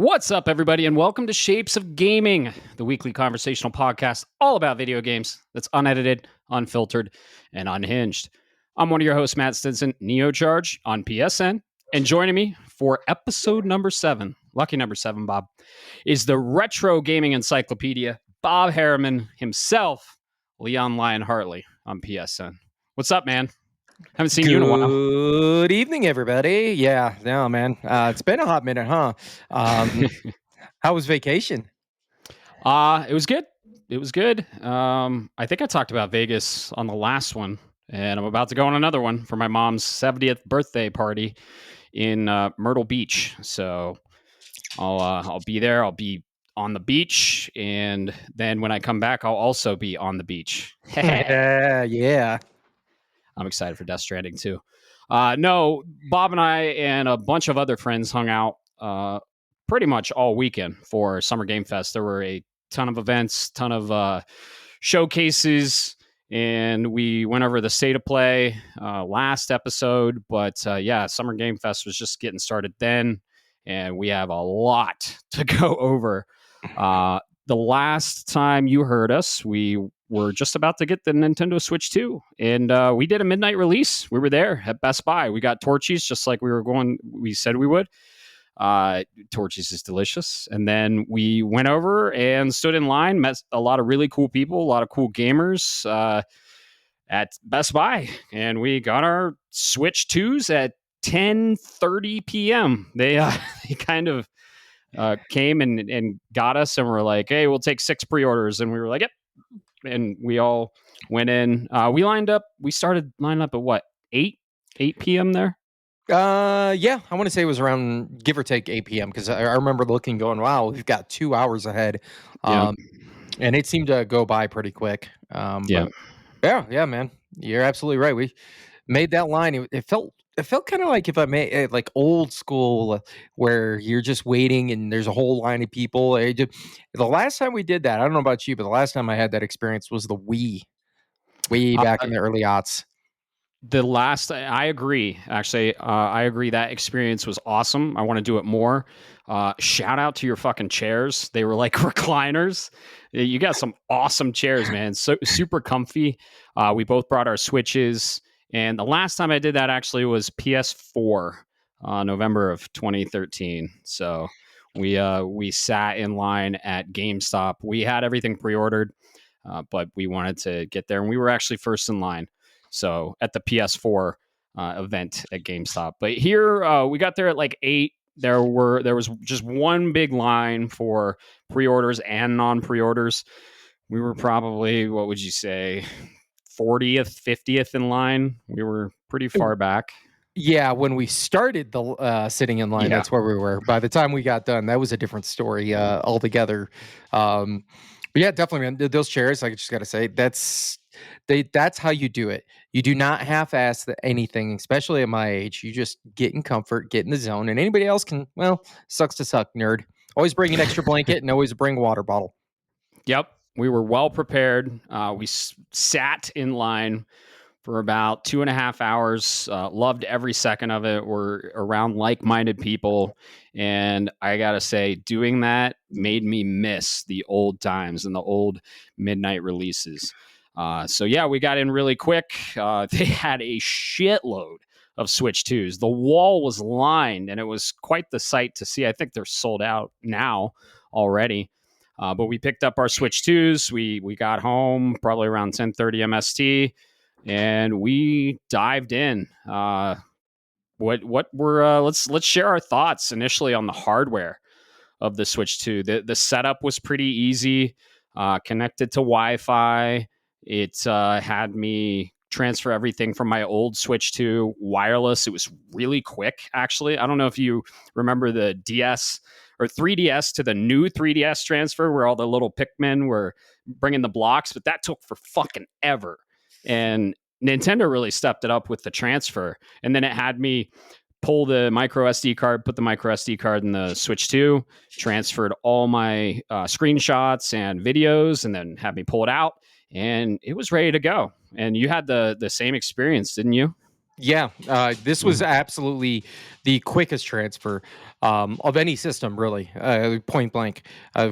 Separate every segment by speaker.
Speaker 1: What's up, everybody, and welcome to Shapes of Gaming, the weekly conversational podcast all about video games that's unedited, unfiltered, and unhinged. I'm one of your hosts, Matt Stinson, Neocharge on PSN, and joining me for episode number 7, lucky number 7, Bob, is the retro gaming encyclopedia, Bob Harriman himself, Leon Lyon Hartley on PSN. What's up, man? Haven't seen you in a while.
Speaker 2: Good evening, everybody. Yeah, no, man. It's been a hot minute, huh? How was vacation?
Speaker 1: It was good. It was good. I think I talked about Vegas on the last one, and I'm about to go on another one for my mom's 70th birthday party in Myrtle Beach. So I'll be there. I'll be on the beach, and then when I come back, I'll also be on the beach.
Speaker 2: Yeah.
Speaker 1: I'm excited for Death Stranding too. No, Bob and I and a bunch of other friends hung out pretty much all weekend for Summer Game Fest. There were a ton of events, ton of showcases, and we went over the state of play last episode. But yeah, Summer Game Fest was just getting started then, and we have a lot to go over. The last time you heard us, we were just about to get the Nintendo Switch 2, and we did a midnight release. We were there at Best Buy. We got Torchies just like we said we would. Torchies is delicious. And then we went over and stood in line, met a lot of really cool people, a lot of cool gamers at Best Buy, and we got our Switch 2s at 10:30 p.m. They kind of came and got us, and were like, "Hey, we'll take 6 pre-orders," and we were like, "Yep." And we all went in. We started lining up at what, 8 p.m. there?
Speaker 2: Yeah, I want to say it was around give or take 8 p.m. because I remember looking, going, "Wow, we've got 2 hours ahead," and it seemed to go by pretty quick.
Speaker 1: Yeah.
Speaker 2: But yeah, man, you're absolutely right. We made that line. It felt kind of like, if I may, like old school, where you're just waiting and there's a whole line of people. The last time we did that, I don't know about you, but the last time I had that experience was the Wii, way back in the early aughts.
Speaker 1: I agree. Actually, I agree. That experience was awesome. I want to do it more. Shout out to your fucking chairs. They were like recliners. You got some awesome chairs, man. So super comfy. We both brought our Switches. And the last time I did that actually was PS4, November of 2013. So we sat in line at GameStop. We had everything pre-ordered, but we wanted to get there, and we were actually first in line. So at the PS4 event at GameStop. But here we got there at like 8. There was just one big line for pre-orders and non-pre-orders. We were probably, what would you say, 40th, 50th in line. We were pretty far back.
Speaker 2: Yeah, when we started the sitting in line, that's where we were. By the time we got done, that was a different story altogether. But yeah, definitely, man. Those chairs, I just got to say, that's how you do it. You do not half-ass anything, especially at my age. You just get in comfort, get in the zone, and anybody else can, well, sucks to suck, nerd. Always bring an extra blanket and always bring a water bottle.
Speaker 1: Yep. We were well prepared. We sat in line for about 2.5 hours. Loved every second of it. We're around like-minded people. And I got to say, doing that made me miss the old times and the old midnight releases. So yeah, we got in really quick. They had a shitload of Switch 2s. The wall was lined, and it was quite the sight to see. I think they're sold out now already. But we picked up our Switch 2s. We got home probably around 10:30 MST, and we dived in. Let's share our thoughts initially on the hardware of the Switch 2. The setup was pretty easy, connected to Wi-Fi. It had me transfer everything from my old Switch to wireless. It was really quick, actually. I don't know if you remember the DS or 3DS to the new 3DS transfer, where all the little Pikmin were bringing the blocks, but that took for fucking ever. And Nintendo really stepped it up with the transfer. And then it had me pull the micro SD card, put the micro SD card in the Switch 2, transferred all my screenshots and videos, and then had me pull it out, and it was ready to go. And you had the same experience, didn't you?
Speaker 2: Yeah, this was absolutely the quickest transfer of any system, really. Point blank,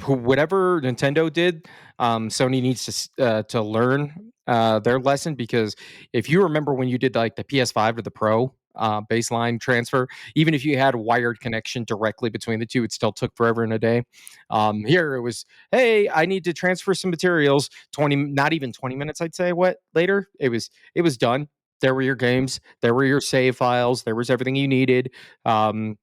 Speaker 2: whatever Nintendo did, Sony needs to learn their lesson, because if you remember when you did like the PS5 to the Pro baseline transfer, even if you had a wired connection directly between the two, it still took forever and a day. Here it was, hey, I need to transfer some materials. 20, not even 20 minutes, I'd say. What later? It was done. There were your games. There were your save files. There was everything you needed. I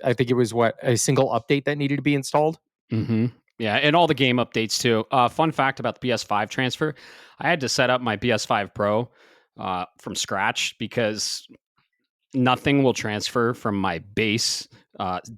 Speaker 2: think it was a single update that needed to be installed.
Speaker 1: Mm-hmm. Yeah, and all the game updates too. Fun fact about the PS5 transfer: I had to set up my PS5 Pro from scratch because nothing will transfer from my base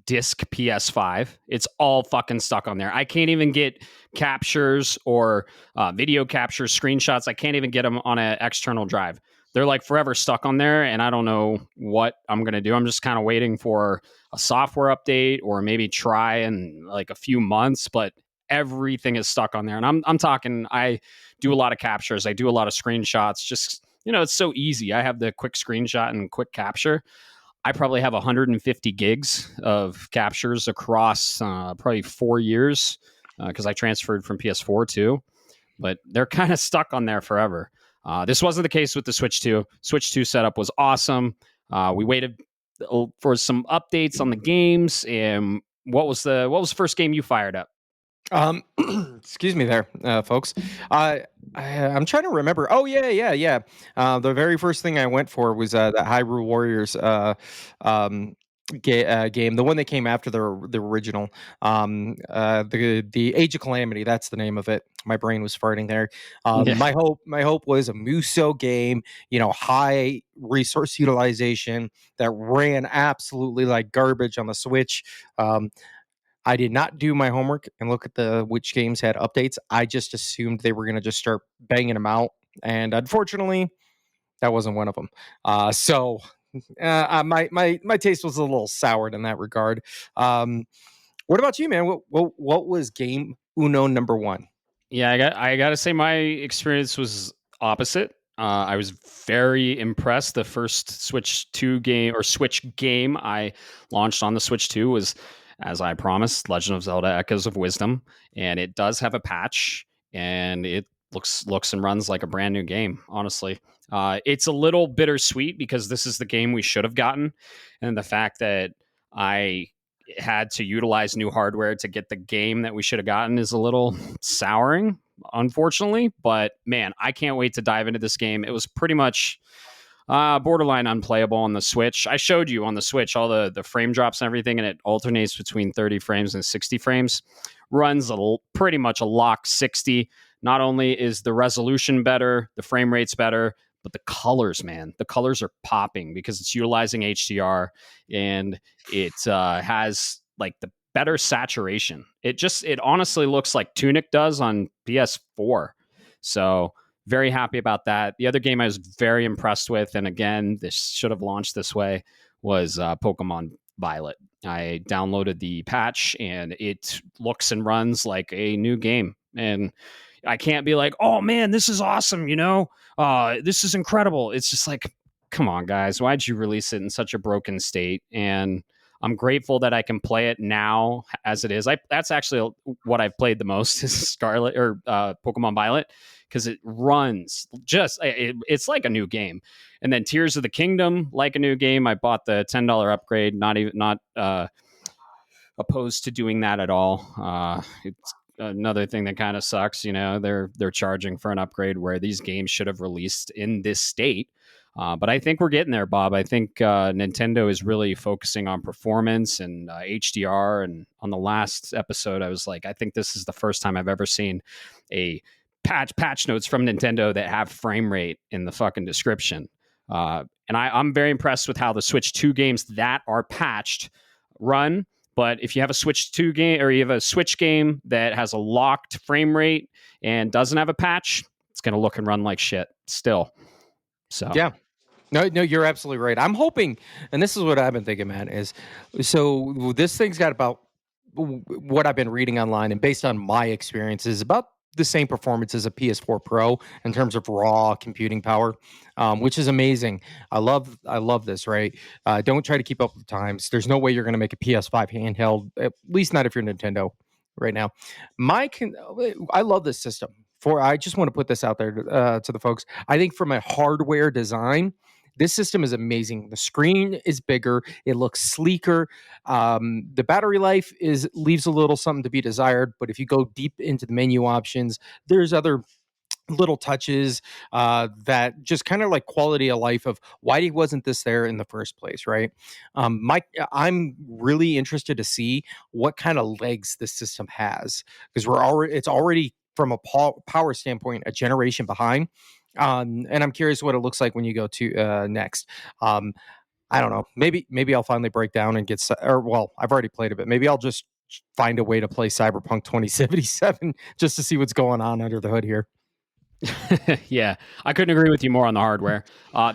Speaker 1: disc PS5. It's all fucking stuck on there. I can't even get captures or video captures, screenshots. I can't even get them on an external drive. They're like forever stuck on there, and I don't know what I'm gonna do. I'm just kind of waiting for a software update or maybe try in like a few months, but everything is stuck on there. And I'm talking, I do a lot of captures, I do a lot of screenshots, just it's so easy. I have the quick screenshot and quick capture. I probably have 150 gigs of captures across probably 4 years because I transferred from PS4 too, but they're kind of stuck on there forever. This wasn't the case with the Switch 2. Switch 2 setup was awesome. We waited for some updates on the games. And what was the first game you fired up?
Speaker 2: Excuse me there, folks. I'm trying to remember. Oh yeah. The very first thing I went for was that Hyrule Warriors um, game, the one that came after the original, the Age of Calamity. That's the name of it. My brain was farting there.
Speaker 1: Yeah.
Speaker 2: My hope was a Muso game. High resource utilization that ran absolutely like garbage on the Switch. I did not do my homework and look at which games had updates. I just assumed they were going to just start banging them out, and unfortunately, that wasn't one of them. My taste was a little soured in that regard. What about you, man? What was game Uno number one?
Speaker 1: Yeah, I got to say my experience was opposite. I was very impressed. The first Switch 2 game or Switch game I launched on the Switch 2 was, as I promised, Legend of Zelda: Echoes of Wisdom, and it does have a patch, and it looks and runs like a brand new game. Honestly, it's a little bittersweet because this is the game we should have gotten, and the fact that I had to utilize new hardware to get the game that we should have gotten is a little souring, unfortunately. But man, I can't wait to dive into this game. It was pretty much borderline unplayable on the Switch. I showed you on the Switch all the frame drops and everything, and it alternates between 30 frames and 60 frames. Runs pretty much a lock 60. Not only is the resolution better, the frame rate's better, but the colors, man, the colors are popping because it's utilizing HDR, and it has like the better saturation. It honestly looks like Tunic does on PS4. So very happy about that. The other game I was very impressed with, and again, this should have launched this way, was Pokemon Violet. I downloaded the patch, and it looks and runs like a new game. And I can't be like, oh man, this is awesome, this is incredible. It's just like, come on, guys, why'd you release it in such a broken state? And I'm grateful that I can play it now as it is. That's actually what I've played the most is Scarlet or Pokemon Violet, because it runs it's like a new game. And then Tears of the Kingdom, like a new game. I bought the $10 upgrade, not opposed to doing that at all. It's another thing that kind of sucks. They're charging for an upgrade where these games should have released in this state. But I think we're getting there, Bob. I think Nintendo is really focusing on performance and HDR. And on the last episode, I was like, I think this is the first time I've ever seen a patch notes from Nintendo that have frame rate in the fucking description. And I'm very impressed with how the Switch 2 games that are patched run. But if you have a Switch 2 game or you have a Switch game that has a locked frame rate and doesn't have a patch, it's going to look and run like shit still. So
Speaker 2: yeah. No, you're absolutely right. I'm hoping, and this is what I've been thinking, man, is so this thing's got about what I've been reading online and based on my experiences, about the same performance as a PS4 Pro in terms of raw computing power, which is amazing. I love this. Right? Don't try to keep up with times. There's no way you're going to make a PS5 handheld, at least not if you're Nintendo right now. I love this system. I just want to put this out there to the folks. I think from a hardware design, this system is amazing. The screen is bigger. It looks sleeker. The battery life leaves a little something to be desired. But if you go deep into the menu options, there's other little touches that just kind of like quality of life of why wasn't this there in the first place, right? Mike, I'm really interested to see what kind of legs this system has, because it's already from a power standpoint a generation behind. And I'm curious what it looks like when you go to next. I don't know. Maybe I'll finally break down and or well, I've already played a bit. Maybe I'll just find a way to play Cyberpunk 2077 just to see what's going on under the hood here.
Speaker 1: Yeah, I couldn't agree with you more on the hardware.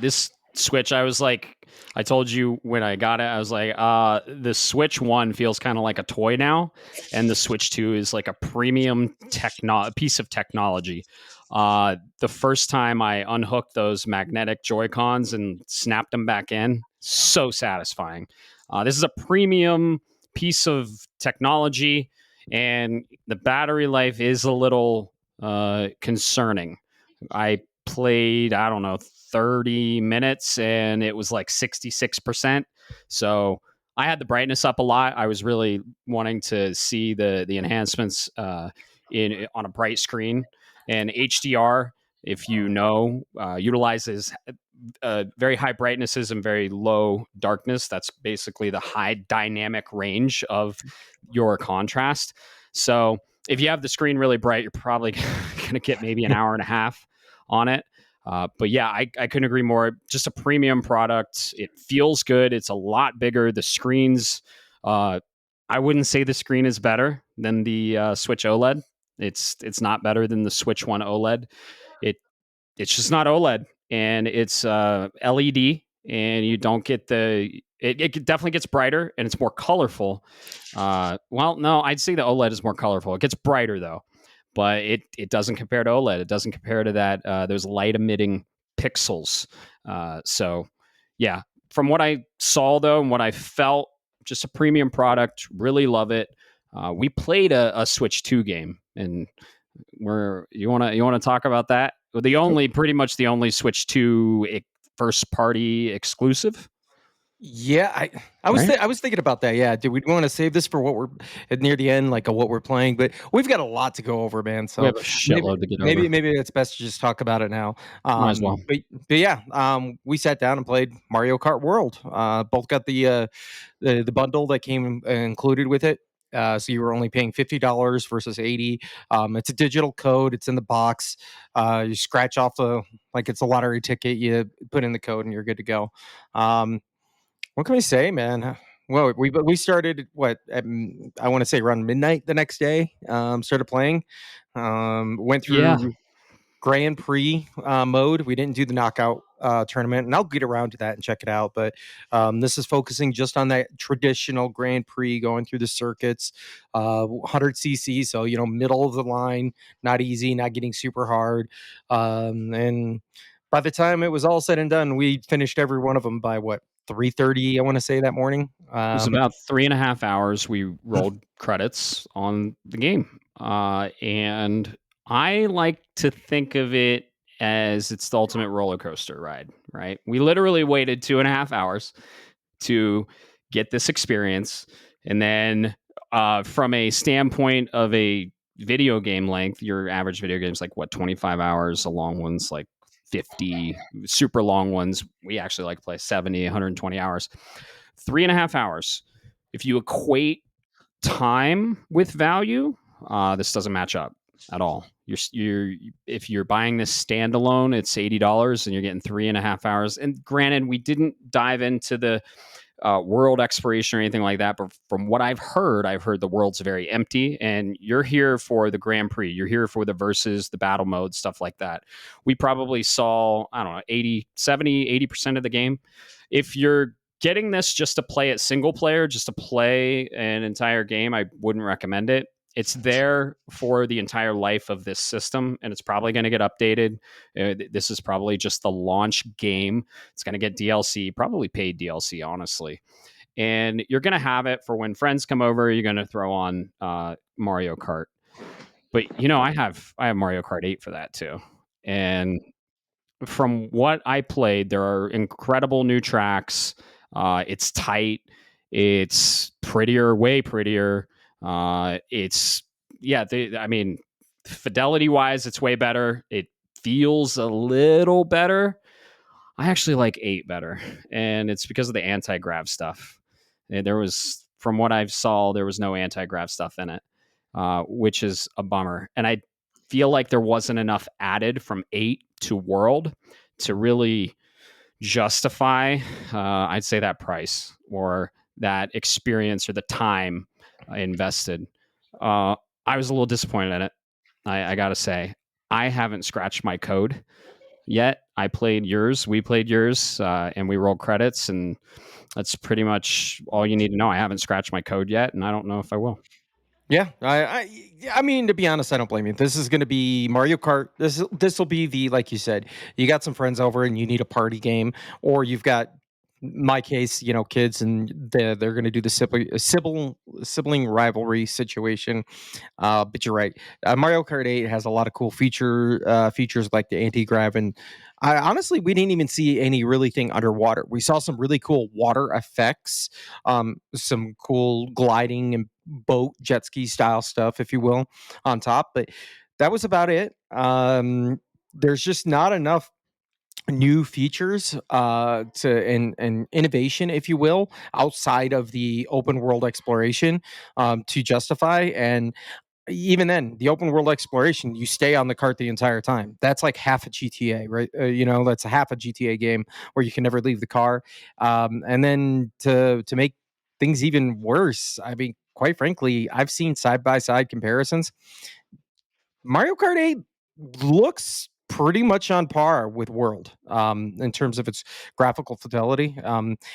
Speaker 1: This Switch, I told you when I got it, I was like, the Switch 1 feels kind of like a toy now, and the Switch 2 is like a premium piece of technology. The first time I unhooked those magnetic Joy-Cons and snapped them back in, so satisfying. This is a premium piece of technology, and the battery life is a little concerning. I played, I don't know, 30 minutes and it was like 66%. So I had the brightness up a lot. I was really wanting to see the enhancements on a bright screen. And HDR, if you know, utilizes very high brightnesses and very low darkness. That's basically the high dynamic range of your contrast. So if you have the screen really bright, you're probably going to get maybe an hour and a half on it. But yeah, I couldn't agree more. Just a premium product. It feels good. It's a lot bigger. The screens, I wouldn't say the screen is better than the Switch OLED. It's not better than the Switch 1 OLED. It's just not OLED, and it's LED, and you don't get it definitely gets brighter and it's more colorful. Well, no, I'd say the OLED is more colorful. It gets brighter though, but it doesn't compare to OLED. It doesn't compare to that. Those light emitting pixels. So yeah, from what I saw though and what I felt, just a premium product. Really love it. We played a Switch 2 game, and you want to talk about that? Pretty much the only Switch 2 first party exclusive.
Speaker 2: Yeah, I was I was thinking about that. Yeah, do we want to save this for what we're near the end, like what we're playing? But we've got a lot to go over, man. So
Speaker 1: we have a shitload to get over.
Speaker 2: Maybe it's best to just talk about it now.
Speaker 1: Might as well.
Speaker 2: But yeah, we sat down and played Mario Kart World. Both got the bundle that came included with it. So you were only paying $50 versus $80. It's a digital code. It's in the box. You scratch off like it's a lottery ticket. You put in the code and you're good to go. What can we say, man? Well, we started I want to say around midnight the next day. Started playing. Went through Grand Prix mode. We didn't do the knockout tournament, and I'll get around to that and check it out. But this is focusing just on that traditional Grand Prix, going through the circuits, 100cc, so middle of the line, not easy, not getting super hard, and by the time it was all said and done, we finished every one of them by 3:30, I want to say, that morning.
Speaker 1: It was about 3.5 hours. We rolled credits on the game. And I like to think of it as it's the ultimate roller coaster ride, right? We literally waited 2.5 hours to get this experience. And then from a standpoint of a video game length, your average video game is 25 hours. The long one's 50. Super long ones, we actually like to play 70, 120 hours. 3.5 hours. If you equate time with value, this doesn't match up at all. If you're buying this standalone, it's $80 and you're getting 3.5 hours. And granted, we didn't dive into the world exploration or anything like that, but from what I've heard the world's very empty, and you're here for the Grand Prix, you're here for the versus, the battle mode, stuff like that. We probably saw, I don't know, 80% of the game. If you're getting this just to play it single player, just to play an entire game, I wouldn't recommend it. It's there for the entire life of this system, and it's probably going to get updated. This is probably just the launch game. It's going to get DLC, probably paid DLC, honestly. And you're going to have it for when friends come over. You're going to throw on Mario Kart. But I have Mario Kart 8 for that too. And from what I played, there are incredible new tracks. It's tight. It's prettier, way prettier. It's I mean, fidelity wise, it's way better. It feels a little better. I actually like 8 better, and it's because of the anti-grav stuff. And from what I saw, there was no anti-grav stuff in it, which is a bummer. And I feel like there wasn't enough added from 8 to World to really justify, I'd say, that price or that experience or the time I invested. I was a little disappointed in it. I got to say, I haven't scratched my code yet. I played yours, we played yours, and we rolled credits, and that's pretty much all you need to know. I haven't scratched my code yet, and I don't know if I will.
Speaker 2: Yeah, I mean, to be honest, I don't blame you. This is going to be Mario Kart. This will be the, like you said, you got some friends over and you need a party game, or you've got, my case, kids, and they're going to do the sibling rivalry situation. But you're right. Mario Kart 8 has a lot of cool features like the anti-grav, and honestly, we didn't even see any really thing underwater. We saw some really cool water effects, some cool gliding and boat jet ski style stuff, if you will, on top. But that was about it. There's just not enough new features and innovation, if you will, outside of the open world exploration to justify. And even then, the open world exploration, you stay on the cart the entire time. That's like half a GTA, right? That's a half a GTA game where you can never leave the car. And then to make things even worse, I mean, quite frankly, I've seen side by side comparisons. Mario Kart 8 looks pretty much on par with World in terms of its graphical fidelity.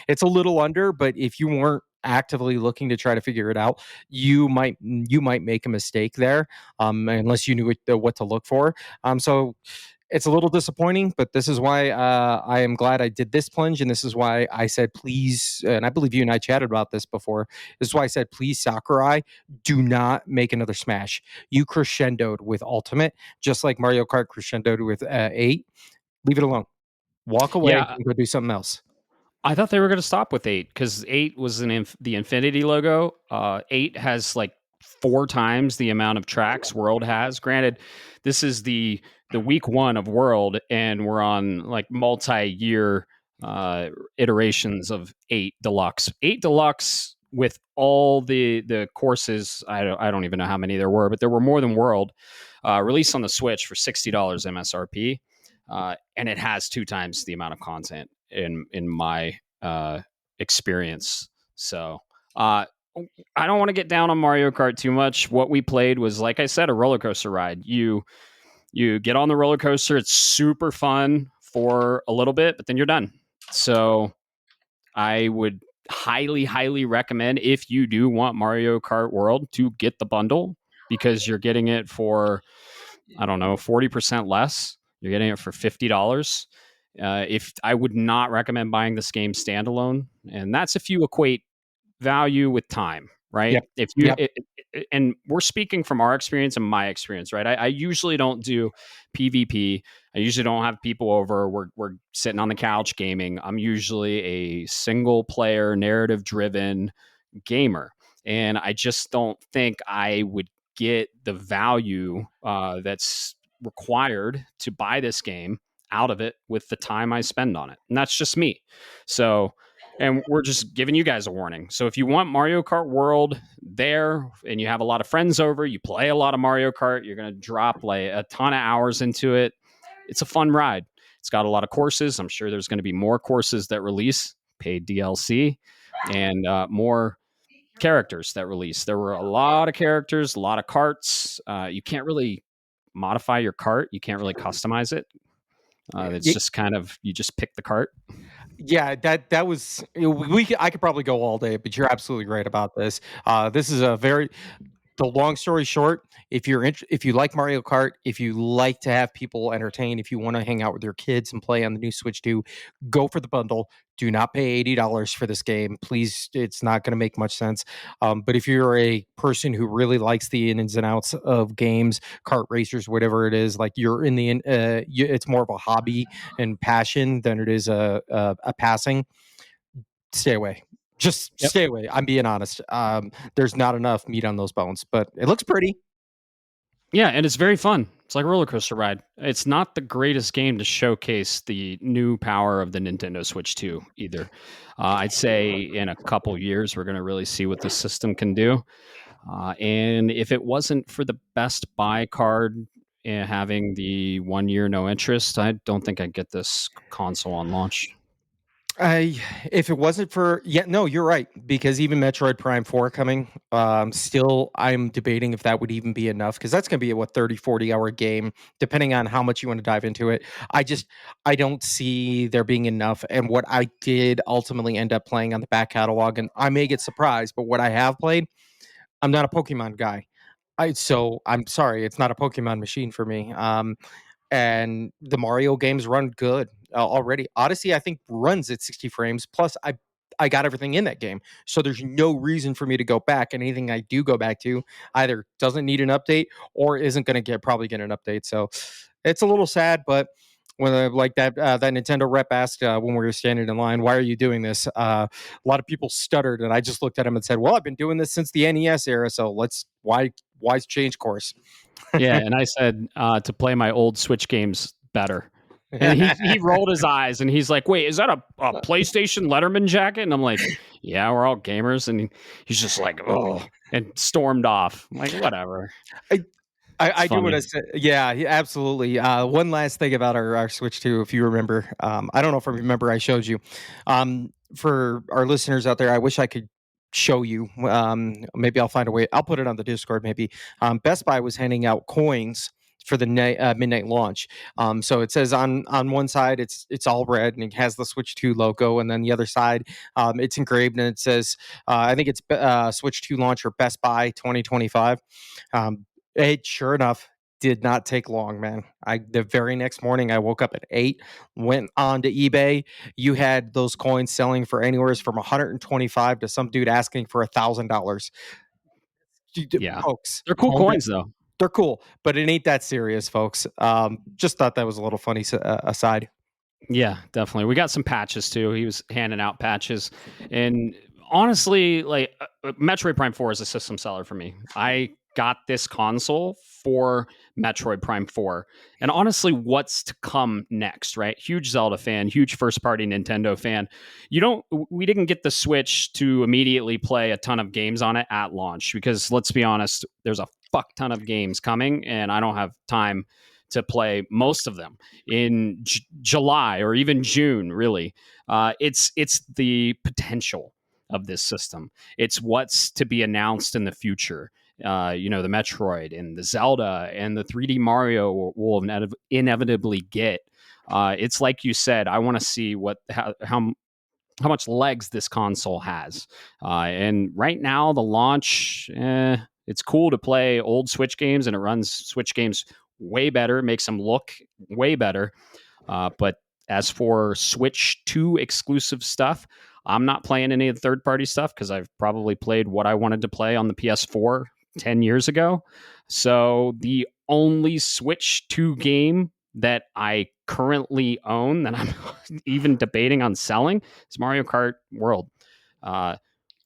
Speaker 2: It's a little under, but if you weren't actively looking to try to figure it out, you might make a mistake there unless you knew what to look for. So it's a little disappointing, but this is why I am glad I did this plunge, and this is why I said please. And I believe you and I chatted about this before. This is why I said please, Sakurai, do not make another Smash. You crescendoed with Ultimate, just like Mario Kart crescendoed with 8. Leave it alone. Walk away
Speaker 1: Yeah,
Speaker 2: and go do something else.
Speaker 1: I thought they were going to stop with 8 because 8 was the Infinity logo. 8 has like 4 times the amount of tracks World has. Granted, this is the week 1 of World, and we're on like multi-year iterations of 8 Deluxe. 8 Deluxe with all the courses. I don't even know how many there were, but there were more than World. Released on the Switch for $60 MSRP, and it has 2 times the amount of content in my experience. So I don't want to get down on Mario Kart too much. What we played was, like I said, a roller coaster ride. You get on the roller coaster. It's super fun for a little bit, but then you're done. So I would highly, highly recommend, if you do want Mario Kart World, to get the bundle, because you're getting it for, I don't know, 40% less. You're getting it for $50. If I would not recommend buying this game standalone, and that's if you equate value with time, right?
Speaker 2: Yep.
Speaker 1: If you
Speaker 2: Yep.
Speaker 1: And we're speaking from our experience and my experience, right? I usually don't do PvP. I usually don't have people over. We're sitting on the couch gaming. I'm usually a single player, narrative driven gamer, and I just don't think I would get the value that's required to buy this game out of it with the time I spend on it. And that's just me. So, and we're just giving you guys a warning. So if you want Mario Kart World there and you have a lot of friends over, you play a lot of Mario Kart, you're going to drop like a ton of hours into it. It's a fun ride. It's got a lot of courses. I'm sure there's going to be more courses that release, paid DLC, and more characters that release. There were a lot of characters, a lot of carts. You can't really modify your cart. You can't really customize it. It's just kind of, you just pick the cart.
Speaker 2: Yeah, that was I could probably go all day, but you're absolutely right about this. This is a very the long story short, if if you like Mario Kart, if you like to have people entertain, if you want to hang out with your kids and play on the new Switch 2, go for the bundle. Do not pay $80 for this game, please. It's not going to make much sense. But if you're a person who really likes the ins and outs of games, kart racers, whatever it is, like you're in the, it's more of a hobby and passion than it is a passing. Stay away. Just
Speaker 1: Yep.
Speaker 2: stay away. I'm being honest. There's not enough meat on those bones, but it looks pretty.
Speaker 1: Yeah, and it's very fun. It's like a roller coaster ride. It's not the greatest game to showcase the new power of the Nintendo Switch 2 either. I'd say in a couple years we're going to really see what this system can do. And if it wasn't for the Best Buy card and having the 1 year no interest, I don't think I'd get this console on launch.
Speaker 2: If it wasn't for no, you're right, because even Metroid Prime 4 coming, still I'm debating if that would even be enough, because that's going to be a 30-40 hour game depending on how much you want to dive into it. I don't see there being enough, and what I did ultimately end up playing on the back catalog, and I may get surprised, but what I have played, I'm not a Pokemon guy. So I'm sorry, it's not a Pokemon machine for me. And the Mario games run good already. Odyssey, I think, runs at 60 frames. Plus, I got everything in that game, so there's no reason for me to go back. And anything I do go back to either doesn't need an update or isn't going to probably get an update. So it's a little sad, but when like that Nintendo rep asked when we were standing in line, "Why are you doing this?" A lot of people stuttered, and I just looked at him and said, "Well, I've been doing this since the NES era, so why change course?"
Speaker 1: Yeah, and I said to play my old Switch games better. And he rolled his eyes and he's like, "Wait, is that a PlayStation Letterman jacket?" And I'm like, "Yeah, we're all gamers." And he's just like, "Oh," and stormed off. I'm like, whatever.
Speaker 2: I do want
Speaker 1: Funny.
Speaker 2: to say, yeah, absolutely. One last thing about our Switch 2, if you remember, I don't know if I remember, I showed you. For our listeners out there, I wish I could show you. Maybe I'll find a way. I'll put it on the Discord. Maybe Best Buy was handing out coins for the midnight launch. So it says on one side it's all red and it has the Switch 2 logo, and then the other side it's engraved and it says I think it's Switch 2 launch or Best Buy 2025. It sure enough did not take long, man. The very next morning I woke up at 8, went on to eBay. You had those coins selling for anywhere from 125 to some dude asking for $1,000.
Speaker 1: Yeah.
Speaker 2: Folks,
Speaker 1: They're cool coins though.
Speaker 2: they're cool, but it ain't that serious, folks. Just thought that was a little funny aside.
Speaker 1: Yeah, definitely. We got some patches too. He was handing out patches, and honestly, like Metroid Prime 4 is a system seller for me. I got this console for Metroid Prime 4. And honestly, what's to come next, right? Huge Zelda fan, huge first party Nintendo fan. We didn't get the Switch to immediately play a ton of games on it at launch because let's be honest, there's a fuck ton of games coming and I don't have time to play most of them in July or even June. Really, it's the potential of this system. It's what's to be announced in the future. The Metroid and the Zelda and the 3D Mario will inevitably get. It's like you said. I want to see how much legs this console has. And right now, the launch, it's cool to play old Switch games, and it runs Switch games way better, makes them look way better. But as for Switch 2 exclusive stuff, I'm not playing any of the third-party stuff because I've probably played what I wanted to play on the PS4 10 years ago. So the only Switch 2 game that I currently own that I'm even debating on selling is Mario Kart World.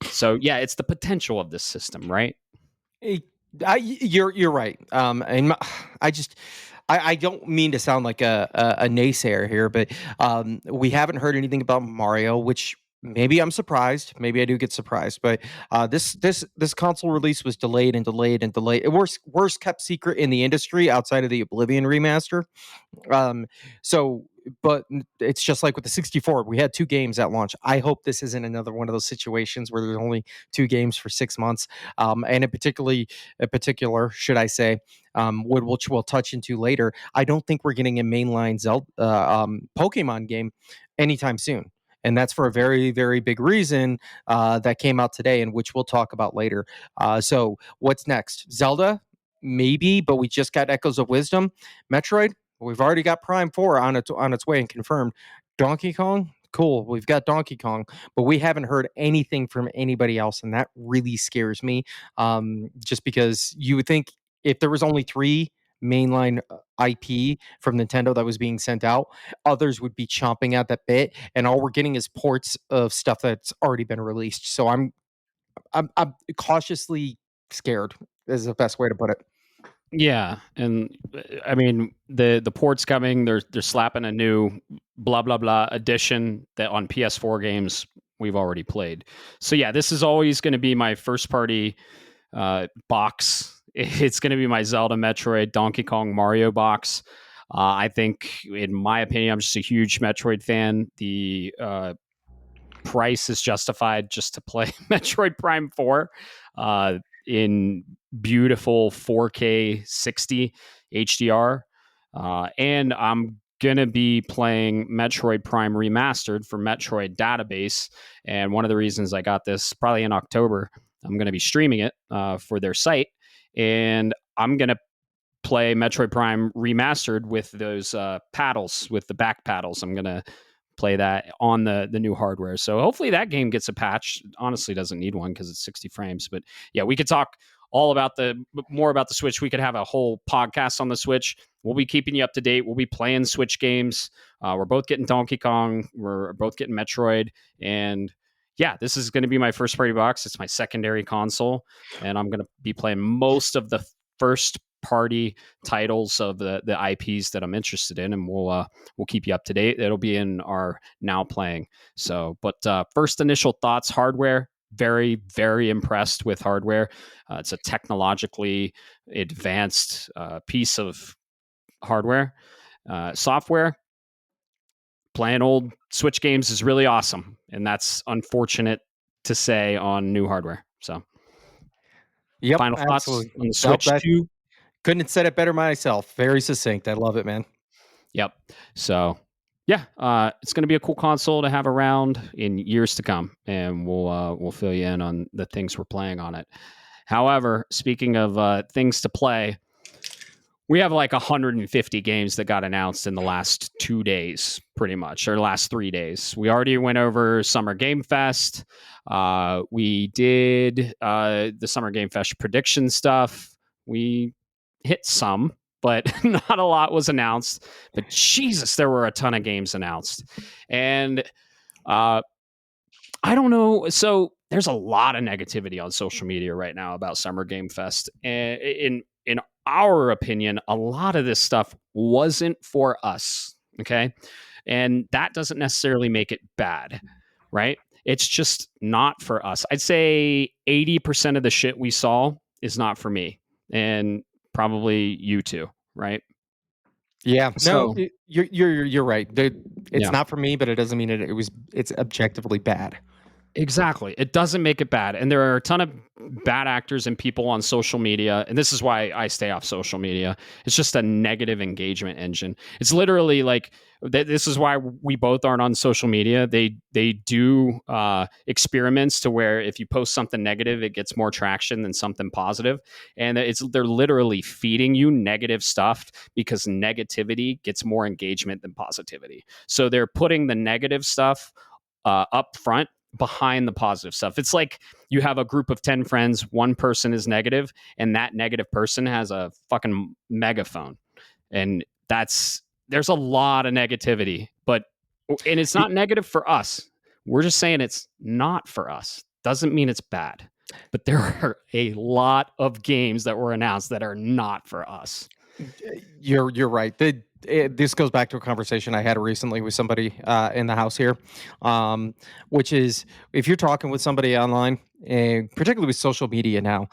Speaker 1: So yeah, it's the potential of this system, right?
Speaker 2: You're right. And I don't mean to sound like a naysayer here, but we haven't heard anything about Mario, which maybe I'm surprised. Maybe I do get surprised, but this console release was delayed and delayed and delayed. Worst kept secret in the industry outside of the Oblivion remaster. Um, so, but it's just like with the 64, we had 2 games at launch. I hope this isn't another one of those situations where there's only 2 games for 6 months. And in particular, should I say, which we'll touch into later. I don't think we're getting a mainline Zelda Pokemon game anytime soon. and that's for a very, very big reason that came out today, and which we'll talk about later. So what's next? Zelda, maybe, but we just got Echoes of Wisdom. Metroid, we've already got Prime 4 on its way and confirmed. Donkey Kong, cool, we've got Donkey Kong, but we haven't heard anything from anybody else, and that really scares me. Just because you would think if there was only 3 mainline IP from Nintendo that was being sent out, others would be chomping at that bit, and all we're getting is ports of stuff that's already been released. So I'm cautiously scared is the best way to put it.
Speaker 1: Yeah, and I mean the port's coming. They're slapping a new blah blah blah edition that on PS4 games we've already played. So yeah, this is always going to be my first party box. It's going to be my Zelda, Metroid, Donkey Kong, Mario box. I think, in my opinion, I'm just a huge Metroid fan. The price is justified just to play Metroid Prime 4 in beautiful 4K 60 HDR. And I'm going to be playing Metroid Prime Remastered for Metroid Database. And one of the reasons I got this, probably in October, I'm going to be streaming it for their site. And I'm going to play Metroid Prime Remastered with those paddles, with the back paddles. I'm going to play that on the new hardware. So hopefully that game gets a patch. Honestly, doesn't need one because it's 60 frames. But yeah, we could talk all about more about the Switch. We could have a whole podcast on the Switch. We'll be keeping you up to date. We'll be playing Switch games. We're both getting Donkey Kong. We're both getting Metroid. And yeah, this is going to be my first party box. It's my secondary console. And I'm going to be playing most of the first party titles of the IPs that I'm interested in, and we'll keep you up to date. It'll be in our now playing. So, but first initial thoughts: hardware. Very, very impressed with hardware. It's a technologically advanced piece of hardware. Software, playing old Switch games is really awesome, and that's unfortunate to say on new hardware. So,
Speaker 2: yep,
Speaker 1: final
Speaker 2: absolutely.
Speaker 1: thoughts on the Switch 2.
Speaker 2: Couldn't have said it better myself. Very succinct. I love it, man.
Speaker 1: Yep. So yeah, it's going to be a cool console to have around in years to come, and we'll fill you in on the things we're playing on it. However, speaking of things to play, we have like 150 games that got announced in the last 2 days, pretty much, or last 3 days. We already went over Summer Game Fest. We did the Summer Game Fest prediction stuff. We hit some, but not a lot was announced. But Jesus, there were a ton of games announced. And I don't know. So there's a lot of negativity on social media right now about Summer Game Fest. And in our opinion, a lot of this stuff wasn't for us. Okay. And that doesn't necessarily make it bad, right? It's just not for us. I'd say 80% of the shit we saw is not for me. And probably you too, right?
Speaker 2: Yeah, no,
Speaker 1: So
Speaker 2: you're right. It's
Speaker 1: yeah,
Speaker 2: not for me, but it doesn't mean it's objectively bad.
Speaker 1: exactly. It doesn't make it bad. And there are a ton of bad actors and people on social media. And this is why I stay off social media. It's just a negative engagement engine. It's literally like, this is why we both aren't on social media. They do experiments to where if you post something negative, it gets more traction than something positive. And they're literally feeding you negative stuff because negativity gets more engagement than positivity. So they're putting the negative stuff up front behind the positive stuff. It's like you have a group of 10 friends, one person is negative, and that negative person has a fucking megaphone. And there's a lot of negativity, and it's not negative for us. We're just saying it's not for us. Doesn't mean it's bad. But there are a lot of games that were announced that are not for us.
Speaker 2: You're right. This goes back to a conversation I had recently with somebody in the house here, which is if you're talking with somebody online, and particularly with social media now,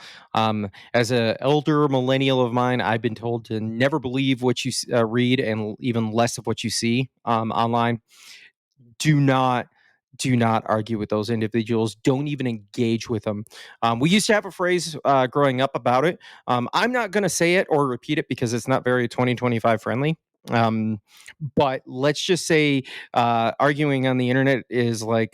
Speaker 2: as an elder millennial of mine, I've been told to never believe what you read, and even less of what you see online. Do not argue with those individuals. Don't even engage with them. We used to have a phrase growing up about it. I'm not going to say it or repeat it because it's not very 2025 friendly. Um, but let's just say arguing on the internet is like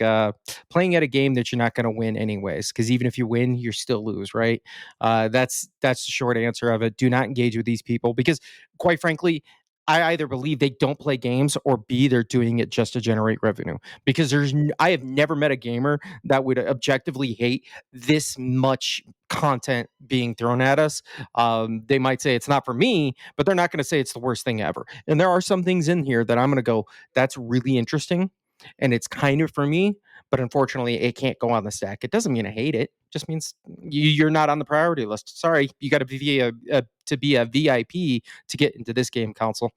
Speaker 2: playing at a game that you're not going to win anyways, because even if you win, you still lose, right? That's the short answer of it. Do not engage with these people because, quite frankly, I either believe they don't play games or B, they're doing it just to generate revenue. Because I have never met a gamer that would objectively hate this much content being thrown at us. They might say it's not for me, but they're not going to say it's the worst thing ever. And there are some things in here that I'm going to go, that's really interesting. And it's kind of for me, but unfortunately, it can't go on the stack. It doesn't mean I hate it. It just means you're not on the priority list. Sorry, you got to be to be a VIP to get into this game console.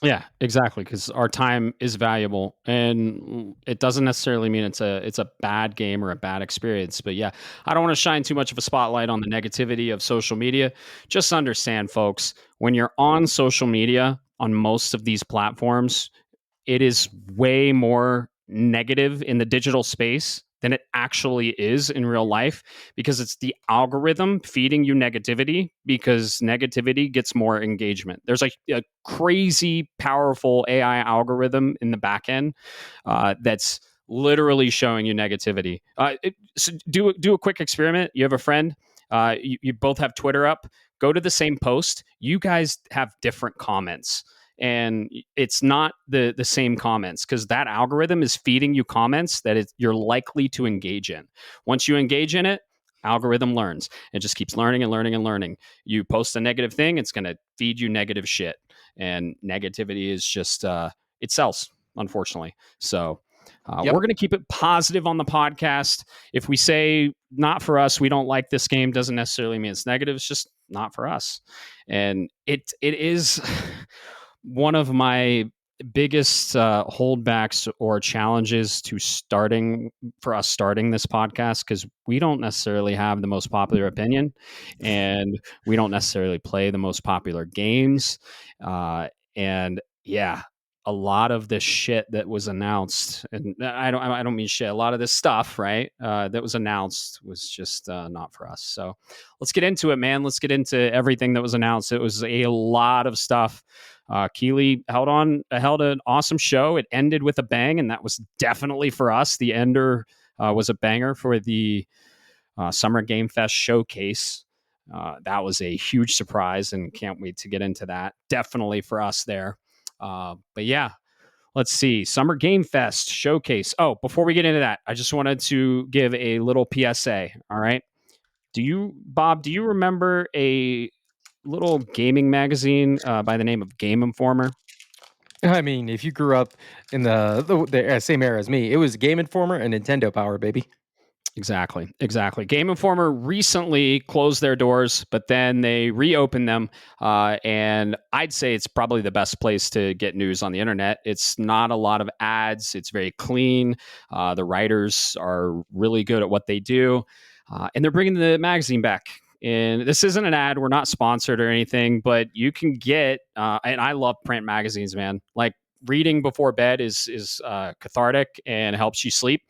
Speaker 1: Yeah, exactly. Because our time is valuable, and it doesn't necessarily mean it's a bad game or a bad experience. But yeah, I don't want to shine too much of a spotlight on the negativity of social media. Just understand, folks, when you're on social media on most of these platforms, it is way more negative in the digital space than it actually is in real life, because it's the algorithm feeding you negativity, because negativity gets more engagement. There's a crazy powerful AI algorithm in the back end that's literally showing you negativity. So do a quick experiment. You have a friend, you both have Twitter up, go to the same post, you guys have different comments, and it's not the same comments, because that algorithm is feeding you comments that you're likely to engage in. Once you engage in it, algorithm learns. It just keeps learning and learning and learning. You post a negative thing, it's going to feed you negative shit, and negativity is just it sells, unfortunately. So
Speaker 2: Yep.
Speaker 1: we're going to keep it positive on the podcast. If we say not for us, we don't like this game, doesn't necessarily mean it's negative. It's just not for us. And it is one of my biggest holdbacks or challenges to starting this podcast, because we don't necessarily have the most popular opinion, and we don't necessarily play the most popular games, and yeah, a lot of this shit that was announced, and I don't mean shit, a lot of this stuff, right, that was announced was just not for us. So let's get into it, man. Let's get into everything that was announced. It was a lot of stuff. Keeley held an awesome show. It ended with a bang, and that was definitely for us. The ender was a banger for the Summer Game Fest showcase. That was a huge surprise, and can't wait to get into that. Definitely for us there. But yeah, let's see. Summer Game Fest showcase. Oh, before we get into that, I just wanted to give a little PSA. All right. Bob, do you remember a little gaming magazine by the name of Game Informer?
Speaker 2: I mean, if you grew up in the same era as me, it was Game Informer and Nintendo Power, baby.
Speaker 1: Exactly. Game Informer recently closed their doors, but then they reopened them. And I'd say it's probably the best place to get news on the internet. It's not a lot of ads. It's very clean. The writers are really good at what they do. And they're bringing the magazine back. And this isn't an ad. We're not sponsored or anything, but you can get, and I love print magazines, man. Like, reading before bed is cathartic and helps you sleep.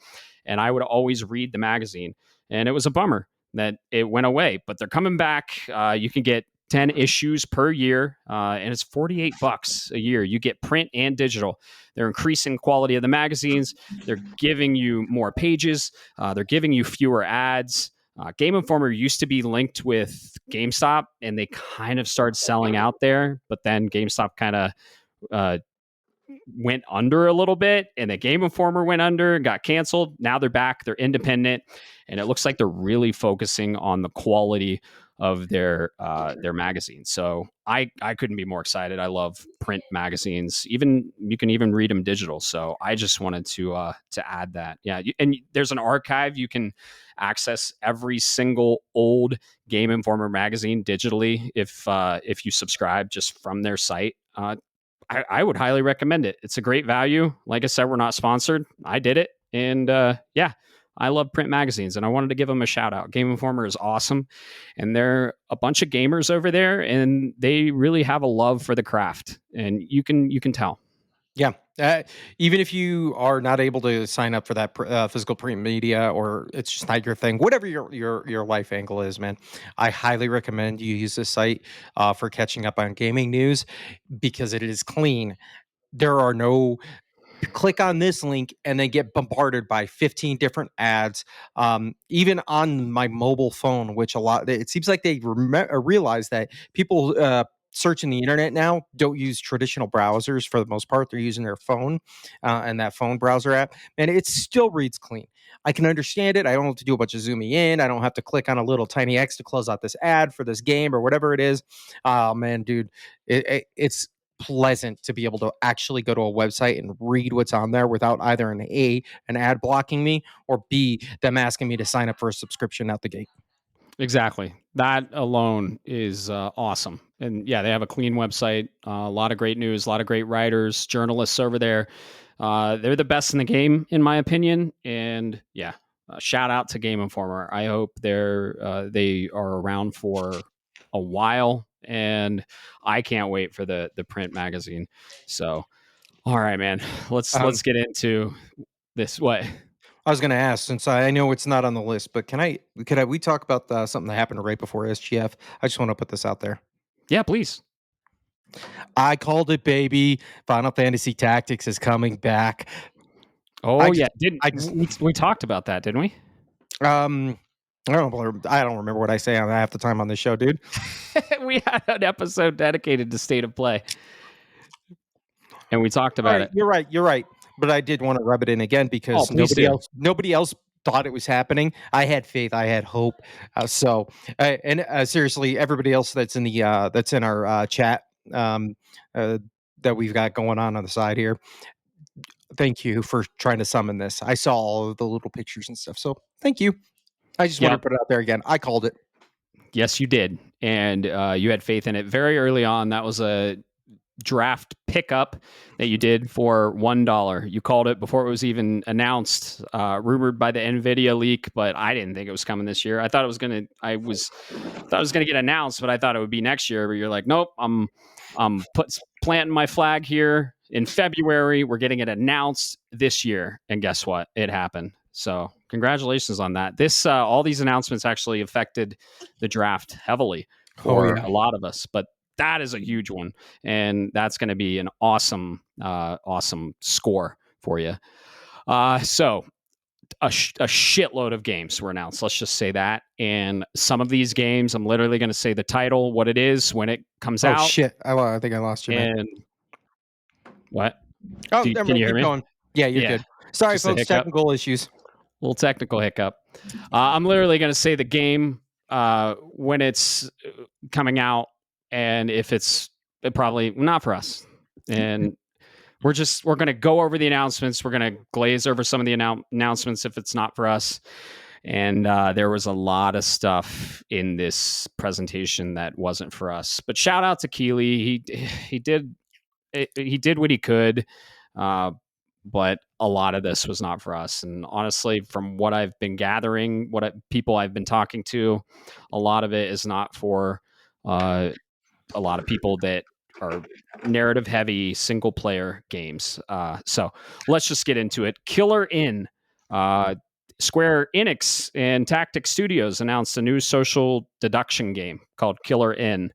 Speaker 1: And I would always read the magazine. And it was a bummer that it went away, but they're coming back. You can get 10 issues per year, and it's $48 a year. You get print and digital. They're increasing quality of the magazines. They're giving you more pages. They're giving you fewer ads. Game Informer used to be linked with GameStop, and they kind of started selling out there, but then GameStop kind of went under a little bit, and the Game Informer went under and got canceled. Now they're back. They're independent, and it looks like they're really focusing on the quality of their magazine. So I couldn't be more excited. I love print magazines. Even you can even read them digital. So I just wanted to add that. Yeah, and there's an archive. You can access every single old Game Informer magazine digitally if you subscribe just from their site. I would highly recommend it. It's a great value. Like I said, we're not sponsored. I did it. And yeah, I love print magazines, and I wanted to give them a shout out. Game Informer is awesome. And they're a bunch of gamers over there, and they really have a love for the craft. And you can tell.
Speaker 2: Yeah. Even if you are not able to sign up for that physical print media, or it's just not your thing, whatever your life angle is, man, I highly recommend you use this site for catching up on gaming news because it is clean. There are no click on this link and then get bombarded by 15 different ads. Even on my mobile phone, which a lot, it seems like they realize that people searching the internet now don't use traditional browsers for the most part. They're using their phone and that phone browser app, and it still reads clean. I can understand it. I don't have to do a bunch of zooming in. I don't have to click on a little tiny X to close out this ad for this game or whatever it is. Oh man, dude, it's pleasant to be able to actually go to a website and read what's on there without either an ad blocking me, or B, them asking me to sign up for a subscription out the gate.
Speaker 1: Exactly. That alone is awesome. And yeah, they have a clean website, a lot of great news, a lot of great writers, journalists over there. They're the best in the game, in my opinion. And yeah, shout out to Game Informer. I hope they are around for a while, and I can't wait for the print magazine. So, all right, man, let's get into this. What?
Speaker 2: I was going to ask, since I know it's not on the list, but we talk about something that happened right before SGF? I just want to put this out there.
Speaker 1: Yeah, please.
Speaker 2: I called it, baby. Final Fantasy Tactics is coming back.
Speaker 1: Oh yeah, we talked about that, didn't we?
Speaker 2: I don't remember what I say on half the time on this show, dude.
Speaker 1: We had an episode dedicated to State of Play, and we talked about it.
Speaker 2: You're right. But I did want to rub it in again because nobody else thought it was happening. I had faith. I had hope. Seriously, everybody else that's in our chat that we've got going on the side here, thank you for trying to summon this. I saw all of the little pictures and stuff, so thank you. I just wanted to put it out there again. I called it.
Speaker 1: Yes, you did, and you had faith in it very early on. That was a draft pickup that you did for $1. You called it before it was even announced, rumored by the NVIDIA leak, but I didn't think it was coming this year. I thought it was gonna get announced, but I thought it would be next year. But you're like, nope, I'm planting my flag here in February. We're getting it announced this year, and guess what? It happened. So congratulations on that. All these announcements actually affected the draft heavily for a lot of us, but that is a huge one, and that's going to be an awesome score for you. So a shitload of games were announced. Let's just say that. And some of these games, I'm literally going to say the title, what it is, when it comes out.
Speaker 2: Oh shit! I think I lost you.
Speaker 1: And what?
Speaker 2: Oh, can you hear me? Going. Yeah, you're good. Sorry, just folks. Technical issues.
Speaker 1: Little technical hiccup. I'm literally going to say the game when it's coming out. And if it's probably not for us, and we're going to go over the announcements. We're going to glaze over some of the announcements if it's not for us. And there was a lot of stuff in this presentation that wasn't for us. But shout out to Keeley. He did what he could. But a lot of this was not for us. And honestly, from what I've been gathering, people I've been talking to, a lot of it is not for a lot of people that are narrative heavy single player games. So let's just get into it. Killer Inn. Square Enix and Tactic Studios announced a new social deduction game called Killer Inn.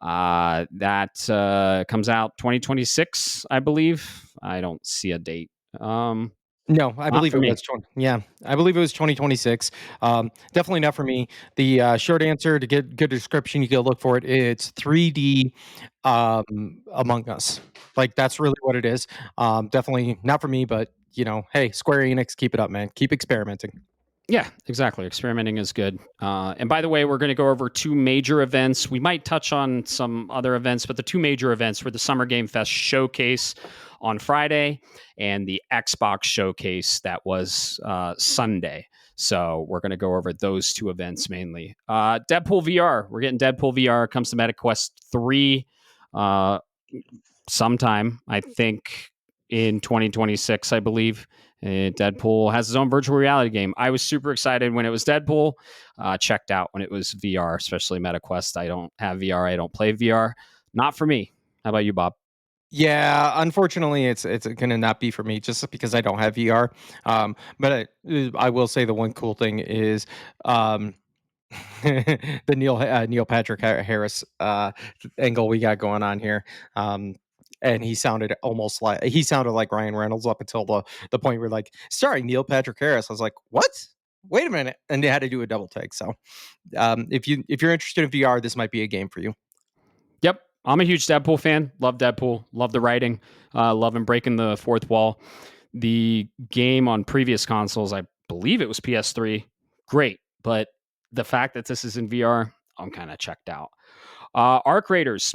Speaker 1: That comes out 2026, I believe. I don't see a date.
Speaker 2: No, I believe it was. I believe it was 2026. Definitely not for me. The short answer to get good description, you can look for it. It's 3D Among Us. Like that's really what it is. Definitely not for me, but hey, Square Enix, keep it up, man. Keep experimenting.
Speaker 1: Yeah, exactly. Experimenting is good. And by the way, we're going to go over two major events. We might touch on some other events, but the two major events were the Summer Game Fest Showcase on Friday and the Xbox Showcase that was Sunday. So we're going to go over those two events mainly. Deadpool VR. We're getting Deadpool VR. Comes to MetaQuest 3 sometime, I think, in 2026, I believe. Deadpool has his own virtual reality game. I was super excited when it was Deadpool. Checked out when it was VR, especially MetaQuest. I don't have VR. I don't play VR. Not for me. How about you, Bob?
Speaker 2: Yeah, unfortunately, it's gonna not be for me just because I don't have VR. But I will say the one cool thing is um, the Neil Patrick Harris angle we got going on here. And he sounded like Ryan Reynolds up until the point where like starring Neil Patrick Harris. I was like, what? Wait a minute, and they had to do a double take. So if you're interested in VR, this might be a game for you.
Speaker 1: Yep. I'm a huge Deadpool fan. Love Deadpool. Love the writing. Love him breaking the fourth wall. The game on previous consoles, I believe it was PS3, great. But the fact that this is in VR, I'm kind of checked out. Arc Raiders,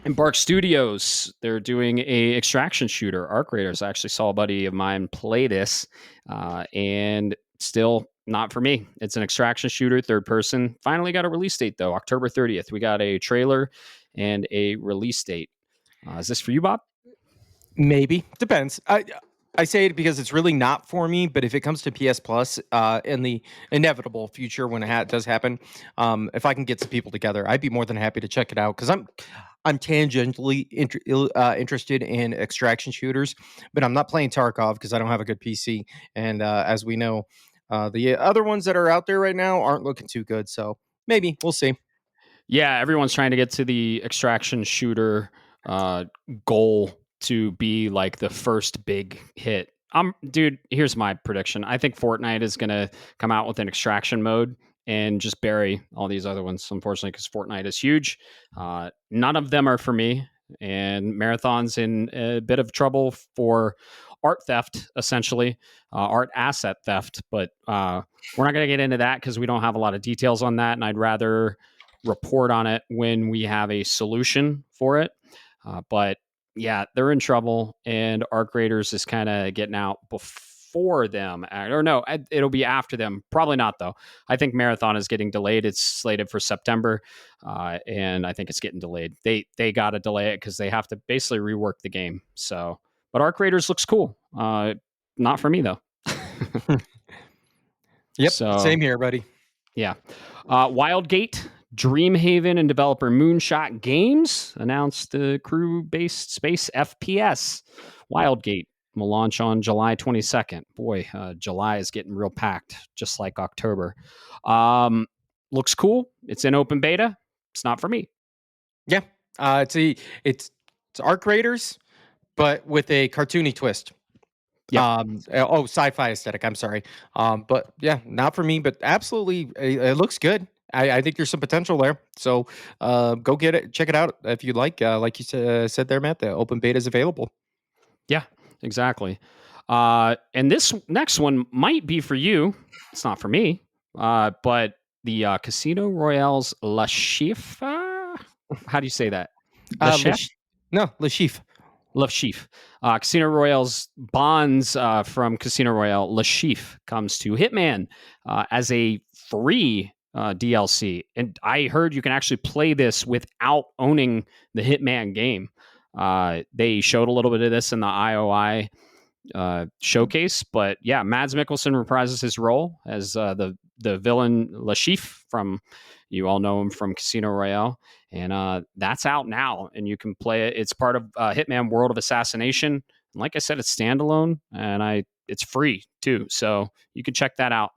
Speaker 1: Embark Studios, they're doing a extraction shooter. Arc Raiders. I actually saw a buddy of mine play this, and still not for me. It's an extraction shooter, third person. Finally got a release date though, October 30th. We got a trailer and a release date. Is this for you, Bob?
Speaker 2: Maybe depends. I say it because it's really not for me. But if it comes to PS Plus in the inevitable future when it does happen, if I can get some people together, I'd be more than happy to check it out because I'm tangentially interested in extraction shooters, but I'm not playing Tarkov because I don't have a good PC. And as we know, the other ones that are out there right now aren't looking too good. So maybe we'll see.
Speaker 1: Yeah, everyone's trying to get to the extraction shooter uh, goal to be like the first big hit. Dude, here's my prediction. I think Fortnite is going to come out with an extraction mode and just bury all these other ones, unfortunately, because Fortnite is huge. None of them are for me, and Marathon's in a bit of trouble for art theft, essentially, art asset theft. But we're not going to get into that because we don't have a lot of details on that, and I'd rather report on it when we have a solution for it. But yeah, they're in trouble, and Arc Raiders is kind of getting out before them, or no, it'll be after them. Probably not though. I think Marathon is getting delayed. It's slated for September, and I think it's getting delayed. They got to delay it because they have to basically rework the game. So, but Arc Raiders looks cool. Not for me though.
Speaker 2: Yep,
Speaker 1: So
Speaker 2: same here, buddy.
Speaker 1: yeah. Wildgate, Dreamhaven, and developer Moonshot Games announced the crew based space FPS. Wildgate will launch on July 22nd. Boy, July is getting real packed, just like October. Looks cool. It's in open beta. It's not for me.
Speaker 2: Yeah, it's Arc Raiders, but with a cartoony twist.
Speaker 1: Yep.
Speaker 2: Sci-fi aesthetic. I'm sorry. But yeah, not for me. But absolutely, it looks good. I think there's some potential there. So go get it, check it out if you'd like. Like you said there, Matt, the open beta is available.
Speaker 1: Yeah, exactly. And this next one might be for you. It's not for me. But the Casino Royale's La Chiffre. How do you say that? Le Chef?
Speaker 2: Le Chiffre.
Speaker 1: Le Chiffre. Casino Royale's bonds from Casino Royale Le Chiffre comes to Hitman as a free DLC. And I heard you can actually play this without owning the Hitman game. They showed a little bit of this in the IOI showcase, but yeah, Mads Mikkelsen reprises his role as the villain Le Chiffre from, you all know him from Casino Royale, and that's out now, and you can play it. It's part of Hitman World of Assassination. And like I said, it's standalone, and it's free too, so you can check that out.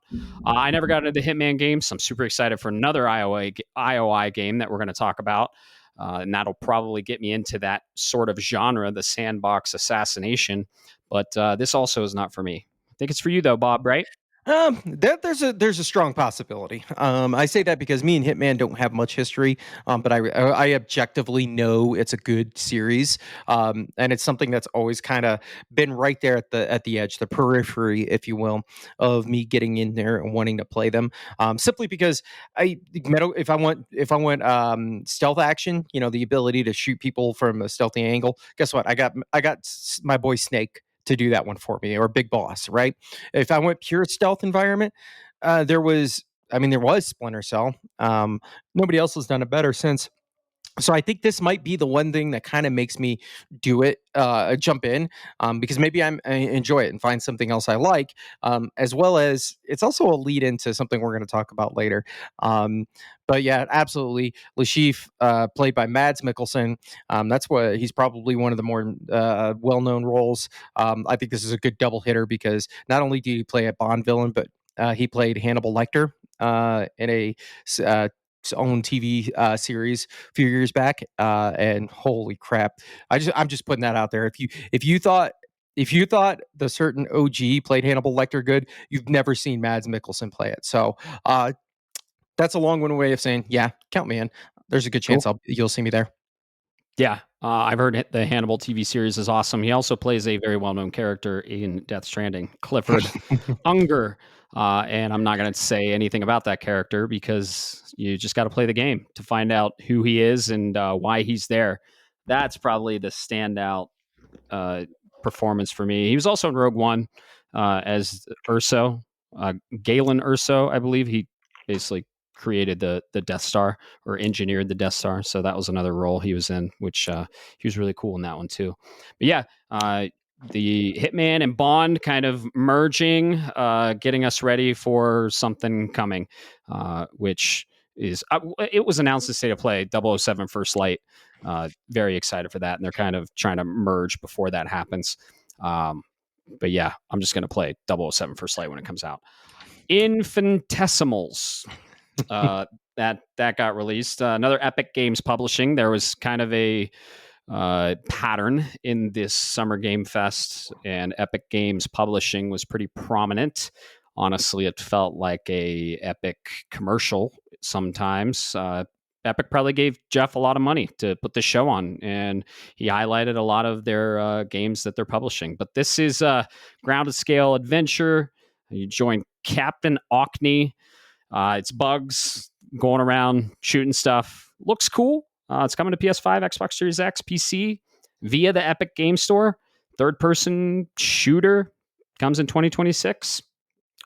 Speaker 1: I never got into the Hitman game, so I'm super excited for another IOI game that we're going to talk about. And that'll probably get me into that sort of genre, the sandbox assassination. But this also is not for me. I think it's for you though, Bob, right?
Speaker 2: There's a strong possibility. I say that because me and Hitman don't have much history, but I objectively know it's a good series, and it's something that's always kind of been right there at the edge, the periphery, if you will, of me getting in there and wanting to play them. Simply because if I want stealth action, the ability to shoot people from a stealthy angle. Guess what? I got my boy Snake to do that one for me, or Big Boss, right? If I went pure stealth environment, there was Splinter Cell. Nobody else has done it better since. So I think this might be the one thing that kind of makes me do it, jump in, because maybe I enjoy it and find something else I like, as well as it's also a lead into something we're going to talk about later. But yeah, absolutely. Lashif, played by Mads Mikkelsen. That's what he's probably one of the more well-known roles. I think this is a good double hitter because not only do you play a Bond villain, but he played Hannibal Lecter in a own TV series a few years back. And holy crap, I'm just putting that out there. If you thought the certain OG played Hannibal Lecter good, you've never seen Mads Mikkelsen play it. So that's a long-winded way of saying, yeah, count me in. There's a good chance
Speaker 1: Cool.
Speaker 2: you'll see me there.
Speaker 1: Yeah, I've heard the Hannibal TV series is awesome. He also plays a very well-known character in Death Stranding, Clifford Unger. And I'm not going to say anything about that character because you just got to play the game to find out who he is and why he's there. That's probably the standout performance for me. He was also in Rogue One as Urso, Galen Urso, I believe. He basically created the Death Star or engineered the Death Star. So that was another role he was in, which he was really cool in that one too. But yeah, the Hitman and Bond kind of merging, getting us ready for something coming, which is it was announced in State of Play 007 First Light. Very excited for that, and they're kind of trying to merge before that happens. But yeah, I'm just going to play 007 First Light when it comes out. Infinitesimals. That got released. Another Epic Games publishing. There was kind of a pattern in this Summer Game Fest, and Epic Games publishing was pretty prominent. Honestly, it felt like a Epic commercial sometimes. Epic probably gave Jeff a lot of money to put the show on, and he highlighted a lot of their games that they're publishing. But this is a grounded scale adventure. You join Captain Orkney. It's bugs going around shooting stuff. Looks cool. It's coming to PS5, Xbox Series X, PC via the Epic Game Store. Third person shooter comes in 2026.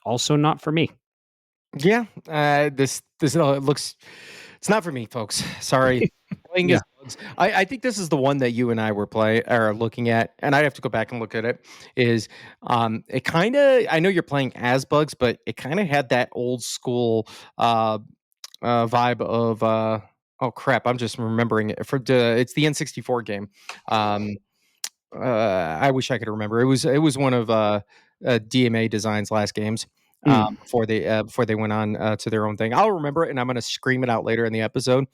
Speaker 1: Also not for me.
Speaker 2: Yeah, this looks. It's not for me, folks. Sorry. Playing
Speaker 1: Yeah.
Speaker 2: as bugs. I think this is the one that you and I were looking at, and I have to go back and look at it. Is it kind of? I know you're playing as bugs, but it kind of had that old school vibe of. Oh crap! I'm just remembering it. It's the N64 game. I wish I could remember. It was one of DMA Design's last games before they went on to their own thing. I'll remember it, and I'm going to scream it out later in the episode.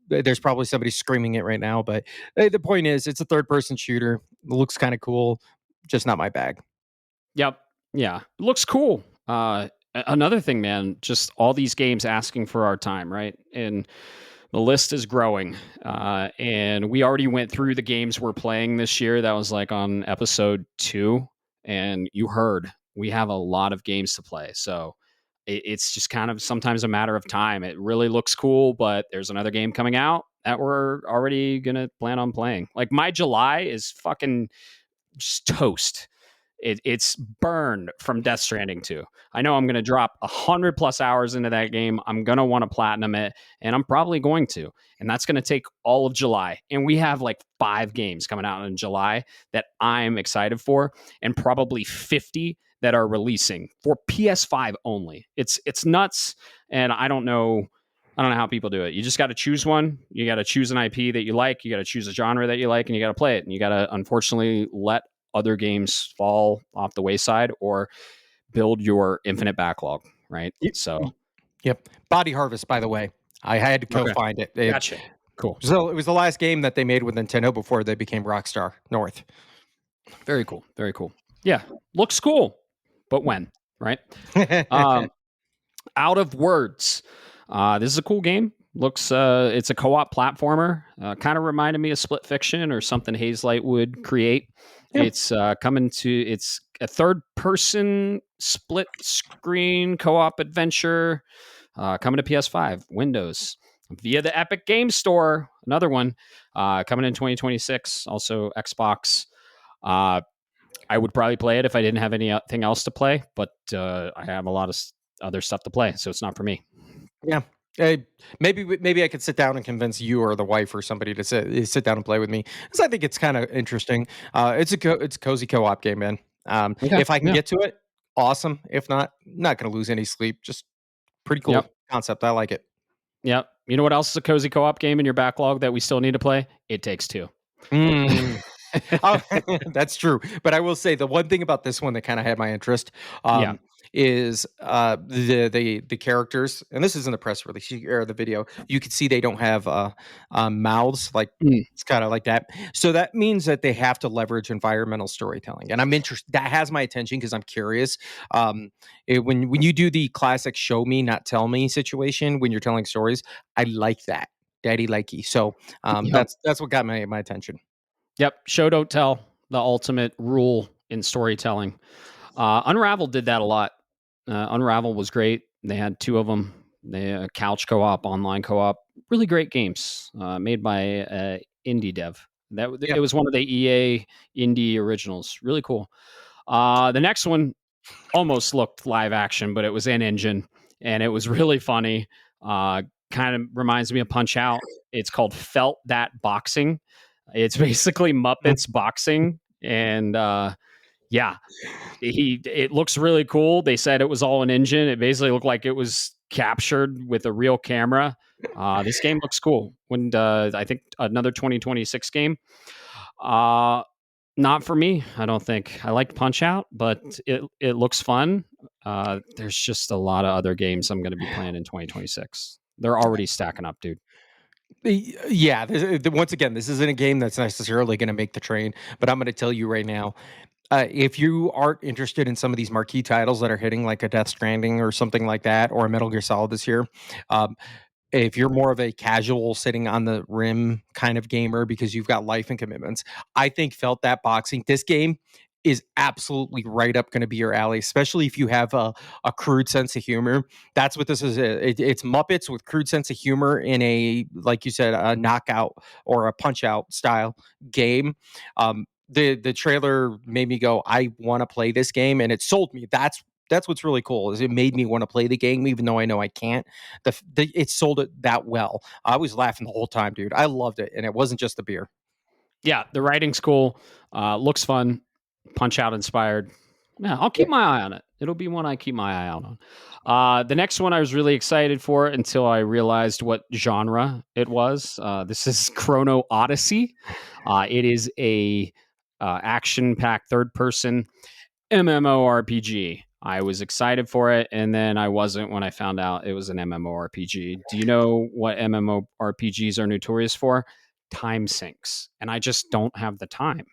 Speaker 2: There's probably somebody screaming it right now, but the point is, it's a third person shooter. It looks kind of cool, just not my bag.
Speaker 1: Yep. Yeah. Looks cool. Another thing, man, just all these games asking for our time, right? And the list is growing. And we already went through the games we're playing this year. That was like on episode 2. And you heard we have a lot of games to play. So it's just kind of sometimes a matter of time. It really looks cool, but there's another game coming out that we're already going to plan on playing. Like my July is fucking just toast. It's burned from Death Stranding 2. I know I'm going to drop 100 plus hours into that game. I'm going to want to platinum it, and I'm probably going to. And that's going to take all of July. And we have like 5 games coming out in July that I'm excited for, and probably 50 that are releasing for PS5 only. It's nuts, and I don't know how people do it. You just got to choose one. You got to choose an IP that you like. You got to choose a genre that you like, and you got to play it. And you got to unfortunately let other games fall off the wayside or build your infinite backlog, right? So,
Speaker 2: yep. Body Harvest, by the way, I had to go find it.
Speaker 1: Gotcha. Cool.
Speaker 2: So it was the last game that they made with Nintendo before they became Rockstar North.
Speaker 1: Very cool. Very cool. Yeah, looks cool, but when, right? Out of Words. This is a cool game. Looks it's a co-op platformer. Kind of reminded me of Split Fiction or something Hazelight would create. Yeah. It's it's a third person split screen co-op adventure coming to PS5, Windows via the Epic Game Store. Another one coming in 2026, also Xbox. I would probably play it if I didn't have anything else to play, but I have a lot of other stuff to play, so it's not for me.
Speaker 2: Yeah. Maybe I could sit down and convince you or the wife or somebody to sit down and play with me, because I think it's kind of interesting. It's a cozy co-op game, man. Okay. If I can get to it, awesome. If not, not going to lose any sleep. Just pretty cool concept. I like it.
Speaker 1: Yep. You know what else is a cozy co-op game in your backlog that we still need to play? It Takes Two.
Speaker 2: Oh, that's true. But I will say the one thing about this one that kind of had my interest
Speaker 1: Yeah.
Speaker 2: is the characters, and this is in the press release or the video. You can see they don't have mouths, like
Speaker 1: Mm.
Speaker 2: it's kind of like that. So that means that they have to leverage environmental storytelling, and I'm interested. That has my attention because I'm curious. When you do the classic "show me, not tell me" situation when you're telling stories, I like that, daddy likey. So
Speaker 1: Yep.
Speaker 2: that's what got my attention.
Speaker 1: Yep. Show don't tell, the ultimate rule in storytelling. Unravel did that a lot. Unravel was great. They had two of them. They couch co-op, online co-op, really great games made by indie dev.
Speaker 2: Yeah.
Speaker 1: It was one of the EA indie originals. Really cool. The next one almost looked live action, but it was in engine, and it was really funny. Kind of reminds me of Punch Out. It's called Felt That Boxing. It's basically Muppets boxing, and yeah, it looks really cool. They said it was all an engine. It basically looked like it was captured with a real camera. This game looks cool. When I think another 2026 game. Not for me, I don't think. I liked Punch Out, but it looks fun. There's just a lot of other games I'm going to be playing in 2026. They're already stacking up, dude.
Speaker 2: Yeah, once again, this isn't a game that's necessarily going to make the train, but I'm going to tell you right now, if you aren't interested in some of these marquee titles that are hitting like a Death Stranding or something like that, or a Metal Gear Solid this year, um, if you're more of a casual sitting on the rim kind of gamer because you've got life and commitments, I think Felt That Boxing, this game is absolutely right up going to be your alley, especially if you have a crude sense of humor. That's what this is. It's Muppets with crude sense of humor in a, like you said, a knockout or a punch out style game. The trailer made me go, I want to play this game, and it sold me. That's what's really cool is it made me want to play the game even though I know I can't. It sold it that well. I was laughing the whole time, dude. I loved it, and it wasn't just the beer.
Speaker 1: Yeah, the writing's cool. Looks fun. Punch Out inspired. Yeah, I'll keep my eye on it. It'll be one I keep my eye out on. The next one I was really excited for until I realized what genre it was. This is Chrono Odyssey. It is a action-packed third-person MMORPG. I was excited for it, and then I wasn't when I found out it was an MMORPG. Do you know what MMORPGs are notorious for? Time sinks, and I just don't have the time.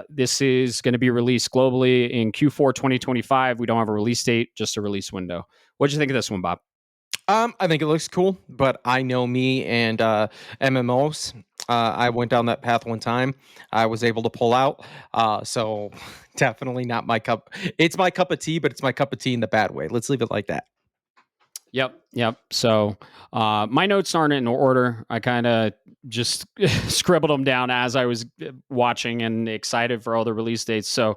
Speaker 1: This is going to be released globally in Q4 2025. We don't have a release date, just a release window. What do you think of this one, Bob?
Speaker 2: I think it looks cool, but I know me and MMOs. I went down that path one time. I was able to pull out. So definitely not my cup. It's my cup of tea, but it's my cup of tea in the bad way. Let's leave it like that.
Speaker 1: Yep. So my notes aren't in order. I kind of just scribbled them down as I was watching and excited for all the release dates. So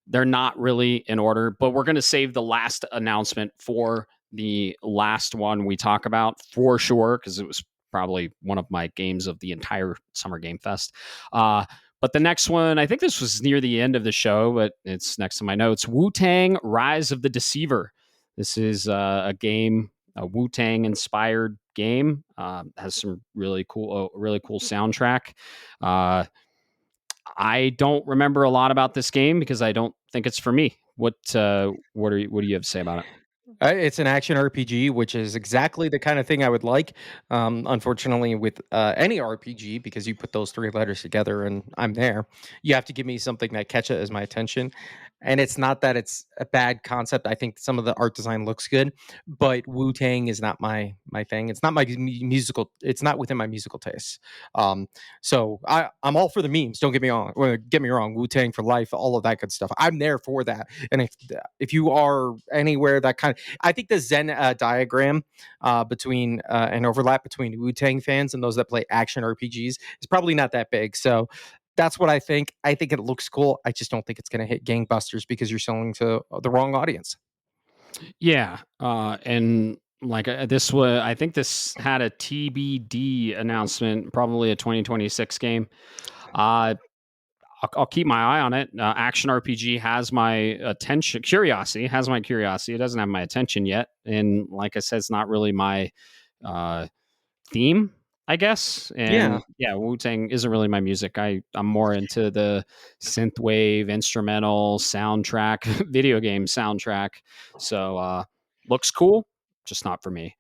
Speaker 1: they're not really in order, but we're going to save the last announcement for the last one we talk about for sure, because it was probably one of my games of the entire Summer Game Fest. But the next one, I think this was near the end of the show, but it's next to my notes. Wu-Tang: Rise of the Deceiver. This is a game, a Wu-Tang inspired game. Has some really cool soundtrack. I don't remember a lot about this game because I don't think it's for me. What do you have to say about it?
Speaker 2: It's an action RPG, which is exactly the kind of thing I would like. Unfortunately, with any RPG, because you put those three letters together and I'm there, you have to give me something that catches my attention. And it's not that it's a bad concept. I think some of the art design looks good, but Wu Tang is not my thing. It's not my musical. It's not within my musical tastes. So I'm all for the memes. Don't get me wrong. Get me wrong. Wu Tang for life. All of that good stuff. I'm there for that. And if you are anywhere that kind of, I think the Zen diagram between an overlap between Wu Tang fans and those that play action RPGs is probably not that big. So that's what I think. I think it looks cool. I just don't think it's going to hit gangbusters because you're selling to the wrong audience.
Speaker 1: Yeah, and like this was, I think this had a TBD announcement, probably a 2026 game. I'll keep my eye on it. Action RPG has my curiosity. It doesn't have my attention yet, and like I said, it's not really my theme, I guess.
Speaker 2: Yeah.
Speaker 1: And yeah, Wu-Tang isn't really my music. I'm more into the synthwave, instrumental soundtrack, video game soundtrack. So looks cool, just not for me.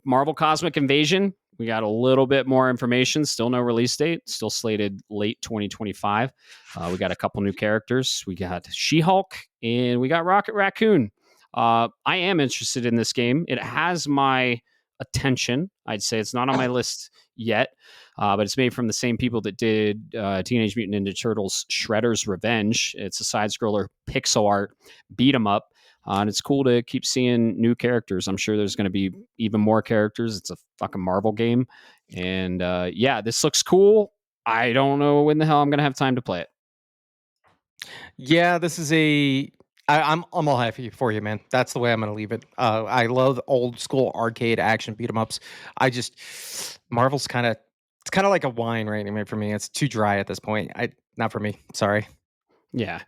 Speaker 1: Marvel Cosmic Invasion. We got a little bit more information. Still no release date. Still slated late 2025. We got a couple new characters. We got She-Hulk and we got Rocket Raccoon. I am interested in this game. It has my attention. I'd say it's not on my list yet, but it's made from the same people that did Teenage Mutant Ninja Turtles Shredder's Revenge. It's a side scroller pixel art beat 'em up. And it's cool to keep seeing new characters. I'm sure there's going to be even more characters. It's a fucking Marvel game. And yeah, this looks cool. I don't know when the hell I'm going to have time to play it.
Speaker 2: Yeah, this is I'm all happy for you, man. That's the way I'm gonna leave it. I love old school arcade action beat 'em ups. I just Marvel's it's kind of like a wine right now for me. It's too dry at this point. Not for me. Sorry.
Speaker 1: Yeah.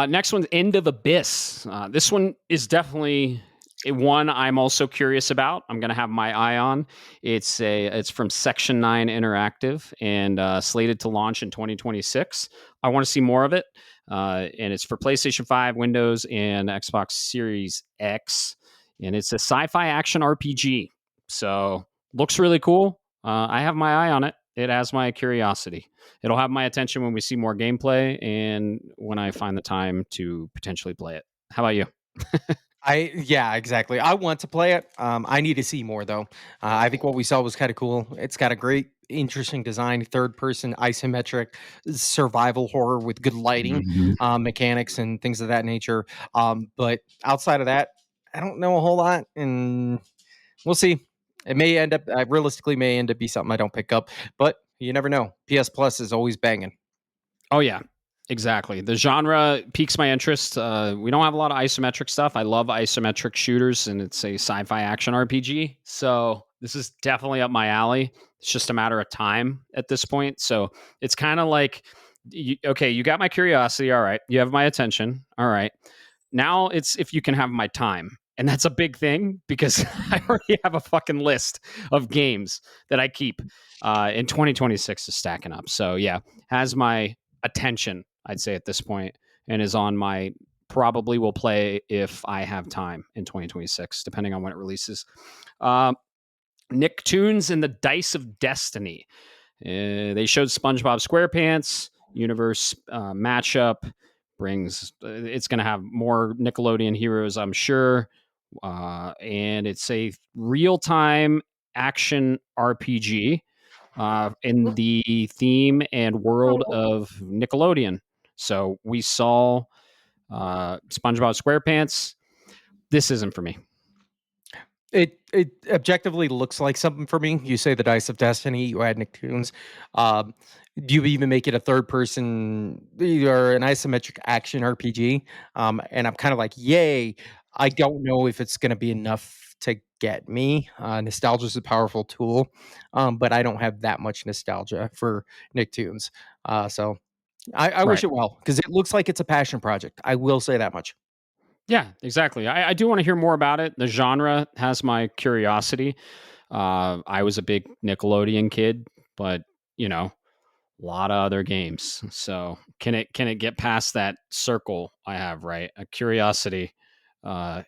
Speaker 1: Next one's End of Abyss. This one is definitely one I'm also curious about. I'm going to have my eye on. It's from Section 9 Interactive and slated to launch in 2026. I want to see more of it. And it's for PlayStation 5, Windows, and Xbox Series X. And it's a sci-fi action RPG. So looks really cool. I have my eye on it. It has my curiosity. It'll have my attention when we see more gameplay and when I find the time to potentially play it. How about you?
Speaker 2: Yeah, exactly. I want to play it. I need to see more though. I think what we saw was kind of cool. It's got a great, interesting design, third person isometric survival horror with good lighting,
Speaker 1: Mhm.
Speaker 2: mechanics, and things of that nature. But outside of that, I don't know a whole lot, and we'll see. It may end up realistically may end up be something I don't pick up, but you never know. PS Plus is always banging.
Speaker 1: Oh yeah, exactly. The genre piques my interest. We don't have a lot of isometric stuff. I love isometric shooters, and it's a sci-fi action RPG. So this is definitely up my alley. It's just a matter of time at this point. So it's kind of like, okay, you got my curiosity. All right, you have my attention. All right, now it's if you can have my time. And that's a big thing because I already have a fucking list of games that I keep. In 2026 is stacking up. So yeah, has my attention, I'd say at this point, and is on my probably will play if I have time in 2026, depending on when it releases. Uh, Nicktoons and the Dice of Destiny. They showed SpongeBob SquarePants universe matchup. It's going to have more Nickelodeon heroes, I'm sure. And it's a real time action RPG in the theme and world of Nickelodeon. So we saw SpongeBob SquarePants. This isn't for me.
Speaker 2: It objectively looks like something for me. You say the Dice of Destiny, you add Nicktoons. Um, do you even make it a third person or an isometric action RPG? And I'm kind of like, yay. I don't know if it's going to be enough to get me. Nostalgia is a powerful tool, but I don't have that much nostalgia for Nicktoons. So I wish
Speaker 1: Right.
Speaker 2: it well because it looks like it's a passion project. I will say that much.
Speaker 1: Yeah, exactly. I do want to hear more about it. The genre has my curiosity. I was a big Nickelodeon kid, but you know, a lot of other games. So can it get past that circle I have, right? A curiosity, uh,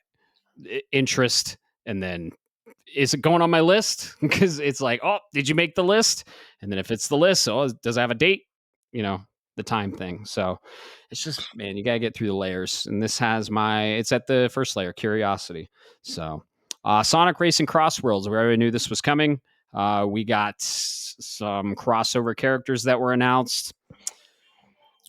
Speaker 1: interest, and then is it going on my list? Because it's like, oh, did you make the list? And then if it's the list, oh, does it have a date? You know, the time thing. So it's just, man, you gotta get through the layers. And this has it's at the first layer, curiosity. So Sonic Racing Cross Worlds, we already knew this was coming. We got some crossover characters that were announced.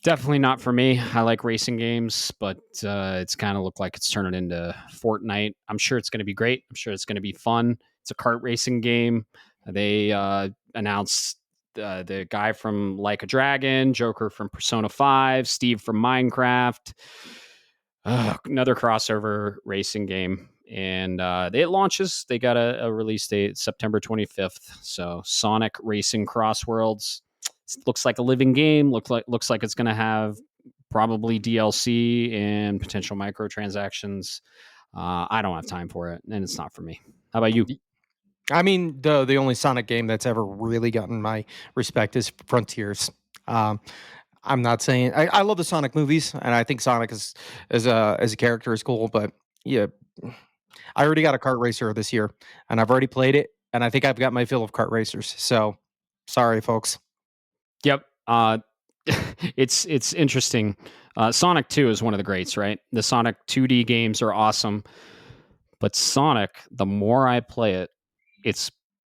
Speaker 1: Definitely not for me. I like racing games, but it's kind of looked like it's turning into Fortnite. I'm sure it's going to be great. I'm sure it's going to be fun. It's a kart racing game. They announced the guy from Like a Dragon, Joker from Persona 5, Steve from Minecraft. Another crossover racing game. And it launches. They got a release date, September 25th. So Sonic Racing Cross Worlds. Looks like a living game. Looks like it's going to have probably DLC and potential microtransactions. I don't have time for it, and it's not for me. How about you?
Speaker 2: I mean, the only Sonic game that's ever really gotten my respect is Frontiers. Um, I'm not saying I love the Sonic movies, and I think Sonic is as a character is cool. But yeah, I already got a kart racer this year, and I've already played it, and I think I've got my fill of kart racers. So sorry, folks.
Speaker 1: Yep. It's interesting. Sonic 2 is one of the greats, right? The Sonic 2D games are awesome, but Sonic, the more I play it, it's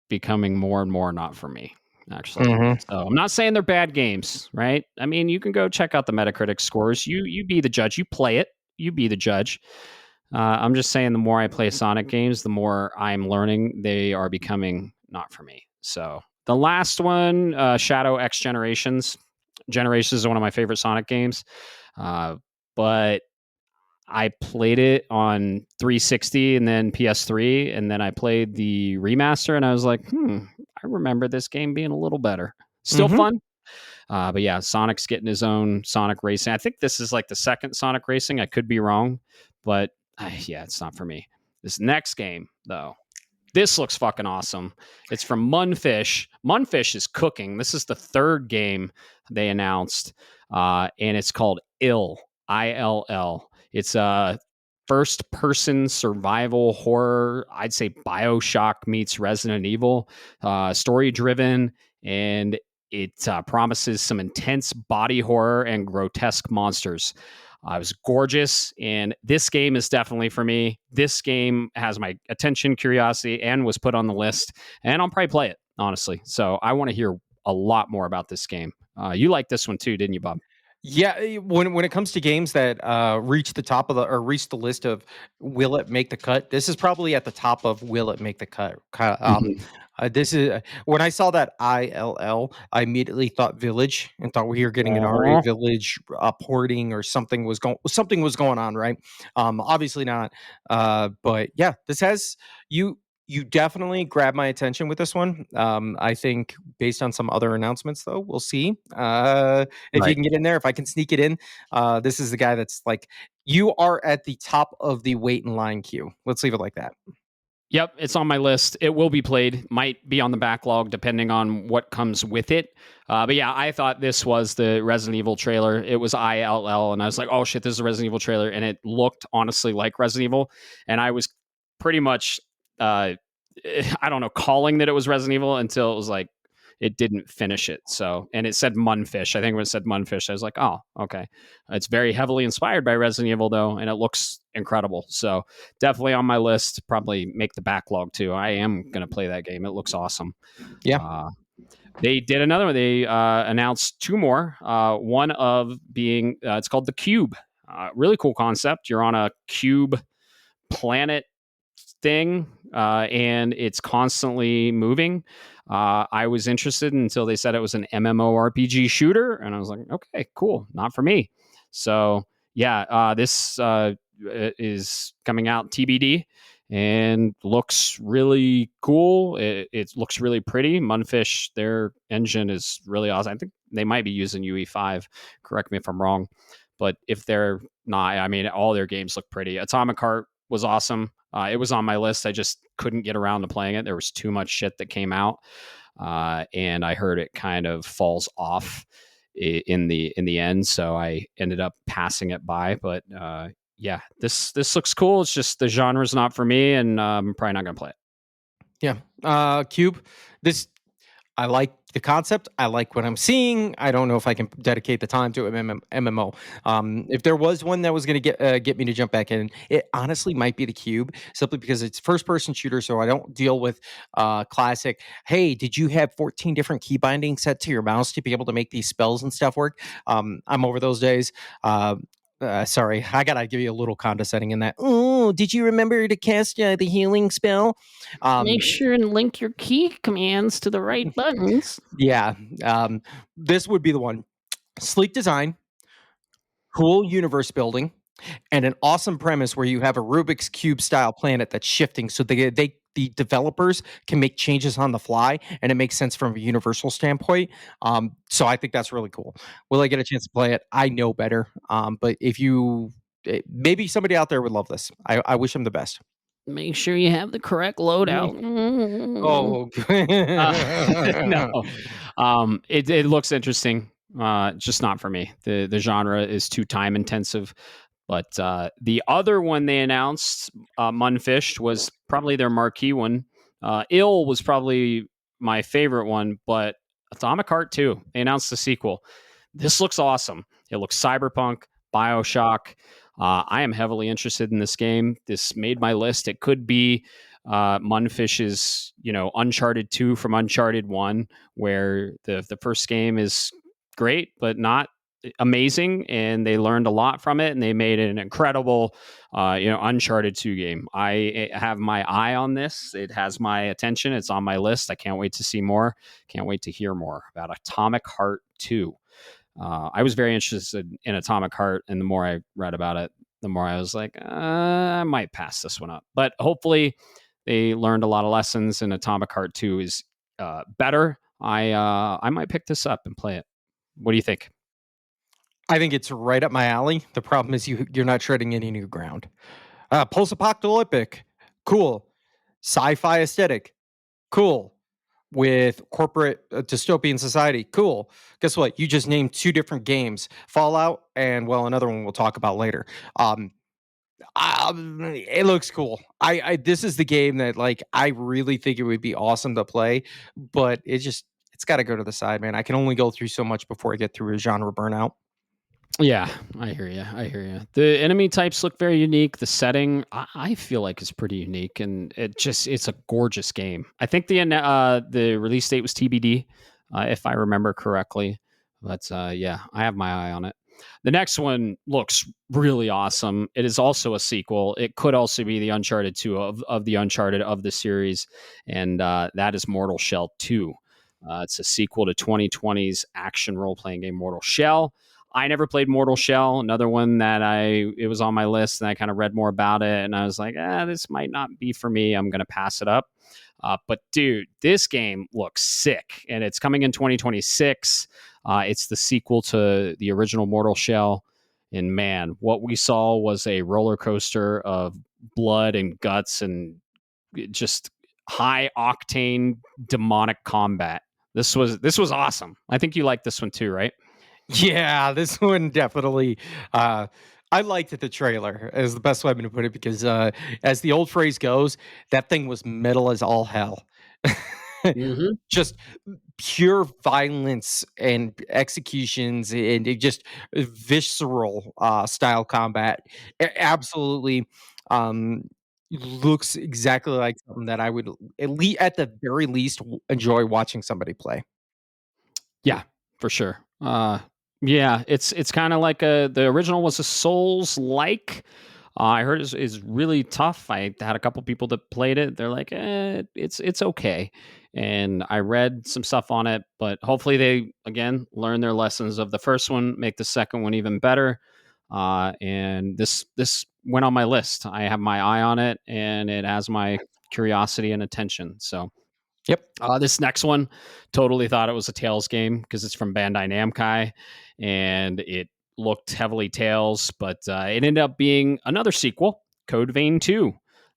Speaker 1: becoming more and more not for me, actually.
Speaker 2: Hmm.
Speaker 1: So I'm not saying they're bad games, right? I mean, you can go check out the Metacritic scores. You be the judge. You play it. You be the judge. I'm just saying, the more I play Sonic games, the more I'm learning they are becoming not for me. So the last one, Shadow X Generations is one of my favorite Sonic games, but I played it on 360 and then PS3, and then I played the remaster, and I was like, I remember this game being a little better. Still
Speaker 2: Hmm.
Speaker 1: fun, but yeah, Sonic's getting his own Sonic Racing. I think this is like the second Sonic Racing. I could be wrong, but yeah, it's not for me. This next game, though, this looks fucking awesome. It's from Munfish. Munfish is cooking. This is the third game they announced, and it's called ILL. It's a first person survival horror. I'd say Bioshock meets Resident Evil, story driven, and it promises some intense body horror and grotesque monsters. It was gorgeous, and this game is definitely for me. This game has my attention, curiosity, and was put on the list, and I'll probably play it, honestly. So I want to hear a lot more about this game. You liked this one too, didn't you, Bob?
Speaker 2: Yeah, when it comes to games that reach the top of the or reach the list of will it make the cut, this is probably at the top of will it make the cut.
Speaker 1: Mhm.
Speaker 2: This is when I saw that ILL, I immediately thought Village and thought we were getting an RA
Speaker 1: Aw.
Speaker 2: Village porting or something was going on, right? Obviously not. But yeah, this has you. You definitely grabbed my attention with this one. I think based on some other announcements, though, we'll see. If you
Speaker 1: Right.
Speaker 2: can get in there, if I can sneak it in, this is the guy that's like, you are at the top of the wait in line queue. Let's leave it like that.
Speaker 1: Yep, it's on my list. It will be played. Might be on the backlog depending on what comes with it. But yeah, I thought this was the Resident Evil trailer. It was ILL, and I was like, "Oh shit, this is a Resident Evil trailer," and it looked honestly like Resident Evil. And I was pretty much, uh, I don't know, calling that it was Resident Evil until it was like it didn't finish it. So, and it said Munfish. I think when it said Munfish, I was like, "Oh, okay." It's very heavily inspired by Resident Evil though, and it looks incredible. So definitely on my list. Probably make the backlog too. I am going to play that game. It looks awesome.
Speaker 2: Yeah.
Speaker 1: Uh, they did another one. They announced two more. One of being, it's called the Cube. Really cool concept. You're on a cube planet thing, and it's constantly moving. I was interested until they said it was an MMORPG shooter, and I was like, okay, cool, not for me. So yeah, this is coming out TBD and looks really cool. It looks really pretty. Munfish, their engine is really awesome. I think they might be using UE5. Correct me if I'm wrong. But if they're not, I mean, all their games look pretty. Atomic Heart was awesome. It was on my list. I just couldn't get around to playing it. There was too much shit that came out, and I heard it kind of falls off in the end. So I ended up passing it by. But yeah, this looks cool. It's just the genre's not for me, and I'm probably not gonna play it.
Speaker 2: Yeah. Cube. This I like the concept. I like what I'm seeing. I don't know if I can dedicate the time to MMO. If there was one that was going to get me to jump back in, it honestly might be the Cube, simply because it's first person shooter, so I don't deal with classic. Hey, did you have 14 different key bindings set to your mouse to be able to make these spells and stuff work? I'm over those days. Sorry, I gotta give you a little condescending in that. Oh, did you remember to cast the healing spell?
Speaker 1: Make
Speaker 2: Um,
Speaker 1: sure and link your key commands to the right buttons.
Speaker 2: yeah, this would be the one. Sleek design, cool universe building, and an awesome premise where you have a Rubik's Cube style planet that's shifting, so the developers can make changes on the fly, and it makes sense from a universal standpoint. So I think that's really cool. Will I get a chance to play it? I know better. But if you maybe somebody out there would love this. I wish them the best.
Speaker 1: make sure you have the correct loadout.
Speaker 2: Oh,
Speaker 1: no. It looks interesting. Just not for me. The genre is too time intensive. But the other one they announced, Munfished, was probably their marquee one. Ill was probably my favorite one, but Atomic Heart 2, they announced the sequel. This looks awesome. It looks cyberpunk, Bioshock. I am heavily interested in this game. This made my list. It could be Munfish's, Uncharted 2 from Uncharted 1, where the first game is great, but not amazing, and they learned a lot from it, and they made an incredible, Uncharted 2 game. I have my eye on this. It has my attention. It's on my list. I can't wait to see more. Can't wait to hear more about Atomic Heart 2. I was very interested in Atomic Heart, and the more I read about it, the more I was like, I might pass this one up. But hopefully, they learned a lot of lessons, and Atomic Heart 2 is better. I might pick this up and play it. What do you think?
Speaker 2: I think it's right up my alley. The problem is you're not treading any new ground. Post-apocalyptic, cool. Sci-fi aesthetic, cool. With corporate dystopian society, cool. Guess what? You just named two different games, Fallout and another one we'll talk about later. It looks cool. I this is the game that I really think it would be awesome to play, but it's got to go to the side, man. I can only go through so much before I get through a genre burnout.
Speaker 1: Yeah, I hear you. The enemy types look very unique. The setting, I feel like, is pretty unique, and it's a gorgeous game. I think the release date was TBD, if I remember correctly. But yeah, I have my eye on it. The next one looks really awesome. It is also a sequel. It could also be the Uncharted 2 of the Uncharted of the series, and that is Mortal Shell 2. It's a sequel to 2020's action role-playing game Mortal Shell. I never played Mortal Shell, another one that it was on my list, and I kind of read more about it, and I was like, this might not be for me. I'm going to pass it up. But dude, this game looks sick, and it's coming in 2026. It's the sequel to the original Mortal Shell, and man, what we saw was a roller coaster of blood and guts and just high octane demonic combat. This was awesome. I think you like this one too, right?
Speaker 2: Yeah, this one definitely. I liked it. The trailer is the best way to put it because, as the old phrase goes, that thing was metal as all hell.
Speaker 1: Mm-hmm.
Speaker 2: Just pure violence and executions, and it just visceral style combat. Absolutely, looks exactly like something that I would at the very least enjoy watching somebody play.
Speaker 1: Yeah, for sure. Yeah, it's kind of like the original was a Souls like. I heard is really tough. I had a couple people that played it. They're like, it's okay. And I read some stuff on it, but hopefully they again learn their lessons of the first one, make the second one even better. And this went on my list. I have my eye on it, and it has my curiosity and attention. So
Speaker 2: Yep.
Speaker 1: this next one, totally thought it was a Tales game because it's from Bandai Namco, and it looked heavily Tales, but it ended up being another sequel, Code Vein 2.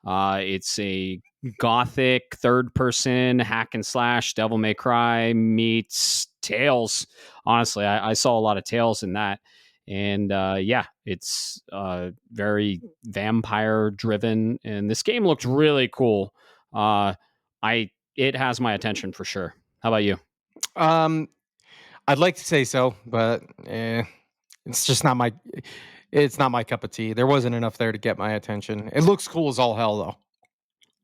Speaker 1: It's a gothic third-person hack and slash Devil May Cry meets Tales. Honestly, I saw a lot of Tales in that. And yeah, it's very vampire driven, and this game looks really cool. I It has my attention for sure. How about you?
Speaker 2: Um, I'd like to say so, but it's just not my. It's not my cup of tea. There wasn't enough there to get my attention. It looks cool as all hell, though.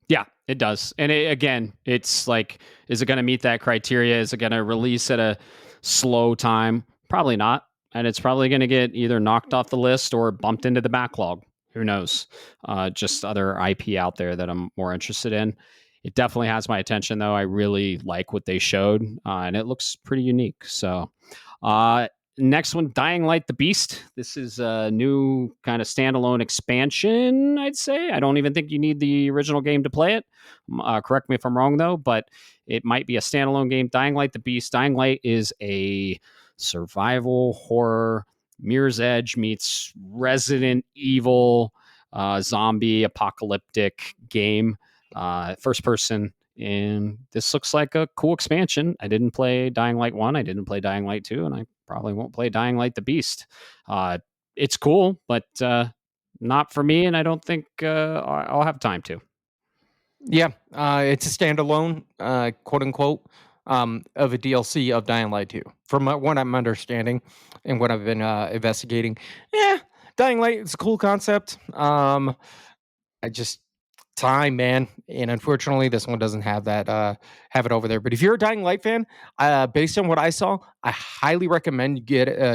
Speaker 1: Yeah, it does. And again, it's like, is it going to meet that criteria? Is it going to release at a slow time? Probably not. And it's probably going to get either knocked off the list or bumped into the backlog. Who knows? Just other IP out there that I'm more interested in. It definitely has my attention, though. I really like what they showed, and it looks pretty unique. So, next one, Dying Light the Beast. This is a new kind of standalone expansion, I'd say. I don't even think you need the original game to play it. Correct me if I'm wrong, though, but it might be a standalone game. Dying Light the Beast. Dying Light is a survival horror. Mirror's Edge meets Resident Evil. zombie apocalyptic game, first person. And this looks like a cool expansion. I didn't play Dying Light 1. I didn't play Dying Light 2. And I probably won't play Dying Light the Beast. It's cool, but not for me. And I don't think I'll have time to.
Speaker 2: Yeah, it's a standalone, quote unquote, of a DLC of Dying Light 2. From what I'm understanding and what I've been investigating, yeah, Dying Light is a cool concept. I just time, man, and unfortunately, this one doesn't have that have it over there. But if you're a Dying Light fan, based on what I saw, I highly recommend you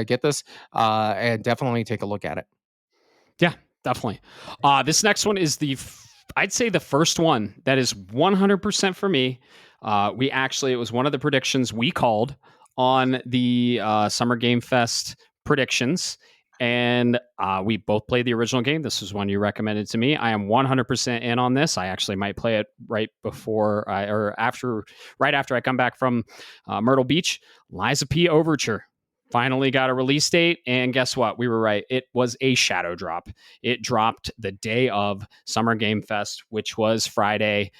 Speaker 2: get this and definitely take a look at it.
Speaker 1: Yeah, definitely. This next one is I'd say the first one that is 100% for me. It was one of the predictions we called on the Summer Game Fest predictions. And we both played the original game. This was one you recommended to me. I am 100% in on this. I actually might play it right after I come back from Myrtle Beach. Liza P. Overture finally got a release date, and guess what? We were right. It was a shadow drop. It dropped the day of Summer Game Fest, which was Friday.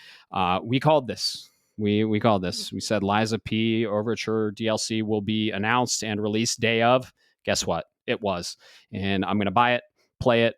Speaker 1: We called this. We called this. We said Liza P. Overture DLC will be announced and released day of. Guess what? It was. And I'm going to buy it, play it.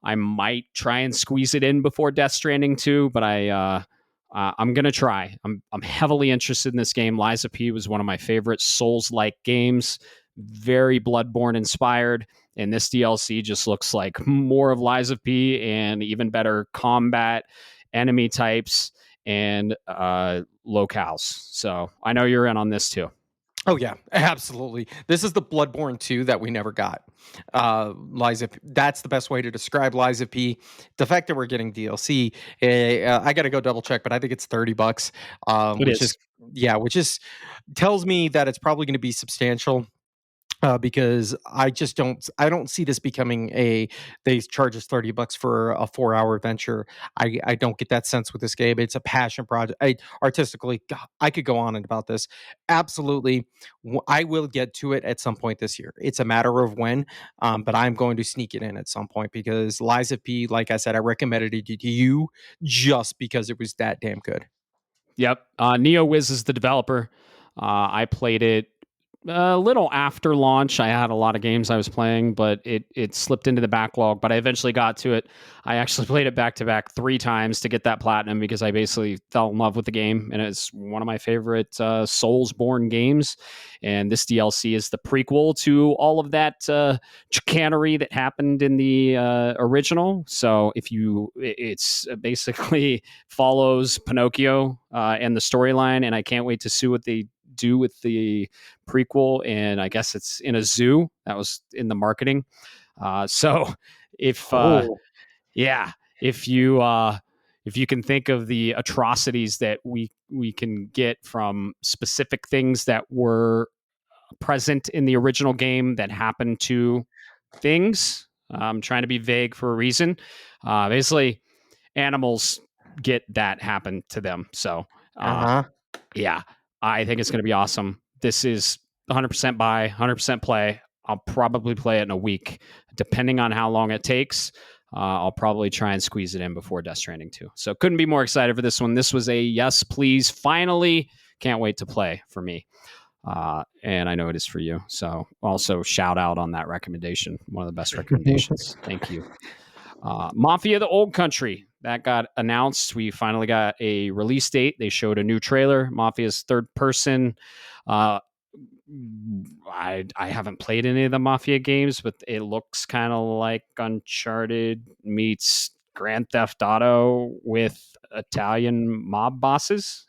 Speaker 1: I might try and squeeze it in before Death Stranding 2, but I'm going to try. I'm heavily interested in this game. Liza P. was one of my favorite Souls-like games, very Bloodborne inspired. And this DLC just looks like more of Liza P. and even better combat, enemy types, and locales. So I know you're in on this too.
Speaker 2: Oh yeah, absolutely. This is the Bloodborne 2 that we never got. Liza, that's the best way to describe Liza P. The fact that we're getting DLC, I got to go double check, but I think it's $30. Which is tells me that it's probably going to be substantial. Because I don't see this becoming they charge us $30 for a 4-hour adventure. I don't get that sense with this game. It's a passion project. Artistically, I could go on about this. Absolutely, I will get to it at some point this year. It's a matter of when, but I'm going to sneak it in at some point because Liza P, like I said, I recommended it to you just because it was that damn good.
Speaker 1: Yep, NeoWiz is the developer. I played it a little after launch. I had a lot of games I was playing, but it slipped into the backlog. But I eventually got to it. I actually played it back to back 3 times to get that platinum because I basically fell in love with the game, and it's one of my favorite Soulsborne games. And this DLC is the prequel to all of that chicanery that happened in the original. So it's basically follows Pinocchio and the storyline, and I can't wait to see what they do with the prequel. And I guess it's in a zoo. That was in the marketing. So if if you can think of the atrocities that we can get from specific things that were present in the original game that happened to things, I'm trying to be vague for a reason. Basically, animals get that happen to them. So yeah, I think it's going to be awesome. This is 100% buy, 100% play. I'll probably play it in a week, depending on how long it takes. I'll probably try and squeeze it in before Death Stranding 2. So couldn't be more excited for this one. This was a yes, please. Finally, can't wait to play for me. And I know it is for you. So also shout out on that recommendation. One of the best recommendations. Thank you. Mafia: The Old Country. That got announced. We finally got a release date. They showed a new trailer. Mafia's third person. I haven't played any of the Mafia games, but it looks kind of like Uncharted meets Grand Theft Auto with Italian mob bosses,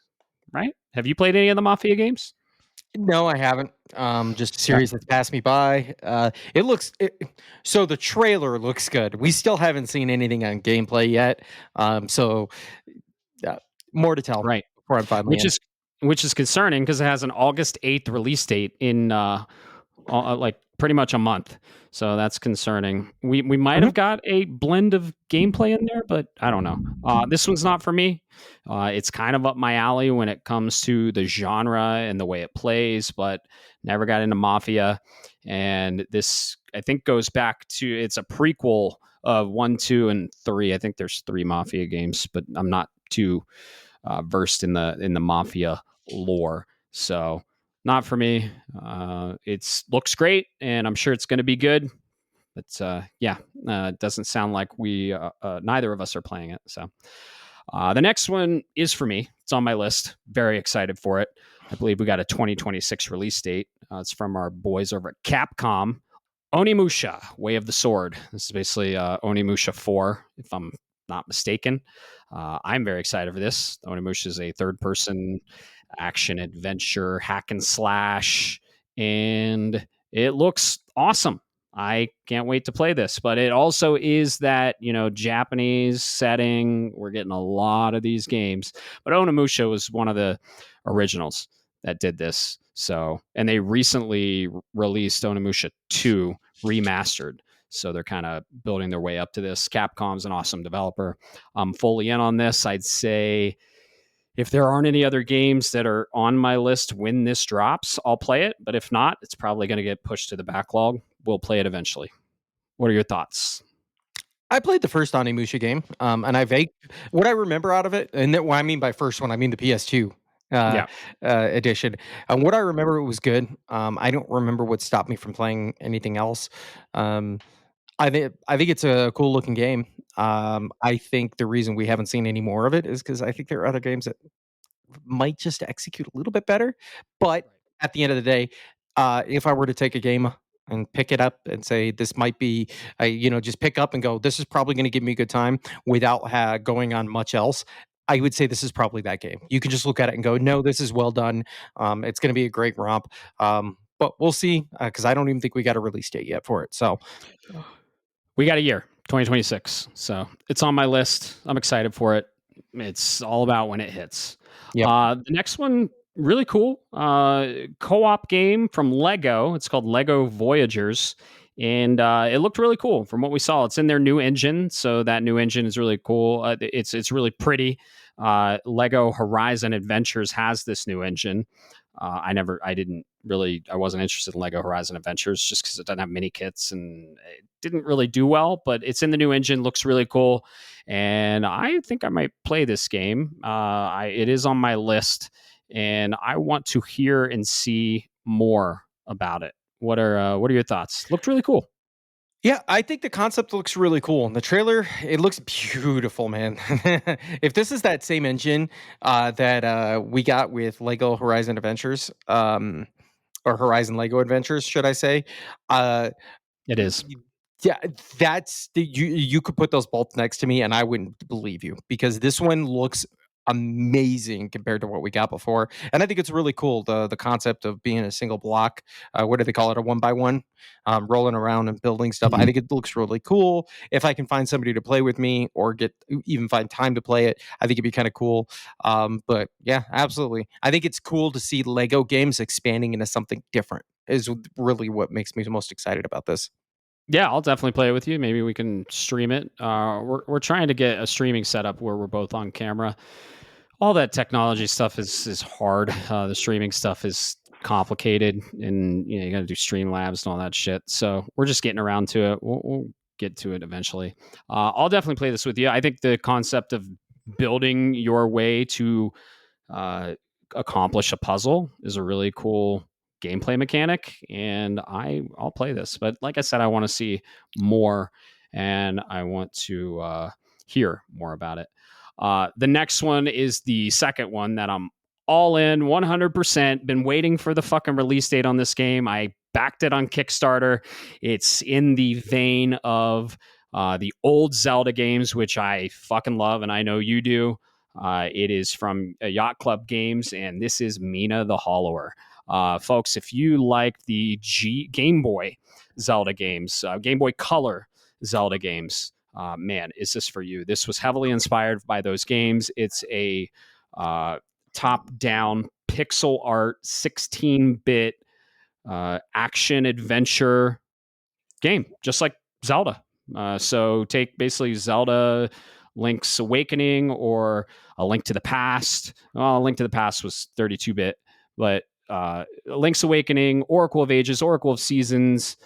Speaker 1: right? Have you played any of the Mafia games?
Speaker 2: No, I haven't. Just a series that's passed me by. So the trailer looks good. We still haven't seen anything on gameplay yet. So more to tell.
Speaker 1: Right.
Speaker 2: Before I'm finally
Speaker 1: which is concerning because it has an August 8th release date in like pretty much a month. So that's concerning. We might have got a blend of gameplay in there, but I don't know. This one's not for me. It's kind of up my alley when it comes to the genre and the way it plays, but never got into Mafia. And this, I think, goes back to, it's a prequel of 1, 2, and 3. I think there's 3 Mafia games, but I'm not too versed in the Mafia lore. So not for me. It's looks great, and I'm sure it's going to be good. But it doesn't sound like we neither of us are playing it. So the next one is for me. It's on my list. Very excited for it. I believe we got a 2026 release date. It's from our boys over at Capcom. Onimusha, Way of the Sword. This is basically Onimusha 4, if I'm not mistaken. I'm very excited for this. Onimusha is a third-person action adventure hack and slash, and it looks awesome. I can't wait to play this, but it also is that, Japanese setting. We're getting a lot of these games, but Onimusha was one of the originals that did this. So, and they recently released Onimusha 2 remastered. So they're kind of building their way up to this. Capcom's an awesome developer. I'm fully in on this. I'd say if there aren't any other games that are on my list when this drops, I'll play it. But if not, it's probably going to get pushed to the backlog. We'll play it eventually. What are your thoughts?
Speaker 2: I played the first Onimusha game, and what I remember out of it, and what I mean by first one, I mean the PS2
Speaker 1: Yeah.
Speaker 2: edition. And what I remember, it was good. I don't remember what stopped me from playing anything else. I think it's a cool looking game. I think the reason we haven't seen any more of it is because I think there are other games that might just execute a little bit better. But at the end of the day, if I were to take a game and pick it up and say this might be, just pick up and go, this is probably going to give me a good time without going on much else. I would say this is probably that game. You can just look at it and go, no, this is well done. It's going to be a great romp. But we'll see, because I don't even think we got a release date yet for it. So
Speaker 1: we got a year, 2026. So it's on my list. I'm excited for it. It's all about when it hits.
Speaker 2: Yep.
Speaker 1: The next one, really cool. Co-op game from Lego. It's called Lego Voyagers. And it looked really cool from what we saw. It's in their new engine. So that new engine is really cool. It's really pretty. Lego Horizon Adventures has this new engine. I wasn't interested in Lego Horizon Adventures just because it doesn't have mini kits and it didn't really do well, but it's in the new engine, looks really cool. And I think I might play this game. It is on my list and I want to hear and see more about it. What are your thoughts? Looked really cool.
Speaker 2: Yeah, I think the concept looks really cool. In the trailer, it looks beautiful, man. If this is that same engine that we got with Lego Horizon Adventures, or Horizon Lego Adventures, should I say?
Speaker 1: It is.
Speaker 2: Yeah, you could put those both next to me, and I wouldn't believe you because this one looks amazing compared to what we got before, and I think it's really cool the concept of being a single block. What do they call it? A 1x1, rolling around and building stuff.
Speaker 1: Mm-hmm.
Speaker 2: I think it looks really cool. If I can find somebody to play with me or even find time to play it, I think it'd be kind of cool. But yeah, absolutely. I think it's cool to see Lego games expanding into something different. Is really what makes me most excited about this.
Speaker 1: Yeah, I'll definitely play it with you. Maybe we can stream it. We're trying to get a streaming setup where we're both on camera. All that technology stuff is hard. The streaming stuff is complicated, and you got to do Streamlabs and all that shit. So we're just getting around to it. We'll get to it eventually. I'll definitely play this with you. I think the concept of building your way to accomplish a puzzle is a really cool gameplay mechanic, and I'll play this. But like I said, I want to see more, and I want to hear more about it. The next one is the second one that I'm all in 100%. Been waiting for the fucking release date on this game. I backed it on Kickstarter. It's in the vein of the old Zelda games, which I fucking love, and I know you do. It is from Yacht Club Games, and this is Mina the Hollower. Folks, if you like the Game Boy Zelda games, Game Boy Color Zelda games, man, is this for you? This was heavily inspired by those games. It's a top-down pixel art, 16-bit action adventure game, just like Zelda. So take basically Zelda Link's Awakening or A Link to the Past. Well, A Link to the Past was 32-bit, but Link's Awakening, Oracle of Ages, Oracle of Seasons,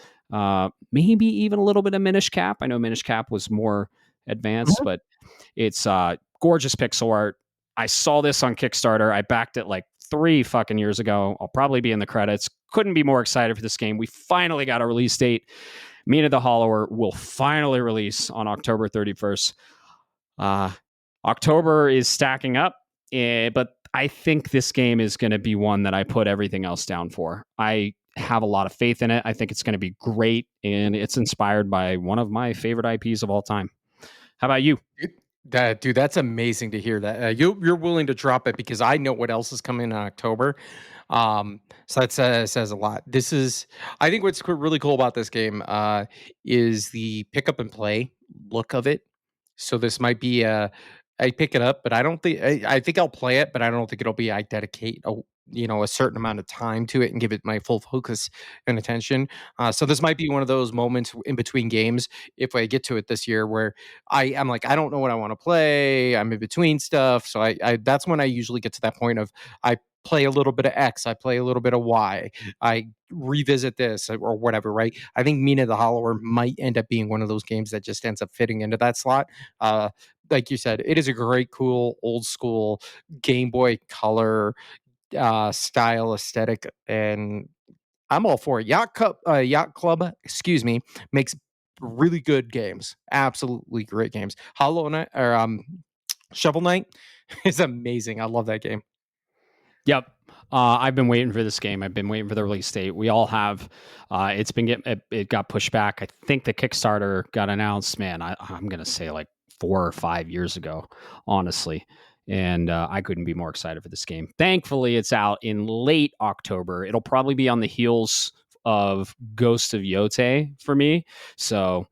Speaker 1: maybe even a little bit of Minish Cap. I know Minish Cap was more advanced, but it's gorgeous pixel art. I saw this on Kickstarter. I backed it like 3 fucking years ago. I'll probably be in the credits. Couldn't be more excited for this game. We finally got a release date. Mina the Hollower will finally release on October 31st. October is stacking up, but I think this game is going to be one that I put everything else down for. I have a lot of faith in it. I think it's going to be great, and it's inspired by one of my favorite IPs of all time. How about you?
Speaker 2: Dude, that's amazing to hear that. You're willing to drop it because I know what else is coming in October. So that says a lot. I think what's really cool about this game is the pick up and play look of it. So this might be I pick it up, but I don't think I think I'll play it, but I don't think it'll be I dedicate a certain amount of time to it and give it my full focus and attention. So this might be one of those moments in between games if I get to it this year where I'm like I don't know what I want to play. I'm in between stuff, so I that's when I usually get to that point of I play a little bit of X, I play a little bit of Y, I revisit this or whatever, right? I think Mina the Hollower might end up being one of those games that just ends up fitting into that slot. Like you said, it is a great, cool, old school Game Boy Color style aesthetic, and I'm all for it. Yacht Club, excuse me, makes really good games, absolutely great games. Hollow Knight or Shovel Knight is amazing. I love that game.
Speaker 1: Yep. I've been waiting for this game. I've been waiting for the release date. We all have. It got pushed back. I think the Kickstarter got announced. Man, I'm gonna say like 4 or 5 years ago, honestly. And I couldn't be more excited for this game. Thankfully, it's out in late October. It'll probably be on the heels of Ghost of Yote for me. So,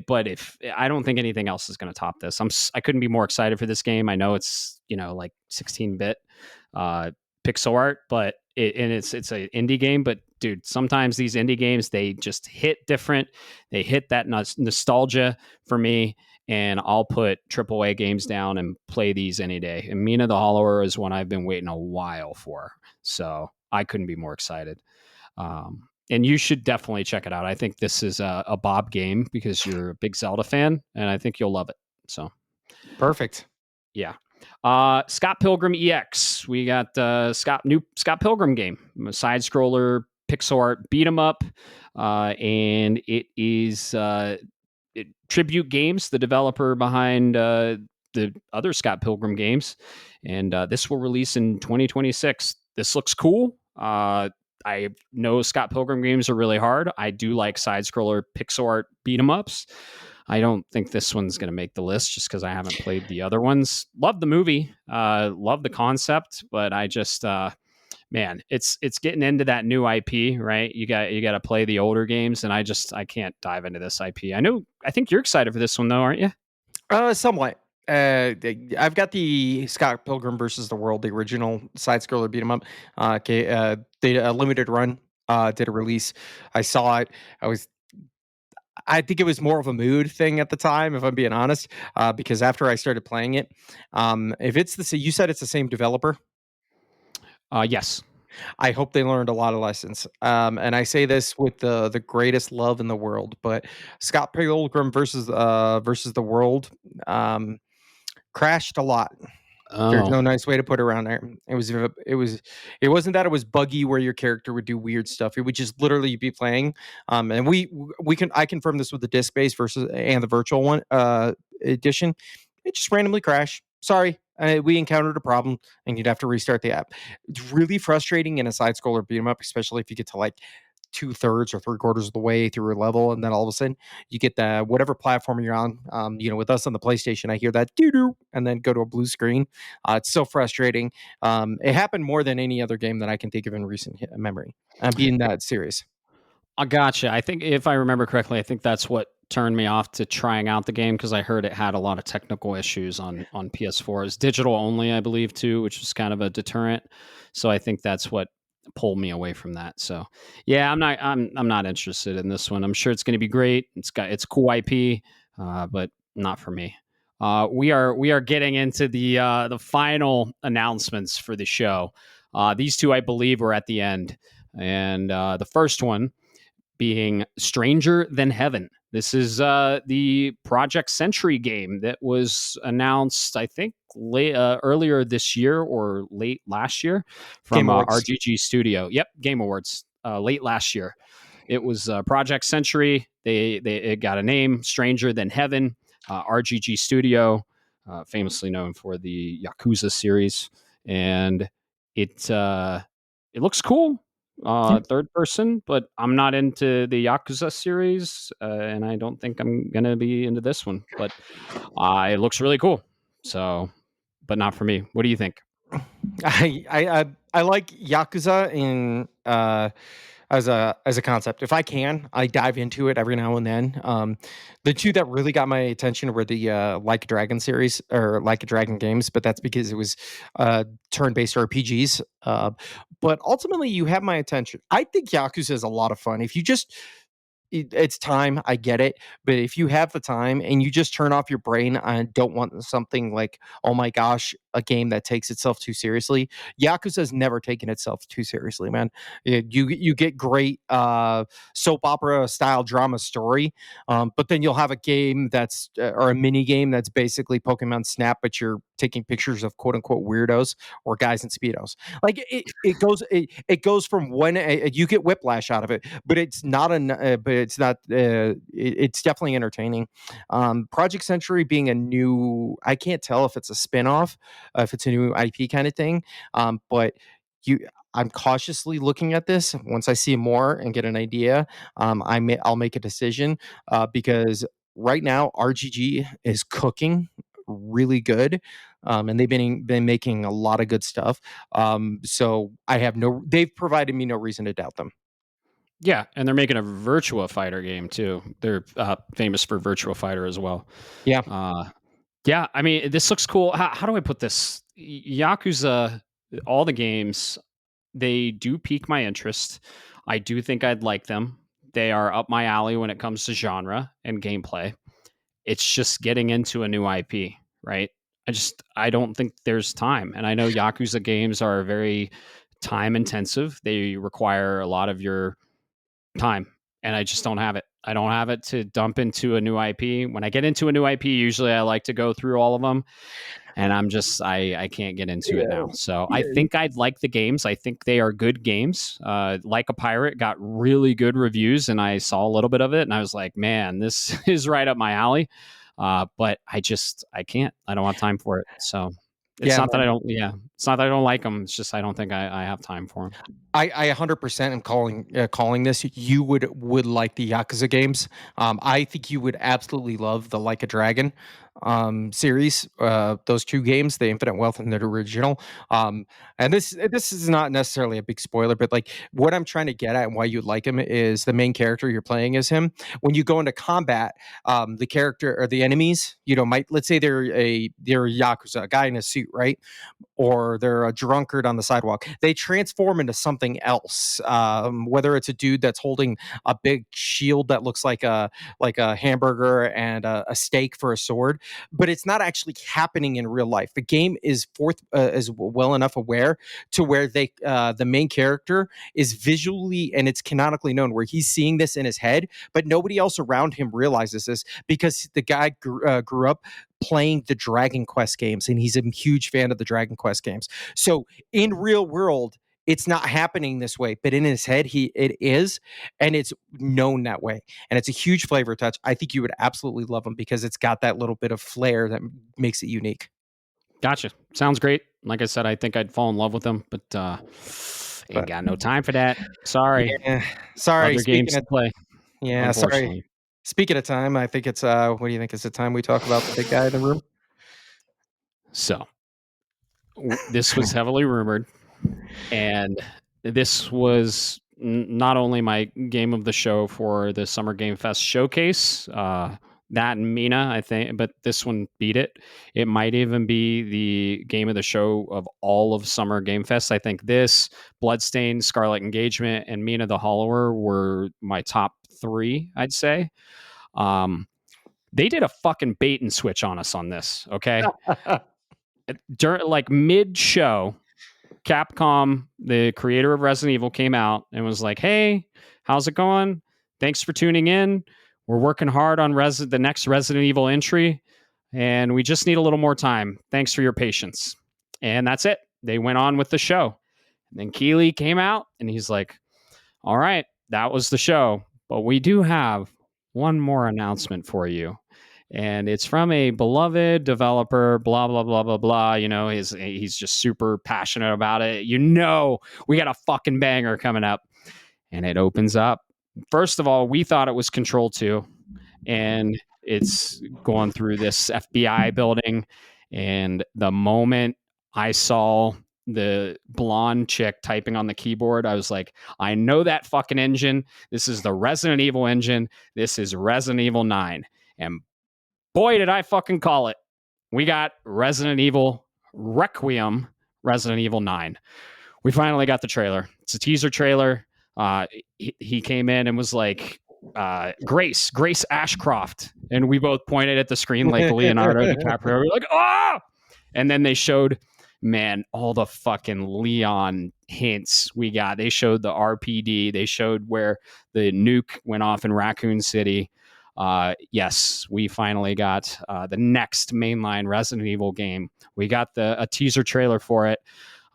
Speaker 1: but if I don't think anything else is going to top this, I couldn't be more excited for this game. I know it's like 16-bit pixel art, but it's an indie game. But dude, sometimes these indie games they just hit different. They hit that nostalgia for me, and I'll put AAA games down and play these any day. And Mina the Hollower is one I've been waiting a while for, so I couldn't be more excited. And you should definitely check it out. I think this is a Bob game because you're a big Zelda fan, and I think you'll love it. So
Speaker 2: perfect.
Speaker 1: Yeah. Scott Pilgrim EX. We got new Scott Pilgrim game, a side scroller, pixel art, beat 'em up, and it is Tribute Games, the developer behind the other Scott Pilgrim games, and this will release in 2026. This looks cool. I know Scott Pilgrim games are really hard. I do like side scroller pixel art beat 'em ups. I don't think this one's going to make the list just because I haven't played the other ones. Love the movie, love the concept, but I just, man, it's getting into that new IP, right? You got to play the older games, and I can't dive into this IP. I think you're excited for this one though, aren't you?
Speaker 2: Somewhat. I've got the Scott Pilgrim versus the World, the original side scroller beat 'em up. They a limited run. Did a release. I saw it. I think it was more of a mood thing at the time, if I'm being honest, because after I started playing it, if it's you said it's the same developer.
Speaker 1: Yes.
Speaker 2: I hope they learned a lot of lessons. And I say this with the greatest love in the world, but Scott Pilgrim versus the World crashed a lot. There's no nice way to put it around there. It wasn't that it was buggy where your character would do weird stuff. It would just literally be playing. And I confirm this with the disc based versus and the virtual one edition. It just randomly crashed. Sorry, we encountered a problem, and you'd have to restart the app. It's really frustrating in a side scroller beat 'em up, especially if you get to like 2/3 or 3/4 of the way through a level, and then all of a sudden you get the whatever platform you're on. With us on the PlayStation, I hear that doo doo, and then go to a blue screen. It's so frustrating. It happened more than any other game that I can think of in recent memory. I'm being that serious.
Speaker 1: I gotcha. I think if I remember correctly, I think that's what turned me off to trying out the game because I heard it had a lot of technical issues on PS4. It's digital only, I believe, too, which was kind of a deterrent. So I think that's what pulled me away from that. So yeah, I'm not interested in this one. I'm sure it's going to be great. It's cool IP, but not for me. We are getting into the final announcements for the show. These two, I believe, were at the end. And the first one being Stranger Than Heaven. This is the Project Century game that was announced, I think, earlier this year or late last year from
Speaker 2: Game Awards.
Speaker 1: RGG Studio. Yep, Game Awards, late last year. It was Project Century. It got a name, Stranger Than Heaven. RGG Studio, famously known for the Yakuza series, and it looks cool. Third person, but I'm not into the Yakuza series, and I don't think I'm gonna be into this one. But it looks really cool. So, but not for me. What do you think?
Speaker 2: I like Yakuza in as a concept. If I can, I dive into it every now and then. The two that really got my attention were the Like a Dragon series or Like a Dragon games, but that's because it was turn-based RPGs. But ultimately, you have my attention. I think Yakuza is a lot of fun. If you just it's time, I get it, but if you have the time and you just turn off your brain and don't want something like, oh my gosh, a game that takes itself too seriously. Yakuza's never taken itself too seriously, man. You get great soap opera style drama story, but then you'll have a game that's or a mini game that's basically Pokemon Snap, but you're taking pictures of quote unquote weirdos or guys in speedos. Like it goes from one you get whiplash out of it, but it's not but it's not it's definitely entertaining. Project Century being a new, I can't tell if it's a spin-off, if it's a new IP kind of thing, but you I'm cautiously looking at this. Once I see more and get an idea, I'll make a decision, because right now RGG is cooking really good, and they've been making a lot of good stuff. So they've provided me no reason to doubt them.
Speaker 1: Yeah, and they're making a Virtua Fighter game too. They're famous for Virtua Fighter as well.
Speaker 2: Yeah.
Speaker 1: Yeah, I mean, this looks cool. How do I put this? Yakuza, all the games, they do pique my interest. I do think I'd like them. They are up my alley when it comes to genre and gameplay. It's just getting into a new IP, right? I don't think there's time. And I know Yakuza games are very time intensive. They require a lot of your time, and I just don't have it. I don't have it to dump into a new IP. When I get into a new IP, usually I like to go through all of them, and I can't get into it now. So I
Speaker 2: Yeah.
Speaker 1: think I'd like the games. I think they are good games. Like a Pirate got really good reviews, and I saw a little bit of it, and I was like, man, this is right up my alley. But I can't. I don't have time for it. So it's
Speaker 2: Yeah,
Speaker 1: not that I
Speaker 2: man.
Speaker 1: don't. Yeah, it's not that I don't like them. It's just I don't think I have time for them.
Speaker 2: I 100% am calling this. You would like the Yakuza games. I think you would absolutely love the Like a Dragon series. Those two games, the Infinite Wealth and the original. And this is not necessarily a big spoiler, but like what I'm trying to get at and why you like him is the main character you're playing as him. When you go into combat, the character or the enemies, might, let's say they're a Yakuza, a guy in a suit, right? Or they're a drunkard on the sidewalk. They transform into something else. Whether it's a dude that's holding a big shield that looks like a hamburger and a steak for a sword, but it's not actually happening in real life. The game is well enough aware to where the main character is visually and it's canonically known where he's seeing this in his head, but nobody else around him realizes this because the guy grew up playing the Dragon Quest games, and he's a huge fan of the Dragon Quest games. So in real world, it's not happening this way, but in his head, it is, and it's known that way, and it's a huge flavor touch. I think you would absolutely love them because it's got that little bit of flair that makes it unique.
Speaker 1: Gotcha. Sounds great. Like I said, I think I'd fall in love with them, but ain't
Speaker 2: But
Speaker 1: got no time for that. Sorry.
Speaker 2: yeah, sorry.
Speaker 1: Other games to play,
Speaker 2: Yeah, sorry.
Speaker 1: unfortunately.
Speaker 2: Speaking of time, I think it's what do you think is the time we talk about the big guy in the room?
Speaker 1: So this was heavily rumored, and this was not only my game of the show for the Summer Game Fest showcase, that and Mina, I think, but this one beat it. It might even be the game of the show of all of Summer Game Fest. I think this, Bloodstained, Scarlet Engagement, and Mina the Hollower were my top three, I'd say. They did a fucking bait and switch on us on this, okay? During like mid show, Capcom, the creator of Resident Evil, came out and was like, "Hey, how's it going? Thanks for tuning in. We're working hard on the next Resident Evil entry, and we just need a little more time. Thanks for your patience." And that's it. They went on with the show. And then Keeley came out and he's like, "All right, that was the show, but we do have one more announcement for you." And it's from a beloved developer, blah blah blah blah blah. He's just super passionate about it. We got a fucking banger coming up, and it opens up. First of all, we thought it was Control 2, and it's going through this FBI building. And the moment I saw the blonde chick typing on the keyboard, I was like, I know that fucking engine. This is the Resident Evil engine. This is Resident Evil 9. And boy, did I fucking call it. We got Resident Evil Requiem, Resident Evil 9. We finally got the trailer. It's a teaser trailer. He came in and was like, Grace Ashcroft. And we both pointed at the screen like Leonardo DiCaprio. We were like, oh! And then they showed, man, all the fucking Leon hints we got. They showed the RPD. They showed where the nuke went off in Raccoon City. Yes, we finally got the next mainline Resident Evil game. We got a teaser trailer for it.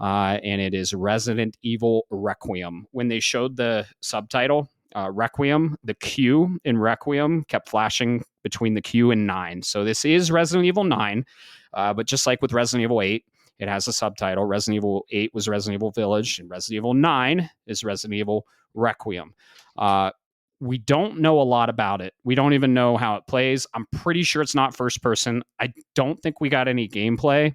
Speaker 1: And it is Resident Evil Requiem. When they showed the subtitle, Requiem, the Q in Requiem kept flashing between the Q and 9. So this is Resident Evil 9, but just like with Resident Evil 8, it has a subtitle. Resident Evil 8 was Resident Evil Village, and Resident Evil 9 is Resident Evil Requiem. We don't know a lot about it. We don't even know how it plays. I'm pretty sure it's not first person. I don't think we got any gameplay.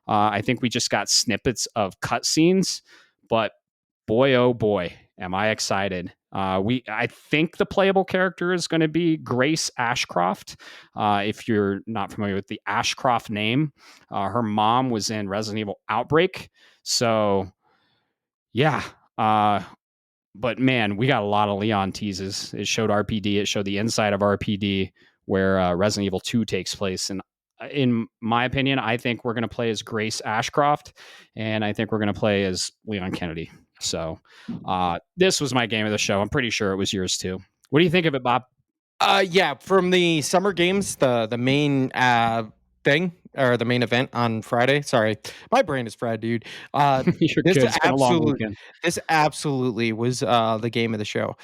Speaker 1: I think we just got snippets of cutscenes, but boy, oh boy, am I excited. I think the playable character is going to be Grace Ashcroft. If you're not familiar with the Ashcroft name, her mom was in Resident Evil Outbreak. So yeah, but man, we got a lot of Leon teases. It showed RPD. It showed the inside of RPD where Resident Evil 2 takes place. And in my opinion, I think we're going to play as Grace Ashcroft, and I think we're going to play as Leon Kennedy. So this was my game of the show. I'm pretty sure it was yours too. What do you think of it, Bob?
Speaker 2: Yeah, from the summer games, the main thing or the main event on Friday. Sorry, my brain is fried, dude.
Speaker 1: You're good. It's been a long weekend.
Speaker 2: This absolutely was the game of the show.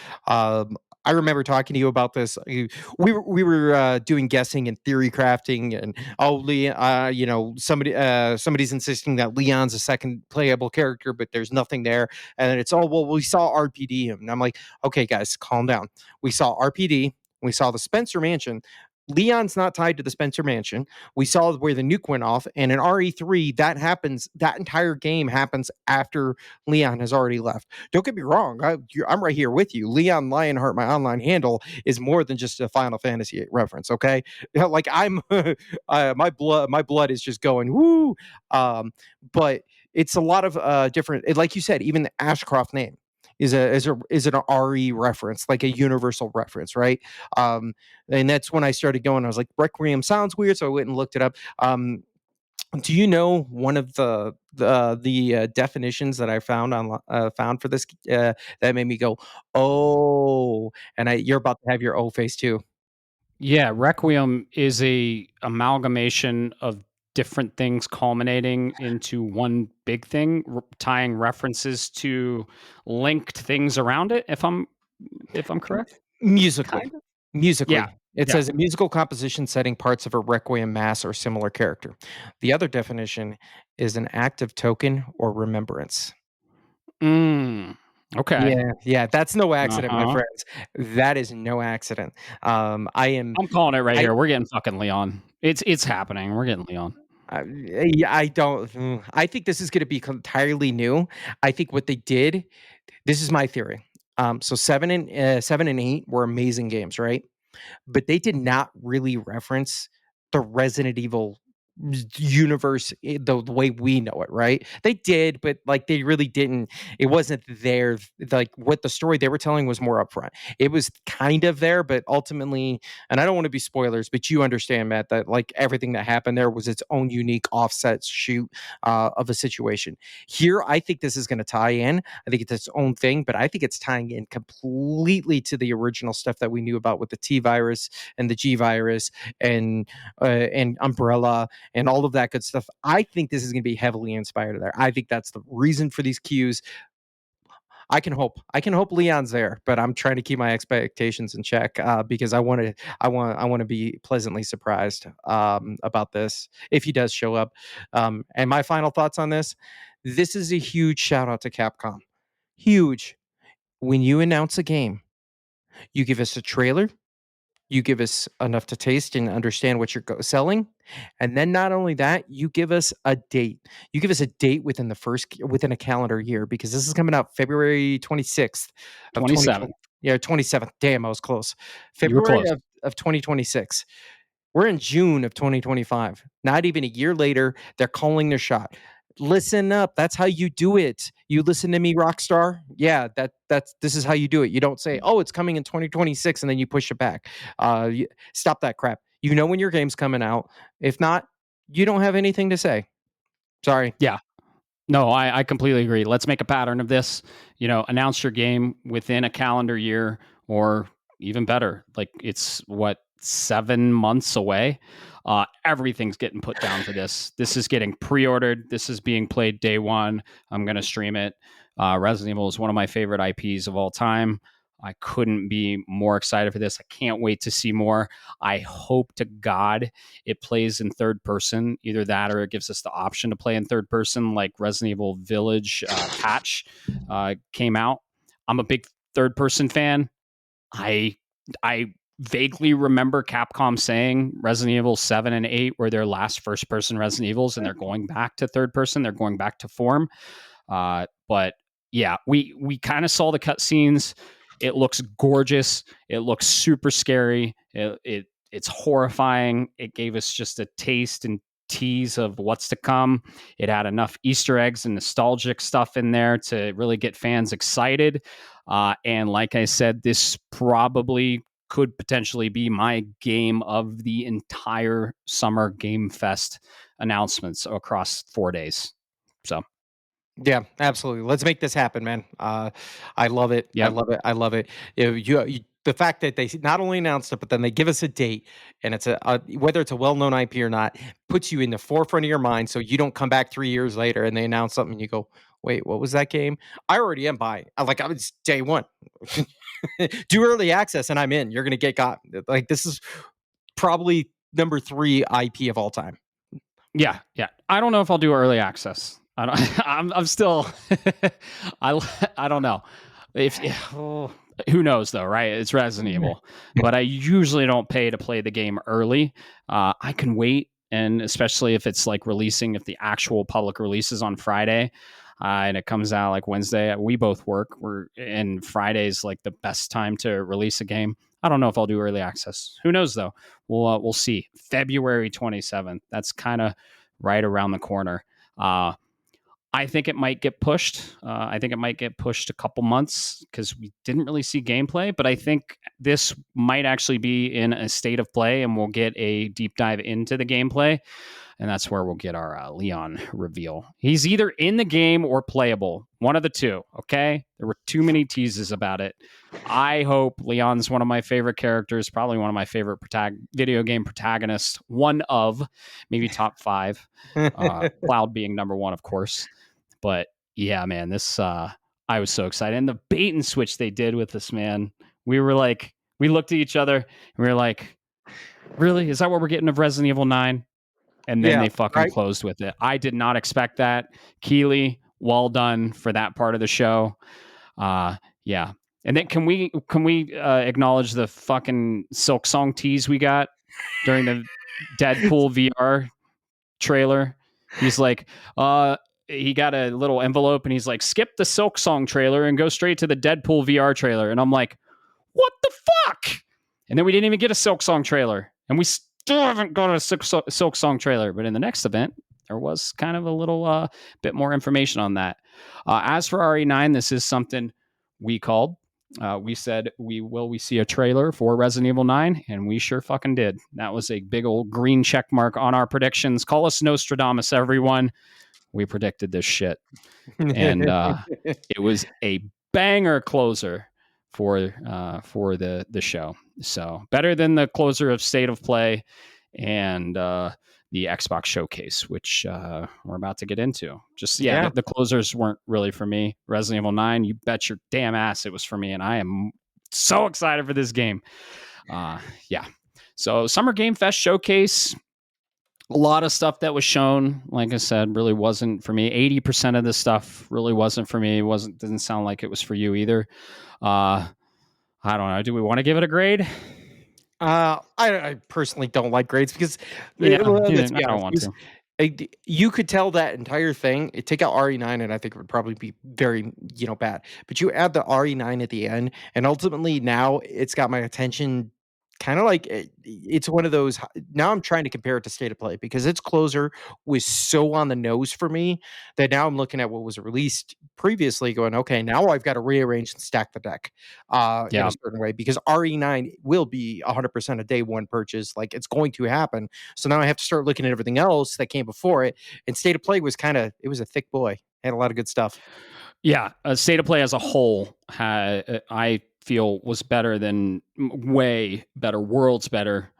Speaker 2: I remember talking to you about this. We were doing guessing and theory crafting, and somebody's insisting that Leon's a second playable character, but there's nothing there, and it's we saw RPD, and I'm like, okay, guys, calm down. We saw RPD. We saw the Spencer Mansion. Leon's not tied to the Spencer Mansion. We saw where the nuke went off, and in RE3, that happens. That entire game happens after Leon has already left. Don't get me wrong. I'm right here with you. Leon Lionheart, my online handle, is more than just a Final Fantasy VIII reference. Okay, like I'm, my blood is just going woo. But it's a lot of different. Like you said, even the Ashcroft name is an RE reference, like a universal reference, right? And that's when I started going. I was like, Requiem sounds weird, so I went and looked it up. Do you know one of the definitions that I found found for this that made me go, oh? And you're about to have your O face too.
Speaker 1: Yeah, Requiem is a amalgamation of different things culminating into one big thing, tying references to linked things around it. If I'm correct,
Speaker 2: musically,
Speaker 1: kind of?
Speaker 2: musically.
Speaker 1: Yeah,
Speaker 2: It
Speaker 1: yeah.
Speaker 2: says a musical composition setting parts of a requiem mass or similar character. The other definition is an act of token or remembrance.
Speaker 1: Okay.
Speaker 2: Yeah, that's no accident, my
Speaker 1: Uh-huh.
Speaker 2: friends. That is no accident.
Speaker 1: I'm calling it right
Speaker 2: I
Speaker 1: here. We're getting fucking Leon. It's happening. We're getting Leon.
Speaker 2: yeah, I don't. I think this is going to be entirely new. I think what they did. This is my theory. So 7 and 8 were amazing games, right? But they did not really reference the Resident Evil universe the way we know it, right? They did, but like they really didn't. It wasn't there. Like what the story they were telling was more upfront. It was kind of there, but ultimately, and I don't want to be spoilers, but you understand, Matt, that like everything that happened there was its own unique offset shoot of a situation. Here, I think this is going to tie in. I think it's its own thing, but I think it's tying in completely to the original stuff that we knew about with the T virus and the G virus and Umbrella and all of that good stuff. I think this is going to be heavily inspired there. I think that's the reason for these cues. I can hope. I can hope Leon's there, but I'm trying to keep my expectations in check because I want to. I want to be pleasantly surprised about this if he does show up. And my final thoughts on this: this is a huge shout out to Capcom. Huge. When you announce a game, you give us a trailer, you give us enough to taste and understand what you're selling, and then not only that, you give us a date. You give us a date within a calendar year because this is coming out February 26th of
Speaker 1: 27.
Speaker 2: 2020. Yeah, 27th. Damn, I was close.
Speaker 1: You were
Speaker 2: February
Speaker 1: close.
Speaker 2: of 2026. We're in June of 2025. Not even a year later, they're calling their shot. Listen up. That's how you do it. You listen to me, Rockstar. Yeah, this is how you do it. You don't say, "Oh, it's coming in 2026," and then you push it back. Stop that crap. You know when your game's coming out. If not, you don't have anything to say. Sorry.
Speaker 1: Yeah. No, I completely agree. Let's make a pattern of this. Announce your game within a calendar year, or even better, like it's 7 months away. Everything's getting put down for this. This is getting pre-ordered. This is being played day one. I'm going to stream it. Resident Evil is one of my favorite IPs of all time. I couldn't be more excited for this. I can't wait to see more. I hope to God it plays in third person. Either that or it gives us the option to play in third person, like Resident Evil Village patch came out. I'm a big third person fan. I vaguely remember Capcom saying Resident Evil 7 and 8 were their last first person Resident Evils, and they're going back to third person. They're going back to form. But yeah, we kind of saw the cutscenes. It looks gorgeous. It looks super scary. It's horrifying. It gave us just a taste and tease of what's to come. It had enough Easter eggs and nostalgic stuff in there to really get fans excited. And like I said, this probably could potentially be my game of the entire Summer Game Fest announcements across 4 days. So.
Speaker 2: Yeah, absolutely. Let's make this happen, man. I love it. I
Speaker 1: Yep.
Speaker 2: love it. I love it. The fact that they not only announced it, but then they give us a date, and it's whether it's a well-known IP or not, puts you in the forefront of your mind, so you don't come back 3 years later and they announce something and you go, "Wait, what was that game?" I already am buying. I was day one. Do early access, and I'm in. You're gonna get got. Like this is probably number 3 IP of all time.
Speaker 1: Yeah. I don't know if I'll do early access. I don't. I'm still. I don't know. Who knows though, right? It's Resident Evil, but I usually don't pay to play the game early. I can wait, and especially if it's like releasing, if the actual public release is on Friday, and it comes out like Wednesday. We both work. And Friday's like the best time to release a game. I don't know if I'll do early access. Who knows though? We'll see. February 27th. That's kind of right around the corner. I think it might get pushed. I think it might get pushed a couple months because we didn't really see gameplay. But I think this might actually be in a state of play, and we'll get a deep dive into the gameplay. And that's where we'll get our Leon reveal. He's either in the game or playable. One of the two, okay? There were too many teases about it. I hope Leon's one of my favorite characters, probably one of my favorite video game protagonists, one of, maybe top 5. Cloud being number 1, of course. But yeah, man, this I was so excited. And the bait and switch they did with this, man. We looked at each other and we were like, really? Is that what we're getting of Resident Evil 9? And then they fucking closed with it. I did not expect that. Keeley, well done for that part of the show. Yeah. And then can we acknowledge the fucking Silk Song tease we got during the Deadpool VR trailer? He's like, he got a little envelope and he's like, skip the Silk Song trailer and go straight to the Deadpool VR trailer. And I'm like, what the fuck? And then we didn't even get a Silk Song trailer. And we still haven't got a Silk Song trailer. But in the next event, there was kind of a little bit more information on that. As for RE9, this is something we called. We said we see a trailer for Resident Evil 9, and we sure fucking did. That was a big old green check mark on our predictions. Call us Nostradamus, everyone. We predicted this shit, and it was a banger closer for the show. So better than the closer of State of Play and the Xbox Showcase, which we're about to get into. Just the closers weren't really for me. Resident Evil 9, you bet your damn ass it was for me, and I am so excited for this game. So Summer Game Fest Showcase, a lot of stuff that was shown, like I said, really wasn't for me. 80% of the stuff really wasn't for me. Didn't sound like it was for you either. I don't know. Do we want to give it a grade?
Speaker 2: I personally don't like grades because
Speaker 1: I don't want to.
Speaker 2: You could tell that entire thing. Take out RE9, and I think it would probably be very, bad. But you add the RE9 at the end, and ultimately now it's got my attention. Kind of like it's one of those. Now I'm trying to compare it to State of Play because its closer was so on the nose for me that now I'm looking at what was released previously, going, okay, now I've got to rearrange and stack the deck in a certain way because RE9 will be 100% a day one purchase. Like it's going to happen. So now I have to start looking at everything else that came before it. And State of Play was it was a thick boy. Had a lot of good stuff.
Speaker 1: Yeah, State of Play as a whole, I feel was better than way better, worlds better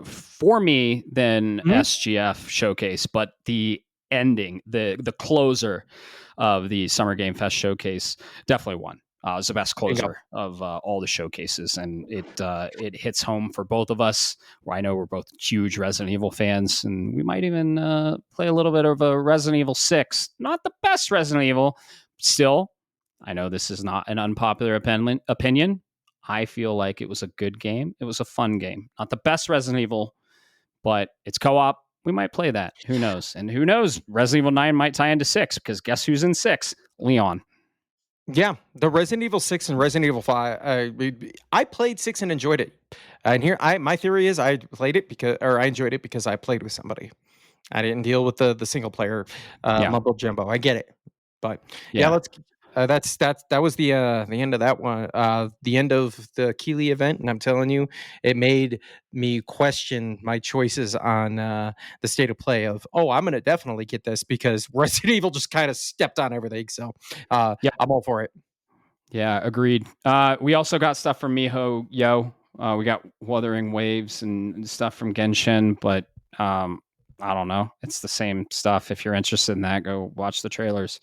Speaker 1: for me than SGF Showcase. But the ending, the closer of the Summer Game Fest Showcase definitely won. It was the best closer of all the showcases, and it hits home for both of us. I know we're both huge Resident Evil fans, and we might even play a little bit of a Resident Evil 6. Not the best Resident Evil. Still, I know this is not an unpopular opinion. I feel like it was a good game. It was a fun game. Not the best Resident Evil, but it's co-op. We might play that. Who knows? And who knows? Resident Evil 9 might tie into 6 because guess who's in 6? Leon.
Speaker 2: Yeah, the Resident Evil 6 and Resident Evil 5. I played 6 and enjoyed it. And here, my theory is I enjoyed it because I played with somebody. I didn't deal with the single player mumbo jumbo. I get it. But let's. That was the end of that one. The end of the Keighley event, and I'm telling you, it made me question my choices on the State of Play. I'm going to definitely get this because Resident Evil just kind of stepped on everything. So I'm all for it.
Speaker 1: Yeah, agreed. We also got stuff from Miho Yo. We got Wuthering Waves and stuff from Genshin, but I don't know. It's the same stuff. If you're interested in that, go watch the trailers.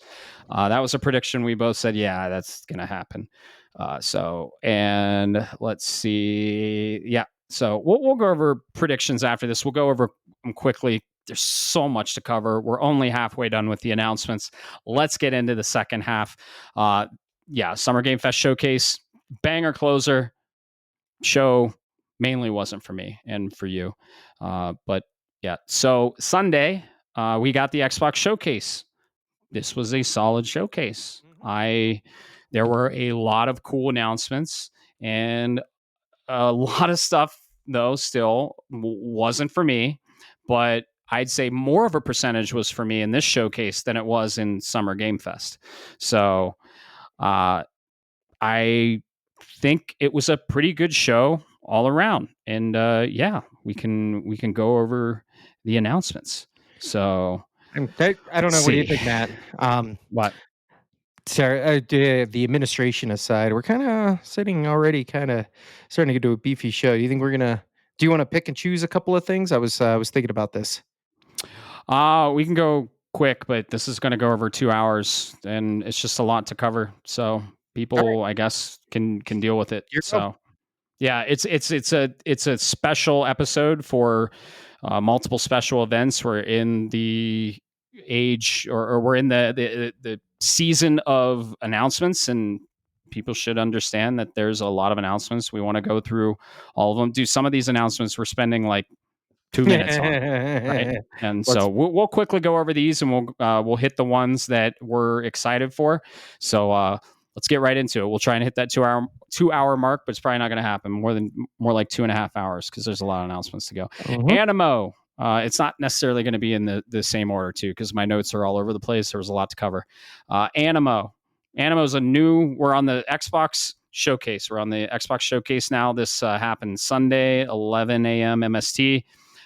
Speaker 1: That was a prediction. We both said, yeah, that's going to happen. And let's see. Yeah. So we'll go over predictions after this. We'll go over them quickly. There's so much to cover. We're only halfway done with the announcements. Let's get into the second half. Summer Game Fest Showcase, banger closer. Show mainly wasn't for me and for you. But yeah. So Sunday, we got the Xbox Showcase. This was a solid showcase. There were a lot of cool announcements and a lot of stuff, though, still wasn't for me. But I'd say more of a percentage was for me in this showcase than it was in Summer Game Fest. So I think it was a pretty good show all around. And we can go over the announcements. So
Speaker 2: I don't know. What do you think, Matt?
Speaker 1: What?
Speaker 2: Sorry, the administration aside, we're kind of starting to get to a beefy show. Do you think do you want to pick and choose a couple of things? I was thinking about this.
Speaker 1: We can go quick, but this is going to go over 2 hours and it's just a lot to cover. So people, I guess, can deal with it. Yeah, it's a special episode for multiple special events. We're in the age, or we're in the season of announcements, and people should understand that there's a lot of announcements. We want to go through all of them. Do some of these announcements we're spending like 2 minutes on, right? And so we'll quickly go over these, and we'll hit the ones that we're excited for. So let's get right into it. We'll try and hit that 2 hour 2-hour mark, but it's probably not going to happen. More like 2.5 hours because there's a lot of announcements to go.
Speaker 2: Mhm.
Speaker 1: Animo. It's not necessarily going to be in the same order too, because my notes are all over the place. There was a lot to cover. Animo. Animo's we're on the Xbox showcase. We're on the Xbox showcase now. This happened Sunday, 11 a.m. MST.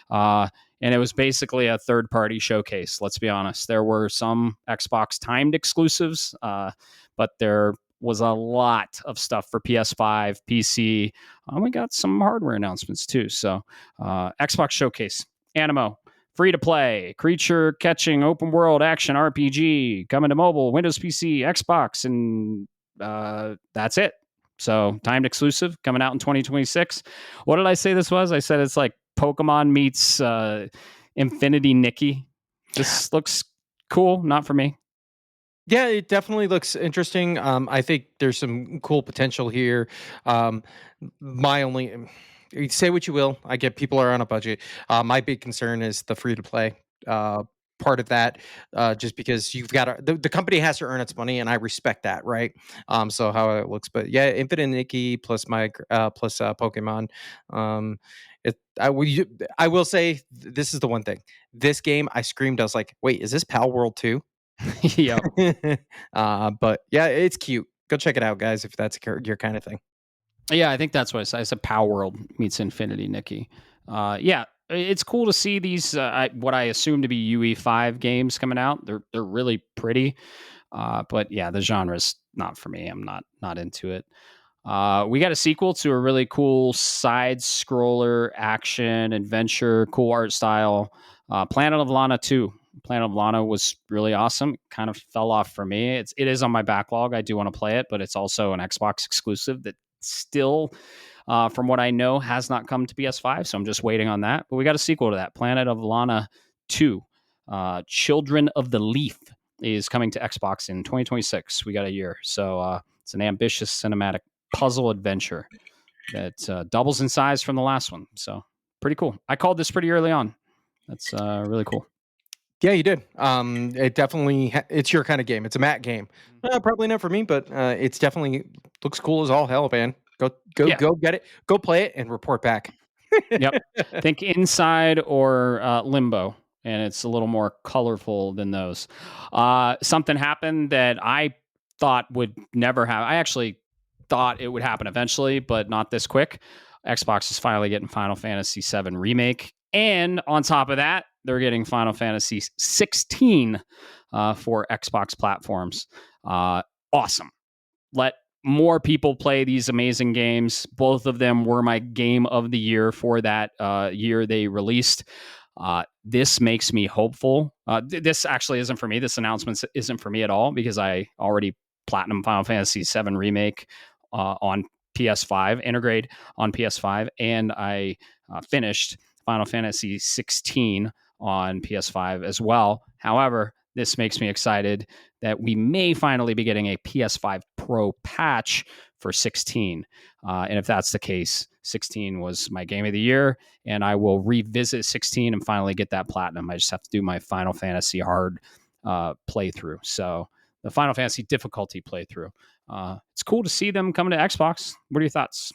Speaker 1: And it was basically a third-party showcase. Let's be honest. There were some Xbox timed exclusives, but there was a lot of stuff for PS5, PC. We got some hardware announcements too. So Xbox showcase. Animo. Free to play, creature catching, open world action RPG coming to mobile, Windows PC, Xbox, and that's it. So timed exclusive coming out in 2026. What did I say this was? I said it's like Pokemon meets Infinity Nikki. This looks cool. Not for me.
Speaker 2: Yeah, it definitely looks interesting. I think there's some cool potential here. My only say what you will. I get people are on a budget. My big concern is the free to play part of that, just because you've got the company has to earn its money, and I respect that, right? So how it looks, but yeah, Infinite Nikki plus Pokemon. I will say this is the one thing. This game, I screamed. I was like, "Wait, is this Pal World 2?"
Speaker 1: Yep.
Speaker 2: But yeah, it's cute. Go check it out, guys, if that's your kind of thing.
Speaker 1: Yeah, I think that's what I said. I said Power World meets Infinity Nikki. Yeah, it's cool to see these what I assume to be UE5 games coming out. They're really pretty. But yeah, the genre's not for me. I'm not into it. We got a sequel to a really cool side scroller action adventure, cool art style. Planet of Lana 2. Planet of Lana was really awesome. Kind of fell off for me. It is on my backlog. I do want to play it, but it's also an Xbox exclusive that still, from what I know, has not come to PS5. So I'm just waiting on that. But we got a sequel to that, Planet of Lana 2. Children of the Leaf is coming to Xbox in 2026. We got a year. So it's an ambitious cinematic puzzle adventure that doubles in size from the last one. So pretty cool. I called this pretty early on. That's really cool.
Speaker 2: Yeah, you did. It definitely it's your kind of game. It's a Matt game. Probably not for me, but it's definitely looks cool as all hell, man. Go get it. Go play it and report back.
Speaker 1: Yep. Think Inside or Limbo, and it's a little more colorful than those. Something happened that I thought would never happen. I actually thought it would happen eventually, but not this quick. Xbox is finally getting Final Fantasy VII Remake. And on top of that, they're getting Final Fantasy 16 for Xbox platforms. Awesome. Let more people play these amazing games. Both of them were my game of the year for that year they released. This makes me hopeful. This actually isn't for me. This announcement isn't for me at all because I already platinum Final Fantasy VII Remake on PS5, Intergrade on PS5, and I finished Final Fantasy 16 on PS5 as well. However, this makes me excited that we may finally be getting a PS5 Pro patch for 16. And if that's the case, 16 was my game of the year, and I will revisit 16 and finally get that platinum. I just have to do my Final Fantasy hard playthrough. So the Final Fantasy difficulty playthrough. It's cool to see them coming to Xbox. What are your thoughts?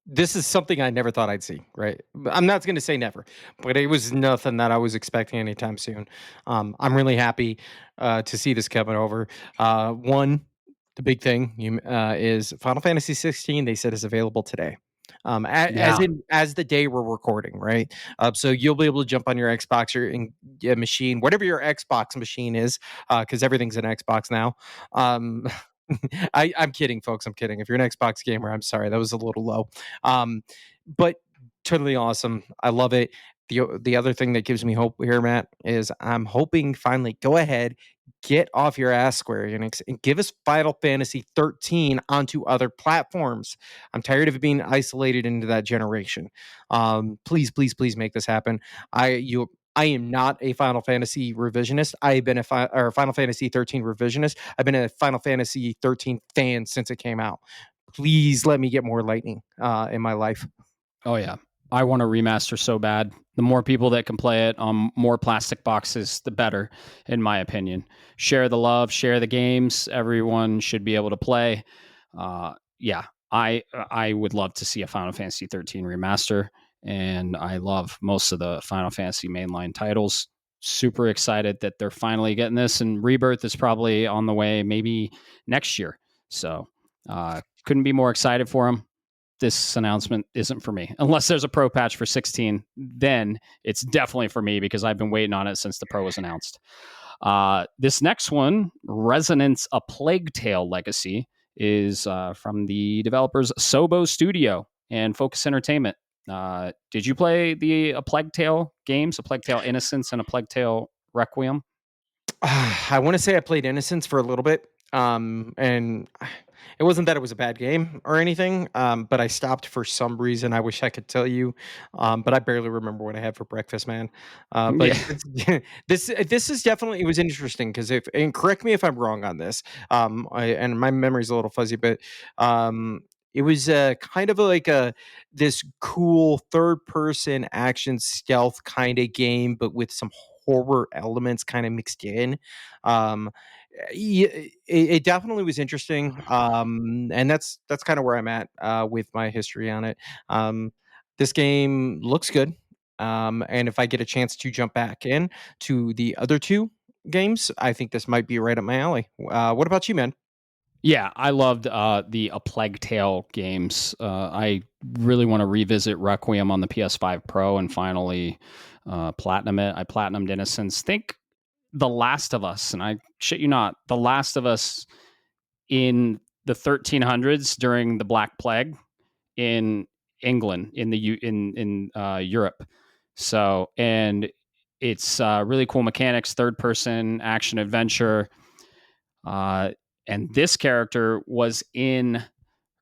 Speaker 2: This is something I never thought I'd see, right? I'm not going to say never, but it was nothing that I was expecting anytime soon. I'm really happy to see this coming over. One, the big thing is Final Fantasy 16. They said is available today, as the day we're recording, right? So you'll be able to jump on your Xbox or machine, whatever your Xbox machine is, because everything's an Xbox now. I'm kidding, folks. I'm kidding. If you're an Xbox gamer, I'm sorry. That was a little low. But totally awesome. I love it. The other thing that gives me hope here, Matt, is I'm hoping finally go ahead, get off your ass, Square Enix, and give us Final Fantasy 13 onto other platforms. I'm tired of it being isolated into that generation. Please, please, please make this happen. I am not a Final Fantasy revisionist. I've been a Final Fantasy 13 revisionist. I've been a Final Fantasy 13 fan since it came out. Please let me get more Lightning in my life.
Speaker 1: Oh, yeah. I want a remaster so bad. The more people that can play it on more plastic boxes, the better, in my opinion. Share the love, share the games. Everyone should be able to play. yeah, I would love to see a Final Fantasy 13 remaster, and I love most of the Final Fantasy mainline titles. Super excited that they're finally getting this, and Rebirth is probably on the way, maybe next year. So couldn't be more excited for them. This announcement isn't for me unless there's a pro patch for 16. Then it's definitely for me because I've been waiting on it since the pro was announced. This next one, Resonance: A Plague Tale Legacy, is from the developers Sobo Studio and Focus Entertainment. Did you play the A Plague Tale games, A Plague Tale Innocence and A Plague Tale Requiem?
Speaker 2: I want to say I played Innocence for a little bit, and it wasn't that it was a bad game or anything, but I stopped for some reason. I wish I could tell you, but I barely remember what I had for breakfast, man. But
Speaker 1: Yeah.
Speaker 2: this is definitely, it was interesting because if, and correct me if I'm wrong on this, and my memory's a little fuzzy, but it was kind of like a this cool third person action stealth kind of game, but with some horror elements kind of mixed in. Um, yeah, it definitely was interesting, and that's kind of where I'm at with my history on it. This game looks good, and if I get a chance to jump back in to the other two games, I think this might be right up my alley. What about you, man?
Speaker 1: Yeah, I loved the A Plague Tale games. I really want to revisit Requiem on the PS5 Pro and finally platinum it. I platinumed Innocence. Think The Last of Us, and I shit you not, The Last of Us in the 1300s during the Black Plague in England, in the Europe. So, and it's really cool mechanics, third person action adventure. Uh, and this character was in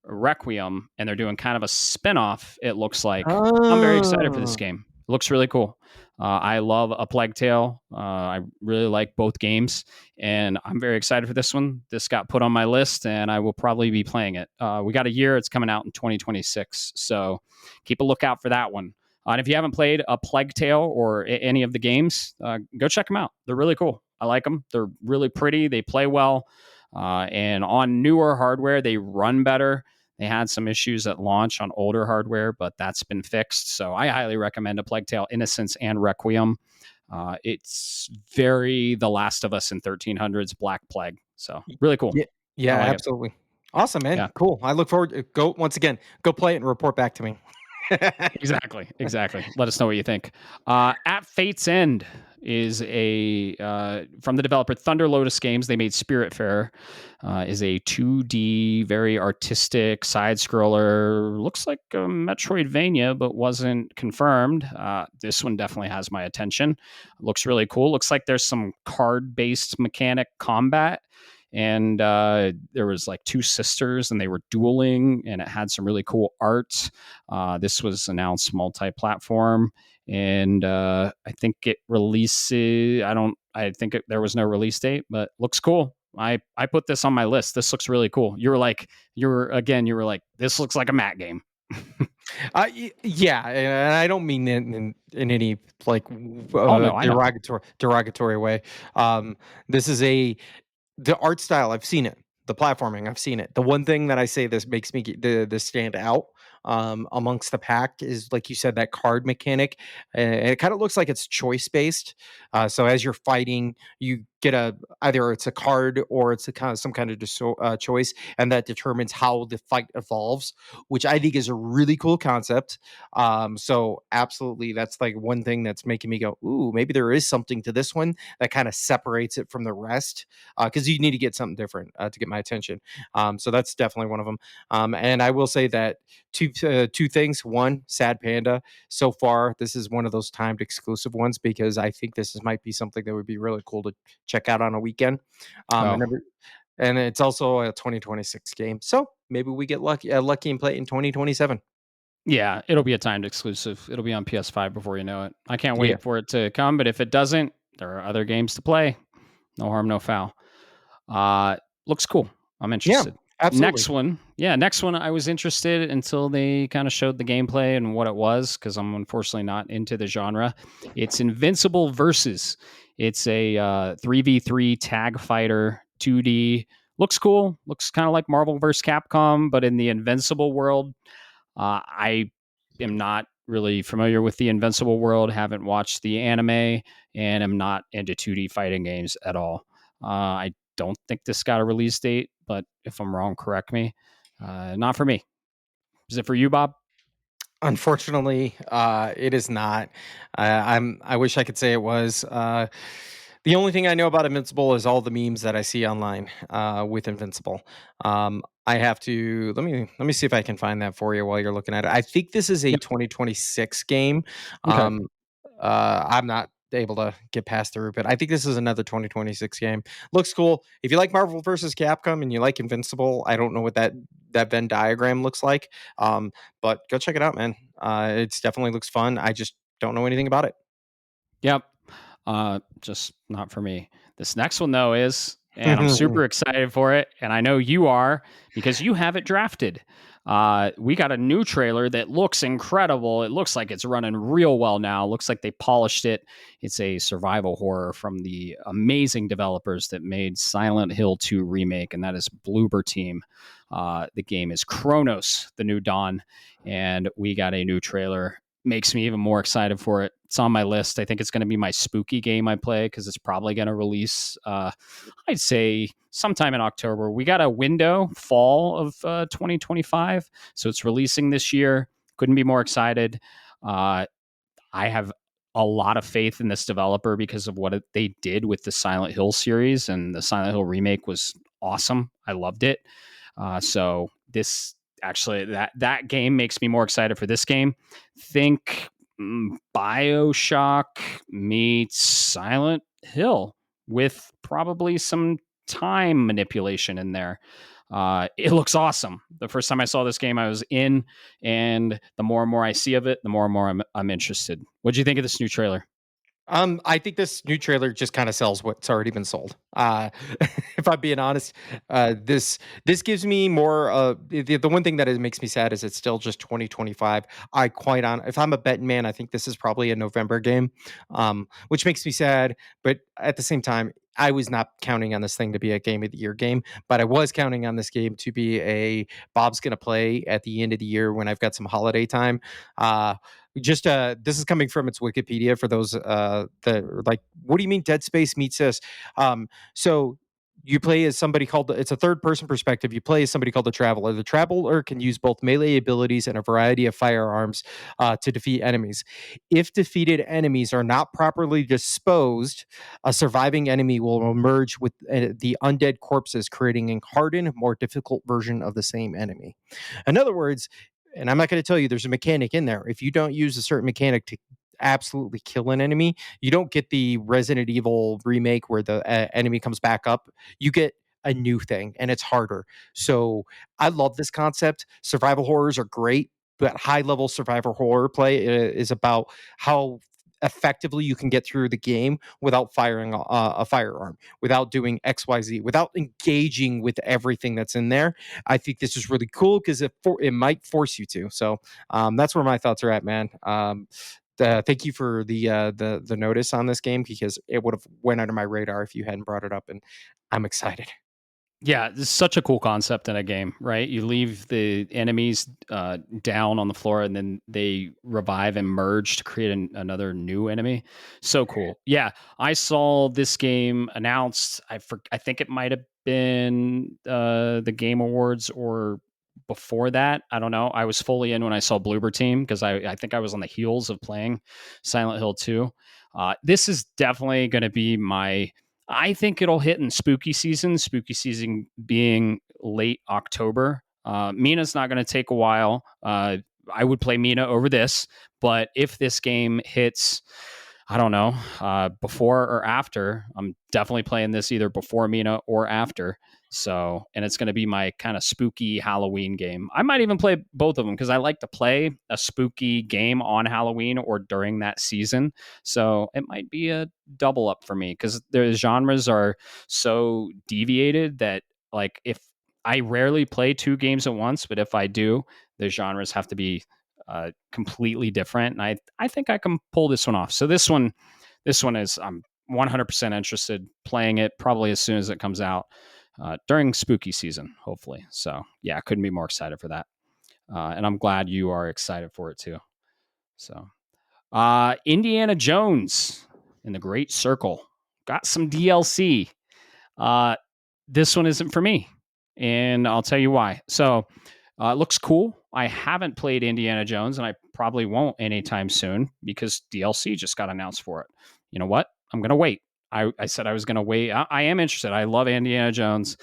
Speaker 1: Requiem, and they're doing kind of a spin-off, it looks like. I'm very excited for this
Speaker 2: Oh.
Speaker 1: game. It looks really cool. I love A Plague Tale. I really like both games, and I'm very excited for this one. This got put on my list, and I will probably be playing it. We got a year. It's coming out in 2026, so keep a lookout for that one. And if you haven't played A Plague Tale or any of the games, go check them out. They're really cool. I like them. They're really pretty. They play well. And on newer hardware, they run better. They had some issues at launch on older hardware, but that's been fixed. So I highly recommend A Plague Tale Innocence and Requiem. It's very The Last of Us in 1300s Black Plague. So really cool.
Speaker 2: Yeah,
Speaker 1: I
Speaker 2: yeah,
Speaker 1: like it.
Speaker 2: absolutely. Awesome, man.
Speaker 1: Yeah.
Speaker 2: Cool. I look forward to go once again. Go play it and report back to me.
Speaker 1: Exactly. Let us know what you think. At Fate's End is a from the developer Thunder Lotus Games. They made Spiritfarer. Is a 2D, very artistic side scroller. Looks like a Metroidvania, but wasn't confirmed. This one definitely has my attention. Looks really cool. Looks like there's some card based mechanic combat. And there was like two sisters and they were dueling, and it had some really cool art. This was announced multi-platform, and I think it releases. I think there was no release date, but looks cool. I put this on my list. This looks really cool. You were like, this looks like a Matt game.
Speaker 2: Yeah, and I don't mean in any like
Speaker 1: Oh no, I know.
Speaker 2: derogatory way. This is the art style, I've seen it. The platforming, I've seen it. The one thing that I say this makes me the stand out amongst the pack is, like you said, that card mechanic. And it kind of looks like it's choice based. So as you're fighting, you get either it's a card or it's a kind of some kind of choice, and that determines how the fight evolves, which I think is a really cool concept. So absolutely, that's like one thing that's making me go, ooh, maybe there is something to this one that kind of separates it from the rest, because you need to get something different to get my attention. So that's definitely one of them. And I will say that two things. One, Sad Panda. So far, this is one of those timed exclusive ones because I think might be something that would be really cool to check out on a weekend.
Speaker 1: Oh
Speaker 2: And it's also a 2026 game, so maybe we get lucky and play it in 2027.
Speaker 1: yeah, it'll be a timed exclusive. It'll be on PS5 before you know it. I can't
Speaker 2: Yeah,
Speaker 1: wait for it to come. But if it doesn't, there are other games to play. No harm, no foul. Looks cool. I'm
Speaker 2: yeah,
Speaker 1: interested.
Speaker 2: absolutely.
Speaker 1: Next one I was interested until they kind of showed the gameplay and what it was, because I'm unfortunately not into the genre. It's Invincible Versus. It's a 3v3 tag fighter, 2D. looks cool. Looks kind of like Marvel vs. Capcom, but in the Invincible world. I am not really familiar with the Invincible world. Haven't watched the anime, and am not into 2D fighting games at all. I don't think this got a release date, but if I'm wrong, correct me. Not for me. Is it for you, Bob?
Speaker 2: Unfortunately, it is not. I wish I could say it was. The only thing I know about Invincible is all the memes that I see online with Invincible. I have to let me see if I can find that for you while you're looking at it. I think this is a
Speaker 1: Yep.
Speaker 2: 2026 game.
Speaker 1: Okay.
Speaker 2: Um, I'm not able to get past through, but I think this is another 2026 game. Looks cool. If you like Marvel versus Capcom and you like Invincible, I don't know what that Venn diagram looks like. But go check it out, man. It definitely looks fun. I just don't know anything about it.
Speaker 1: Yep. Just not for me. This next one though is, and I'm super excited for it, and I know you are because you have it drafted. We got a new trailer that looks incredible. It looks like it's running real well now. Looks like they polished it. It's a survival horror from the amazing developers that made Silent Hill 2 remake, and that is Bloober Team. The game is Chronos: The New Dawn, and we got a new trailer. Makes me even more excited for it. It's on my list. I think it's going to be my spooky game I play because it's probably going to release, I'd say, sometime in October. We got a window, fall of 2025. So it's releasing this year. Couldn't be more excited. I have a lot of faith in this developer because of what they did with the Silent Hill series, and the Silent Hill remake was awesome. I loved it. So this actually that game makes me more excited for this game. Think BioShock meets Silent Hill with probably some time manipulation in there. It looks awesome. The first time I saw this game, I was in, and the more and more I see of it, the more and more I'm interested. What do you think of this new trailer?
Speaker 2: I think this new trailer just kind of sells what's already been sold. If I'm being honest, this gives me more. The one thing that makes me sad is it's still just 2025. If I'm a betting man, I think this is probably a November game, which makes me sad. But at the same time, I was not counting on this thing to be a game of the year game, but I was counting on this game to be a Bob's gonna play at the end of the year when I've got some holiday time. Just this is coming from its Wikipedia for those that are like, what do you mean Dead Space meets this? So you play as somebody called it's a third person perspective. You play as somebody called the Traveler. The Traveler can use both melee abilities and a variety of firearms to defeat enemies. If defeated enemies are not properly disposed, a surviving enemy will emerge with the undead corpses, creating a hardened, more difficult version of the same enemy. In other words, and I'm not going to tell you there's a mechanic in there. If you don't use a certain mechanic to absolutely kill an enemy, you don't get the Resident Evil remake where the enemy comes back up. You get a new thing and it's harder. So I love this concept. Survival horrors are great, but high level survival horror play is about how effectively you can get through the game without firing a firearm, without doing XYZ, without engaging with everything that's in there. I think this is really cool because it might force you to. So that's where my thoughts are at, man. Thank you for the notice on this game because it would have went under my radar if you hadn't brought it up, and I'm excited.
Speaker 1: Yeah, it's such a cool concept in a game, right? You leave the enemies down on the floor, and then they revive and merge to create another new enemy. So cool. Yeah, I saw this game announced. I think it might have been the Game Awards or before that. I don't know. I was fully in when I saw Bloober Team because I think I was on the heels of playing Silent Hill 2. This is definitely going to be my I think it'll hit in spooky season being late October. Mina's not going to take a while. I would play Mina over this, but if this game hits, I don't know, before or after, I'm definitely playing this either before Mina or after. So, and it's going to be my kind of spooky Halloween game. I might even play both of them because I like to play a spooky game on Halloween or during that season. So it might be a double up for me because the genres are so deviated that, like, if I rarely play two games at once, but if I do, the genres have to be completely different. And I think I can pull this one off. So this one is I'm 100% interested playing it probably as soon as it comes out. during spooky season, hopefully. So yeah, I couldn't be more excited for that. And I'm glad you are excited for it too. So Indiana Jones in the Great Circle got some DLC. Uh, this one isn't for me, and I'll tell you why. So it looks cool. I haven't played Indiana Jones, and I probably won't anytime soon because DLC just got announced for it. You know what? I'm going to wait. I said I was going to wait. I am interested. I love Indiana Jones.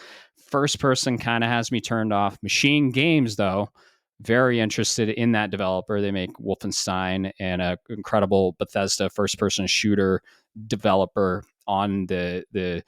Speaker 1: First person kind of has me turned off. Machine Games, though, very interested in that developer. They make Wolfenstein and an incredible Bethesda first person shooter developer on the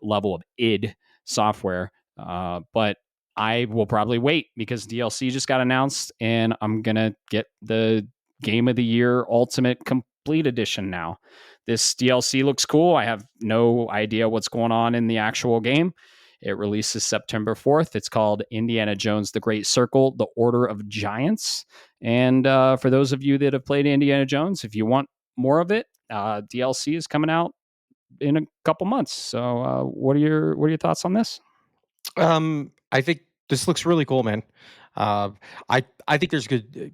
Speaker 1: level of id Software. But I will probably wait because DLC just got announced and I'm going to get the Game of the Year Ultimate Complete Edition now. This DLC looks cool. I have no idea what's going on in the actual game. It releases September 4th. It's called Indiana Jones The Great Circle, The Order of Giants. And for those of you that have played Indiana Jones, if you want more of it, DLC is coming out in a couple months. So what are your thoughts on this?
Speaker 2: I think this looks really cool, man. I think there's good.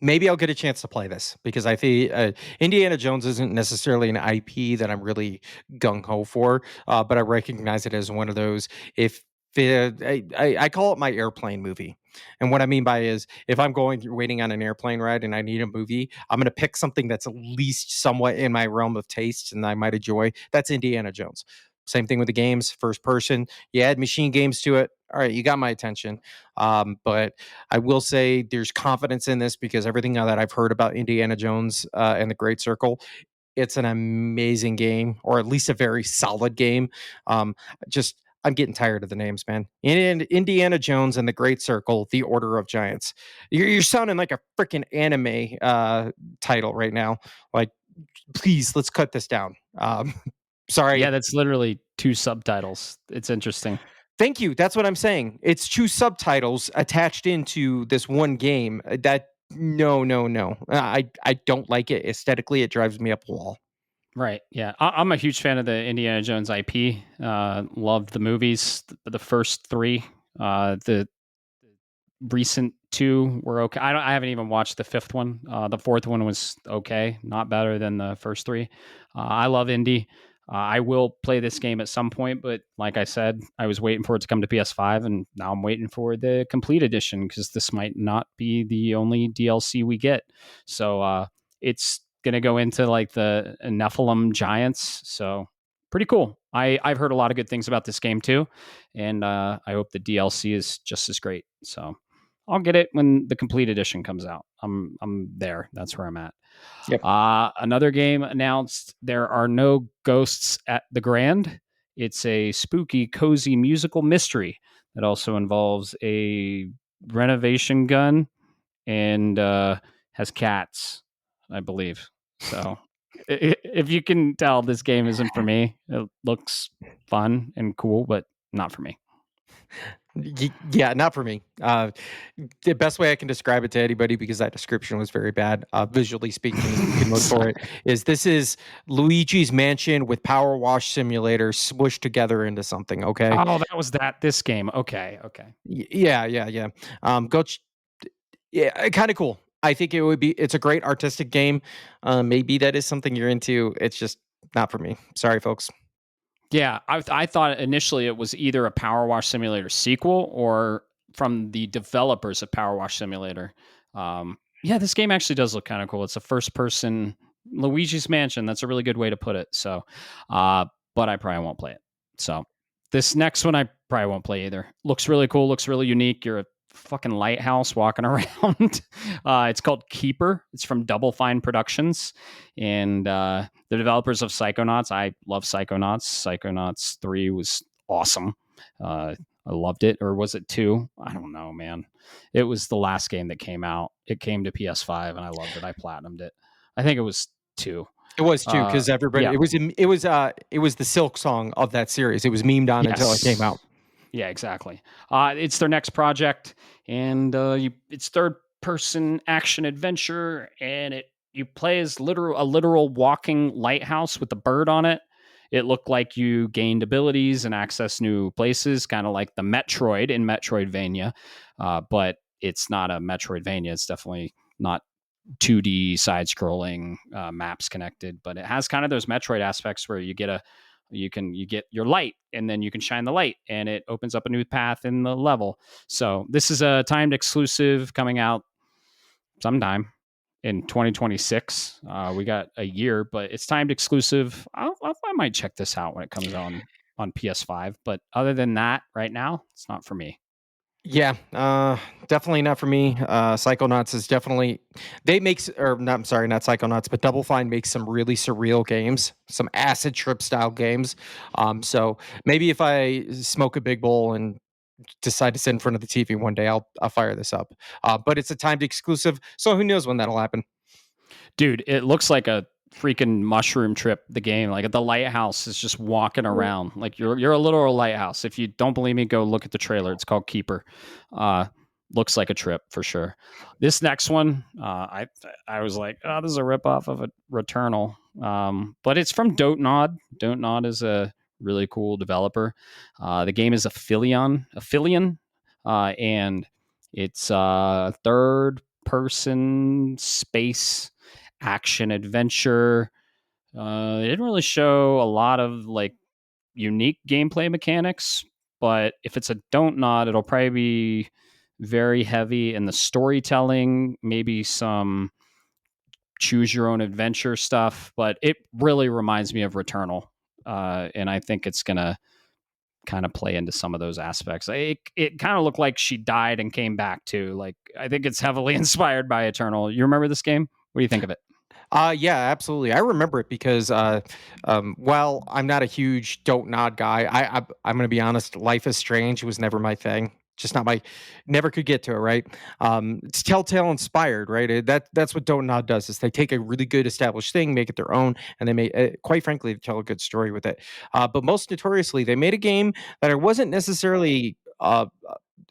Speaker 2: Maybe I'll get a chance to play this because I think Indiana Jones isn't necessarily an IP that I'm really gung ho for, but I recognize it as one of those. If I call it my airplane movie, and what I mean by is if I'm waiting on an airplane ride and I need a movie, I'm going to pick something that's at least somewhat in my realm of taste and I might enjoy. That's Indiana Jones. Same thing with the games, first person. You add machine games to it. All right, you got my attention. But I will say there's confidence in this because everything that I've heard about Indiana Jones and the Great Circle, it's an amazing game, or at least a very solid game. Just I'm getting tired of the names, man. Indiana Jones and the Great Circle, The Order of Giants. You're sounding like a freaking anime title right now. Like, please, let's cut this down. Sorry.
Speaker 1: Yeah, that's literally 2 subtitles. It's interesting.
Speaker 2: Thank you. That's what I'm saying. It's 2 subtitles attached into this one game. That no, no, no. I don't like it aesthetically. It drives me up a wall.
Speaker 1: Right. Yeah. I'm a huge fan of the Indiana Jones IP. Loved the movies, the first 3. The recent 2 were okay. I haven't even watched the 5th one. The 4th one was okay, not better than the first 3. I love Indy. I will play this game at some point, but like I said, I was waiting for it to come to PS5, and now I'm waiting for the complete edition because this might not be the only DLC we get. So it's gonna go into like the Nephilim giants. So pretty cool. I've heard a lot of good things about this game too, and I hope the DLC is just as great. So I'll get it when the complete edition comes out. I'm there. That's where I'm at.
Speaker 2: Yep.
Speaker 1: Another game announced. There are no ghosts at the Grand. It's a spooky, cozy musical mystery that also involves a renovation gun and has cats, I believe. So if you can tell, this game isn't for me. It looks fun and cool, but not for me.
Speaker 2: Yeah, not for me. The best way I can describe it to anybody, because that description was very bad, visually speaking, you can look for it, is this is Luigi's Mansion with Power Wash Simulator smushed together into something, okay?
Speaker 1: Oh, that was this game. Okay.
Speaker 2: Yeah. Yeah, kind of cool. I think it's a great artistic game. Maybe that is something you're into. It's just not for me. Sorry, folks.
Speaker 1: Yeah, I thought initially it was either a Power Wash Simulator sequel or from the developers of Power Wash Simulator. Yeah, this game actually does look kind of cool. It's a first-person Luigi's Mansion. That's a really good way to put it. So, but I probably won't play it. So, this next one I probably won't play either. Looks really cool. Looks really unique. You're a fucking lighthouse walking around. It's called Keeper. It's from Double Fine Productions, and the developers of Psychonauts. I love Psychonauts. Psychonauts 3 was awesome. I loved it. Or was it 2? I don't know, man. It was the last game that came out. It came to PS5 and I loved it. I platinumed it. I think it was 2.
Speaker 2: It was too, because everybody
Speaker 1: Yeah.
Speaker 2: it was the Silk song of that series. It was memed on until it came out.
Speaker 1: Yeah, exactly. It's their next project, and it's third-person action adventure, and you play as a literal walking lighthouse with a bird on it, It looked like you gained abilities and access new places, kind of like the Metroid in Metroidvania, but it's not a Metroidvania. It's definitely not 2D side-scrolling maps connected, but it has kind of those Metroid aspects where you get your light and then you can shine the light and it opens up a new path in the level. So this is a timed exclusive coming out sometime in 2026. We got a year, but it's timed exclusive. I might check this out when it comes on PS5. But other than that, right now, it's not for me.
Speaker 2: Yeah, definitely not for me. Psychonauts is definitely they makes or not. I'm sorry, not Psychonauts, but Double Fine makes some really surreal games, some acid trip style games. So maybe if I smoke a big bowl and decide to sit in front of the TV one day, I'll fire this up. But it's a timed exclusive, so who knows when that'll happen.
Speaker 1: Dude, it looks like a freaking mushroom trip. The game, like the lighthouse, is just walking around. Like you're a literal lighthouse. If you don't believe me, go look at the trailer. It's called Keeper. Uh, Looks like a trip for sure. This next one, I was like, oh, this is a ripoff of a Returnal, but it's from Dontnod. Dontnod is a really cool developer. The game is Aphelion, and it's third person space action adventure. They didn't really show a lot of like unique gameplay mechanics, but if it's a Dontnod, it'll probably be very heavy in the storytelling, maybe some choose your own adventure stuff, but it really reminds me of Returnal. And I think it's gonna kind of play into some of those aspects. It kind of looked like she died and came back too. Like I think it's heavily inspired by Eternal. You remember this game? What do you think of it?
Speaker 2: Yeah, absolutely. I remember it because while I'm not a huge don't nod guy, I'm going to be honest. Life is Strange was never my thing. Just not my, never could get to it. Right. It's Telltale inspired, right? That's what Don't Nod does is they take a really good established thing, make it their own, and they make, quite frankly, they tell a good story with it. But most notoriously, they made a game that I wasn't necessarily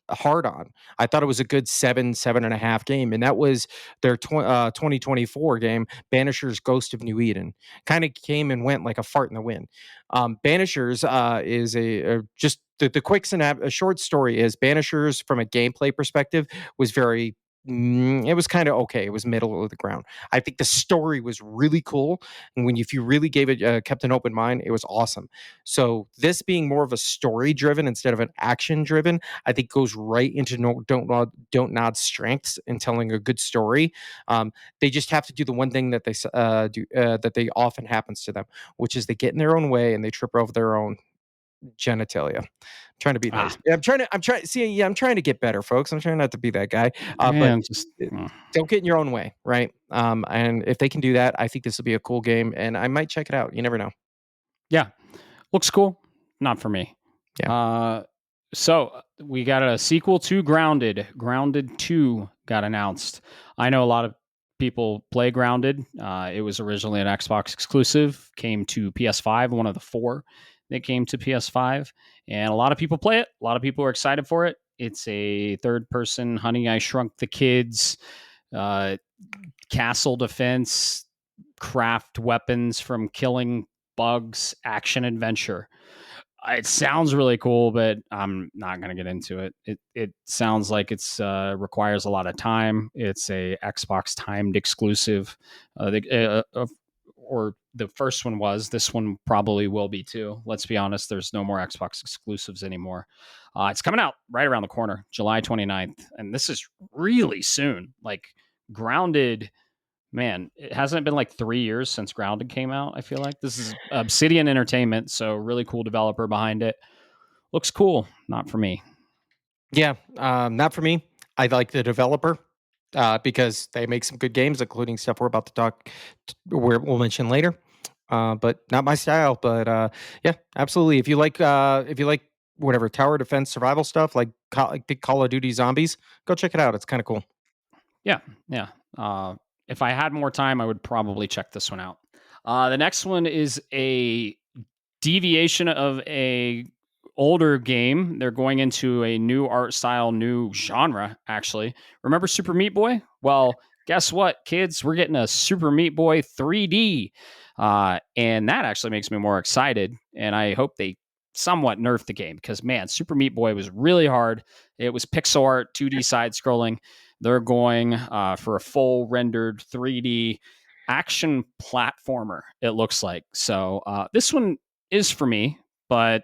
Speaker 2: hard on. I thought it was a good 7.5 game, and that was their 2024 game, Banishers: Ghost of New Eden. Kind of came and went like a fart in the wind. Banishers is just the quick a short story is Banishers from a gameplay perspective was very. It was kind of okay. It was middle of the ground. I think the story was really cool, and if you really gave it kept an open mind, it was awesome. So this being more of a story driven instead of an action driven, I think goes right into don't nod strengths in telling a good story. They just have to do the one thing that they do that they often happens to them, which is they get in their own way and they trip over their own genitalia. I'm trying to be
Speaker 1: Ah,
Speaker 2: nice. Yeah, I'm trying. See, yeah, I'm trying to get better, folks. I'm trying not to be that guy. But
Speaker 1: man, just
Speaker 2: don't get in your own way, right? And if they can do that, I think this will be a cool game, and I might check it out. You never know.
Speaker 1: yeah, looks cool. Not for me.
Speaker 2: Yeah.
Speaker 1: So we got a sequel to Grounded. Grounded 2 got announced. I know a lot of people play Grounded. It was originally an Xbox exclusive, came to PS5, one of the four that came to PS5, and a lot of people play it. A lot of people are excited for it. It's a third person Honey, I Shrunk the Kids, uh, castle defense, craft weapons from killing bugs, action adventure. It sounds really cool, but I'm not going to get into it. It sounds like it's requires a lot of time. It's a Xbox timed exclusive, or the first one was. This one probably will be too. Let's be honest. There's no more Xbox exclusives anymore. It's coming out right around the corner, July 29th, and this is really soon. Like Grounded, man, it hasn't been like 3 years since Grounded came out. I feel like this is Obsidian Entertainment, so really cool developer behind it. Looks cool. Not for me.
Speaker 2: Yeah, not for me. I like the developer because they make some good games, including stuff we're about to we'll mention later. But not my style. But yeah, absolutely. If you like whatever tower defense survival stuff like Call of Duty Zombies, go check it out. It's kind of cool.
Speaker 1: Yeah, yeah. If I had more time, I would probably check this one out. The next one is a deviation of a older game. They're going into a new art style, new genre, actually. Remember Super Meat Boy? Well, guess what, kids? We're getting a Super Meat Boy 3D. And that actually makes me more excited. And I hope they somewhat nerf the game because, man, Super Meat Boy was really hard. It was pixel art, 2D side scrolling. They're going for a full rendered 3D action platformer, it looks like. So this one is for me, but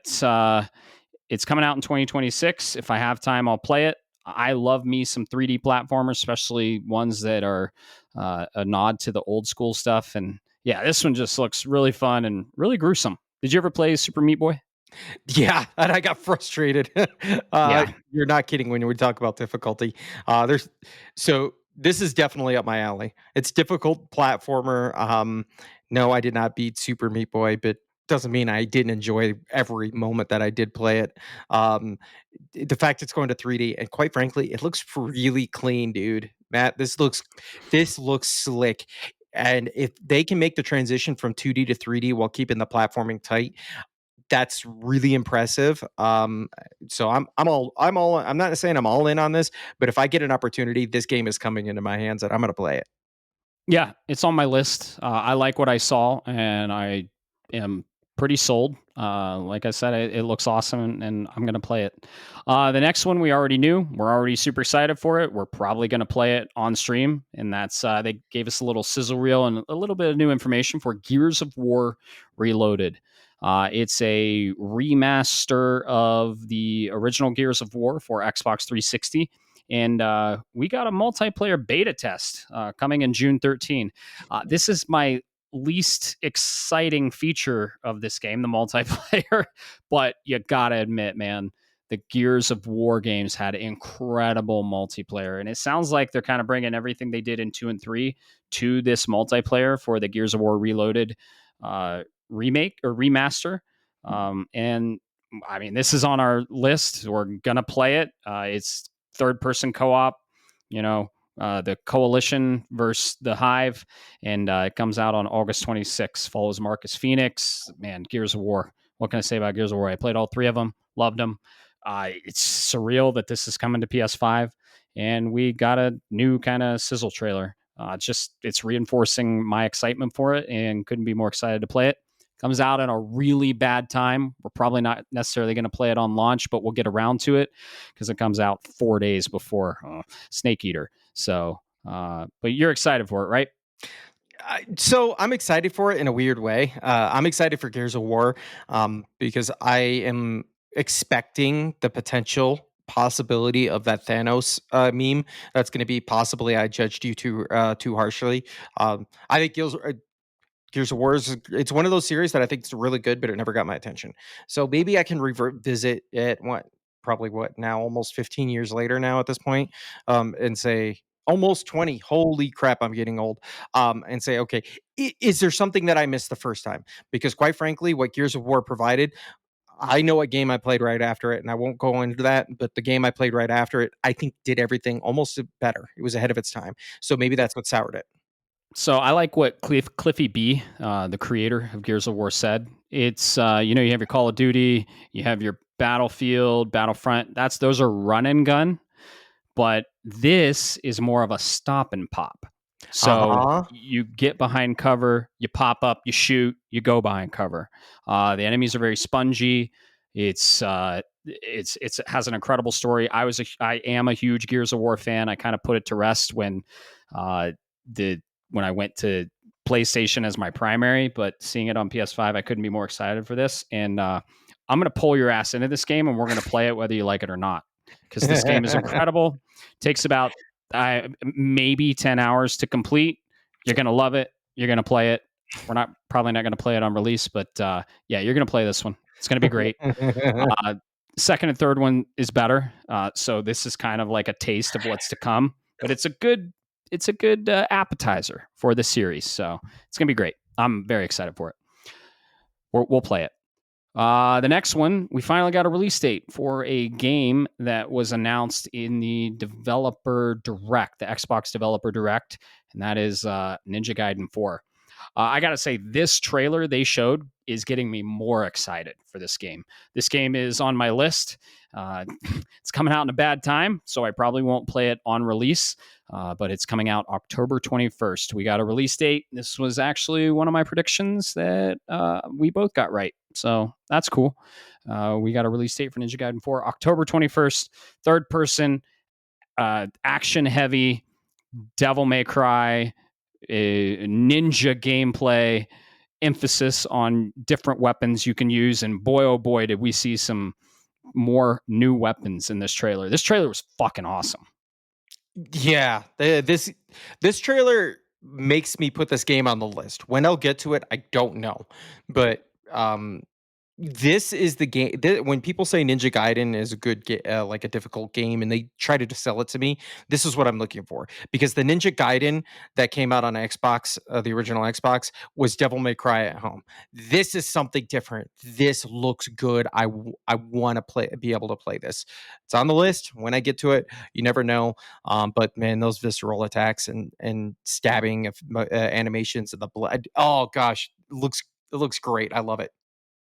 Speaker 1: it's coming out in 2026. If I have time, I'll play it. I love me some 3D platformers, especially ones that are a nod to the old school stuff. And yeah, this one just looks really fun and really gruesome. Did you ever play Super Meat Boy?
Speaker 2: Yeah, and I got frustrated.
Speaker 1: Yeah.
Speaker 2: You're not kidding when we talk about difficulty. There's so this is definitely up my alley. It's difficult platformer. No, I did not beat Super Meat Boy, but doesn't mean I didn't enjoy every moment that I did play it. Um, the fact it's going to 3D and quite frankly, it looks really clean, dude. Matt, this looks slick. And if they can make the transition from 2D to 3D while keeping the platforming tight, that's really impressive. So I'm not saying I'm all in on this, but if I get an opportunity, this game is coming into my hands and I'm gonna play it.
Speaker 1: Yeah, it's on my list. I like what I saw, and I am pretty sold. Like I said, it looks awesome, and I'm going to play it. The next one we already knew. We're already super excited for it. We're probably going to play it on stream, and that's they gave us a little sizzle reel and a little bit of new information for Gears of War Reloaded. It's a remaster of the original Gears of War for Xbox 360, and we got a multiplayer beta test coming in June 13. This is my least exciting feature of this game, the multiplayer, but you gotta admit, man, the Gears of War games had incredible multiplayer, and it sounds like they're kind of bringing everything they did in 2 and 3 to this multiplayer for the Gears of War Reloaded remake or remaster. And I mean, this is on our list. We're gonna play it. It's third person co-op, you know, the Coalition versus the Hive, and it comes out on August 26th. Follows Marcus Phoenix. Man, Gears of War. What can I say about Gears of War? I played all three of them, loved them. It's surreal that this is coming to PS5, and we got a new kind of sizzle trailer. It's reinforcing my excitement for it, and couldn't be more excited to play it. Comes out at a really bad time. We're probably not necessarily going to play it on launch, but we'll get around to it because it comes out 4 days before Snake Eater. So, but you're excited for it, right?
Speaker 2: So I'm excited for it in a weird way. I'm excited for Gears of War because I am expecting the potential possibility of that Thanos meme that's going to be possibly I judged you too harshly. I think Gears of War it's one of those series that I think is really good, but it never got my attention. So maybe I can visit it. What now? Almost 15 years later now at this point, and say almost 20. Holy crap, I'm getting old. And say, okay, is there something that I missed the first time? Because quite frankly, what Gears of War provided. I know what game I played right after it, and I won't go into that, but the game I played right after it, I think did everything almost better. It was ahead of its time. So maybe that's what soured it.
Speaker 1: So I like what Cliffy B, the creator of Gears of War, said. It's you have your Call of Duty, you have your Battlefield, Battlefront. Those are run and gun, but this is more of a stop and pop. So
Speaker 2: Uh-huh.
Speaker 1: you get behind cover, you pop up, you shoot, you go behind cover. The enemies are very spongy. It has an incredible story. I am a huge Gears of War fan. I kind of put it to rest uh, the when I went to PlayStation as my primary, but seeing it on PS5, I couldn't be more excited for this. And I'm going to pull your ass into this game, and we're going to play it whether you like it or not, because this game is incredible. Takes about maybe 10 hours to complete. You're going to love it. You're going to play it. We're probably not going to play it on release, but yeah, you're going to play this one. It's going to be great. Second and third one is better. So this is kind of like a taste of what's to come, but it's a good appetizer for the series. So it's going to be great. I'm very excited for it. We'll play it. The next one, we finally got a release date for a game that was announced in the Developer Direct, the Xbox Developer Direct, and that is Ninja Gaiden 4. I gotta say, this trailer they showed is getting me more excited for this game. This game is on my list. It's coming out in a bad time, so I probably won't play it on release. But it's coming out October 21st. We got a release date. This was actually one of my predictions that we both got right. So that's cool. We got a release date for Ninja Gaiden 4, October 21st, third person, action heavy, Devil May Cry, ninja gameplay, emphasis on different weapons you can use. And boy, oh boy, did we see some more new weapons in this trailer. This trailer was fucking awesome.
Speaker 2: Yeah, this trailer makes me put this game on the list. When I'll get to it, I don't know, but this is the game. When people say Ninja Gaiden is a good, like a difficult game, and they try to sell it to me, this is what I'm looking for. Because the Ninja Gaiden that came out on Xbox, the original Xbox, was Devil May Cry at home. This is something different. This looks good. I want to be able to play this. It's on the list. When I get to it, you never know. But man, those visceral attacks and stabbing of animations of the blood. Oh gosh, it looks great. I love it.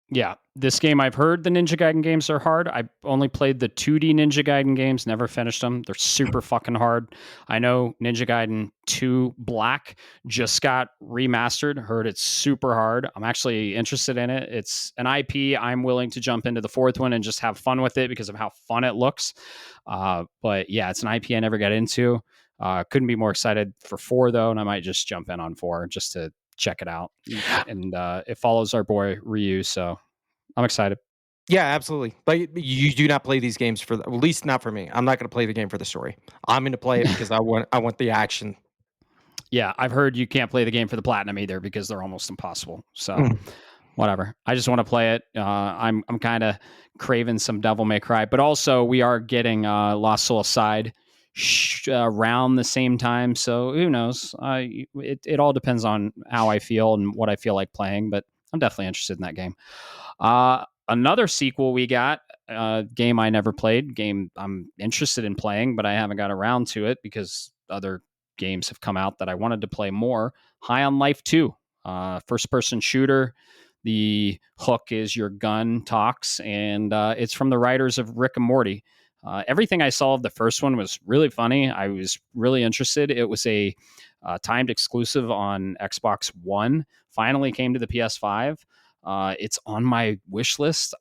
Speaker 1: Yeah, this game, I've heard the Ninja Gaiden games are hard. I only played the 2D Ninja Gaiden games, never finished them. They're super fucking hard. I know Ninja Gaiden 2 Black just got remastered. Heard it's super hard. I'm actually interested in it. It's an IP. I'm willing to jump into the fourth one and just have fun with it because of how fun it looks. But yeah, it's an IP I never got into. Couldn't be more excited for 4 though, and I might just jump in on 4 just to check it out. And it follows our boy Ryu, so I'm excited.
Speaker 2: Yeah, absolutely. But you do not play these games at least not for me. I'm not going to play the game for the story. I'm going to play it because I want the action.
Speaker 1: Yeah, I've heard you can't play the game for the platinum either because they're almost impossible. So whatever. I just want to play it. I'm kind of craving some Devil May Cry, but also we are getting Lost Soul Aside around the same time. So who knows? It all depends on how I feel and what I feel like playing. But I'm definitely interested in that game. Another sequel we got, game I never played, game I'm interested in playing, but I haven't got around to it because other games have come out that I wanted to play more. High on Life 2, first person shooter. The hook is your gun talks, and it's from the writers of Rick and Morty. Everything I saw of the first one was really funny. I was really interested. It was a timed exclusive on Xbox One. Finally came to the PS5. It's on my wish list.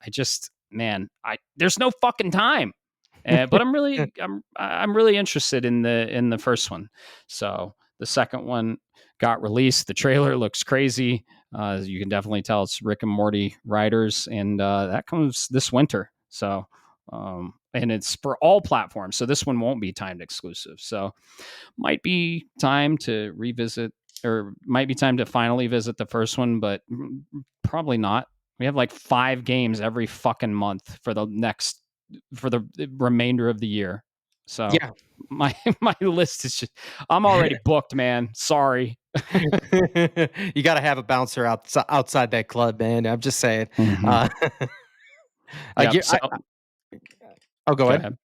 Speaker 1: There's no fucking time. But I'm really interested in the first one. So the second one got released. The trailer looks crazy. You can definitely tell it's Rick and Morty writers, and that comes this winter. So and it's for all platforms. So this one won't be timed exclusive. So might be time to revisit, or might be time to finally visit the first one, but probably not. We have like 5 games every fucking month for the remainder of the year. So
Speaker 2: yeah,
Speaker 1: my list is just, I'm already booked, man. Sorry.
Speaker 2: You got to have a bouncer outside that club, man. I'm just saying.
Speaker 1: Mm-hmm.
Speaker 2: Go
Speaker 1: go
Speaker 2: ahead.
Speaker 1: ahead.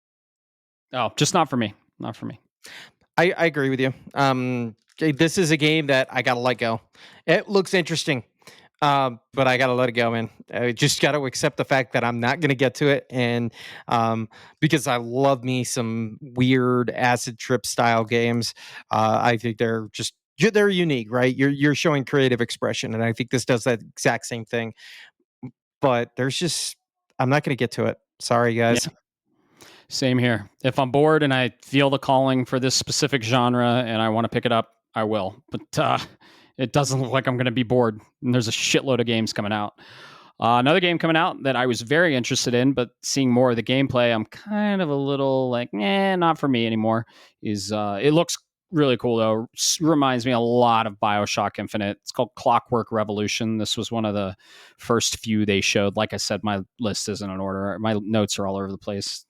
Speaker 1: Oh, just not for me. Not for me.
Speaker 2: I agree with you. This is a game that I gotta let go. It looks interesting, but I gotta let it go, man. I just gotta accept the fact that I'm not gonna get to it, and because I love me some weird acid trip style games. I think they're unique, right? You're showing creative expression, and I think this does that exact same thing. But I'm not gonna get to it. Sorry, guys.
Speaker 1: Yeah. Same here. If I'm bored and I feel the calling for this specific genre and I want to pick it up, I will. But it doesn't look like I'm going to be bored. And there's a shitload of games coming out. Another game coming out that I was very interested in, but seeing more of the gameplay, I'm kind of a little like, not for me anymore. It looks really cool though. Reminds me a lot of BioShock Infinite. It's called Clockwork Revolution. This was one of the first few they showed. Like I said, my list isn't in order. My notes are all over the place.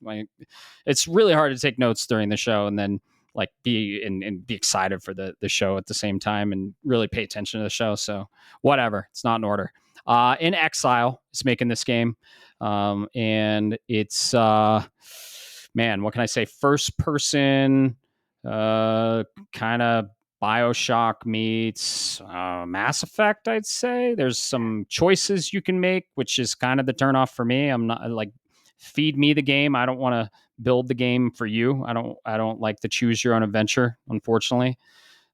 Speaker 1: It's really hard to take notes during the show and then like be excited for the show at the same time and really pay attention to the show. So whatever, it's not in order. In Exile is making this game, and it's man, what can I say? First person, kind of BioShock meets Mass Effect, I'd say. There's some choices you can make, which is kind of the turnoff for me. I'm not like, feed me the game. I don't want to build the game for you. I don't like the choose your own adventure, unfortunately.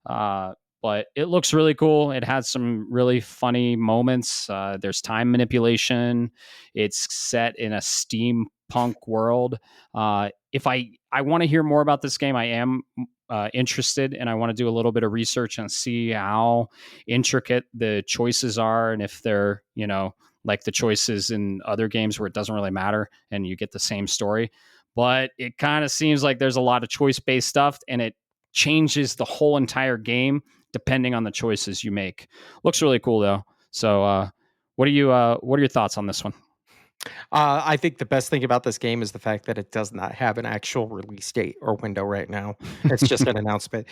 Speaker 1: Uh, but it looks really cool. It has some really funny moments. There's time manipulation. It's set in a steampunk world. If I want to hear more about this game, I am interested, and I want to do a little bit of research and see how intricate the choices are, and if they're, like the choices in other games where it doesn't really matter and you get the same story. But it kind of seems like there's a lot of choice based stuff, and it changes the whole entire game depending on the choices you make. Looks really cool though. So, what are your thoughts on this one?
Speaker 2: I think the best thing about this game is the fact that it does not have an actual release date or window right now. It's just an announcement.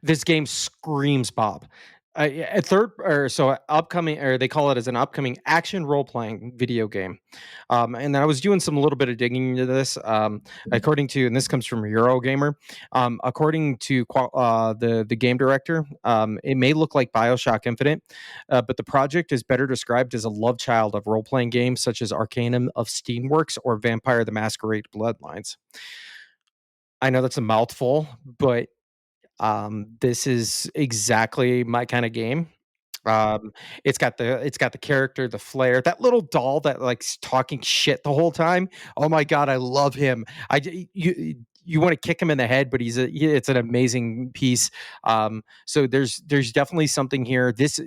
Speaker 2: This game screams Bob. A third or so upcoming, or they call it as an upcoming action role playing video game. And then I was doing some little bit of digging into this. According to, and this comes from Eurogamer, according to the game director, it may look like Bioshock Infinite, but the project is better described as a love child of role playing games such as Arcanum of Steamworks or Vampire the Masquerade Bloodlines. I know that's a mouthful, but this is exactly my kind of game. It's got the character, the flair, that little doll that likes talking shit the whole time. Oh my god, I love him. You want to kick him in the head, but it's an amazing piece. So there's definitely something here. This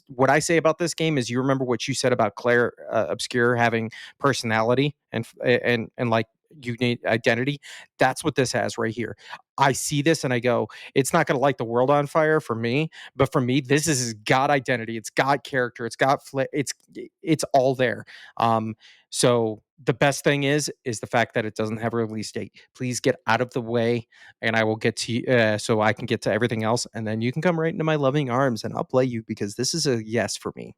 Speaker 2: what I say about this game is, you remember what you said about Claire Obscure having personality and like unique identity. That's what this has right here. I see this and I go, it's not going to light the world on fire for me, but for me, this is got identity. It's got character. It's got it's all there. So the best thing is the fact that it doesn't have a release date. Please get out of the way, and I will get to you, so I can get to everything else, and then you can come right into my loving arms, and I'll play you, because this is a yes for me.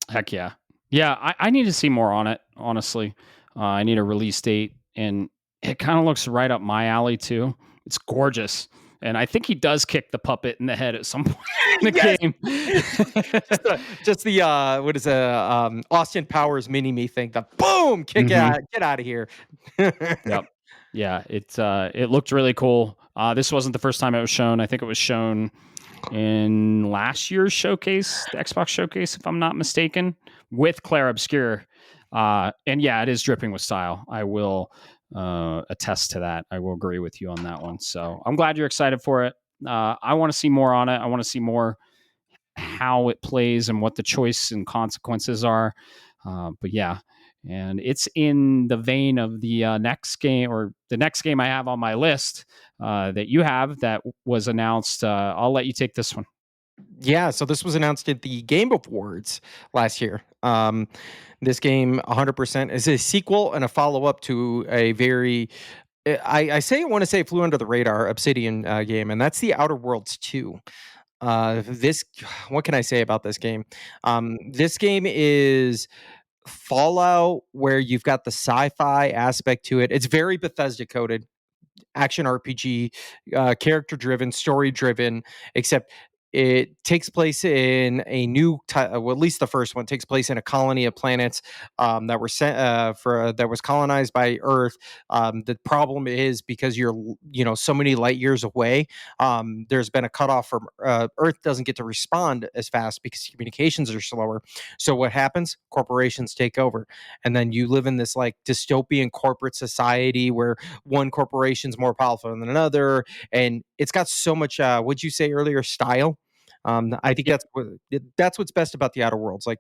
Speaker 1: Heck yeah. Yeah, I need to see more on it, honestly. I need a release date, and it kind of looks right up my alley, too. It's gorgeous. And I think he does kick the puppet in the head at some point in the
Speaker 2: Yes,
Speaker 1: game.
Speaker 2: just the what is Austin Powers mini me thing? The boom, kick
Speaker 1: Mhm.
Speaker 2: out, get out of here.
Speaker 1: Yep. Yeah, it looked really cool. This wasn't the first time it was shown. I think it was shown in last year's showcase, the Xbox showcase, if I'm not mistaken, with Claire Obscure. And yeah, it is dripping with style. I will attest to that. I will agree with you on that one. So I'm glad you're excited for it. I want to see more on it. I want to see more how it plays and what the choice and consequences are. But yeah, and it's in the vein of the next game, or the next game I have on my list that you have that was announced. I'll let you take this one.
Speaker 2: Yeah, so this was announced at the Game Awards last year. This game 100% is a sequel and a follow up to a very, I want to say, flew under the radar Obsidian game, and that's the Outer Worlds 2. This, what can I say about this game? This game is Fallout, where you've got the sci-fi aspect to it. It's very Bethesda coded, action RPG, character driven, story driven, except it takes place in a well, at least the first one takes place in a colony of planets that were sent that was colonized by Earth. The problem is, because you're so many light years away, there's been a cutoff from Earth doesn't get to respond as fast because communications are slower. So what happens? Corporations take over, and then you live in this like dystopian corporate society where one corporation's more powerful than another, and it's got so much what'd you say earlier, style. I think
Speaker 1: Yeah.
Speaker 2: that's what's best about the Outer Worlds. Like,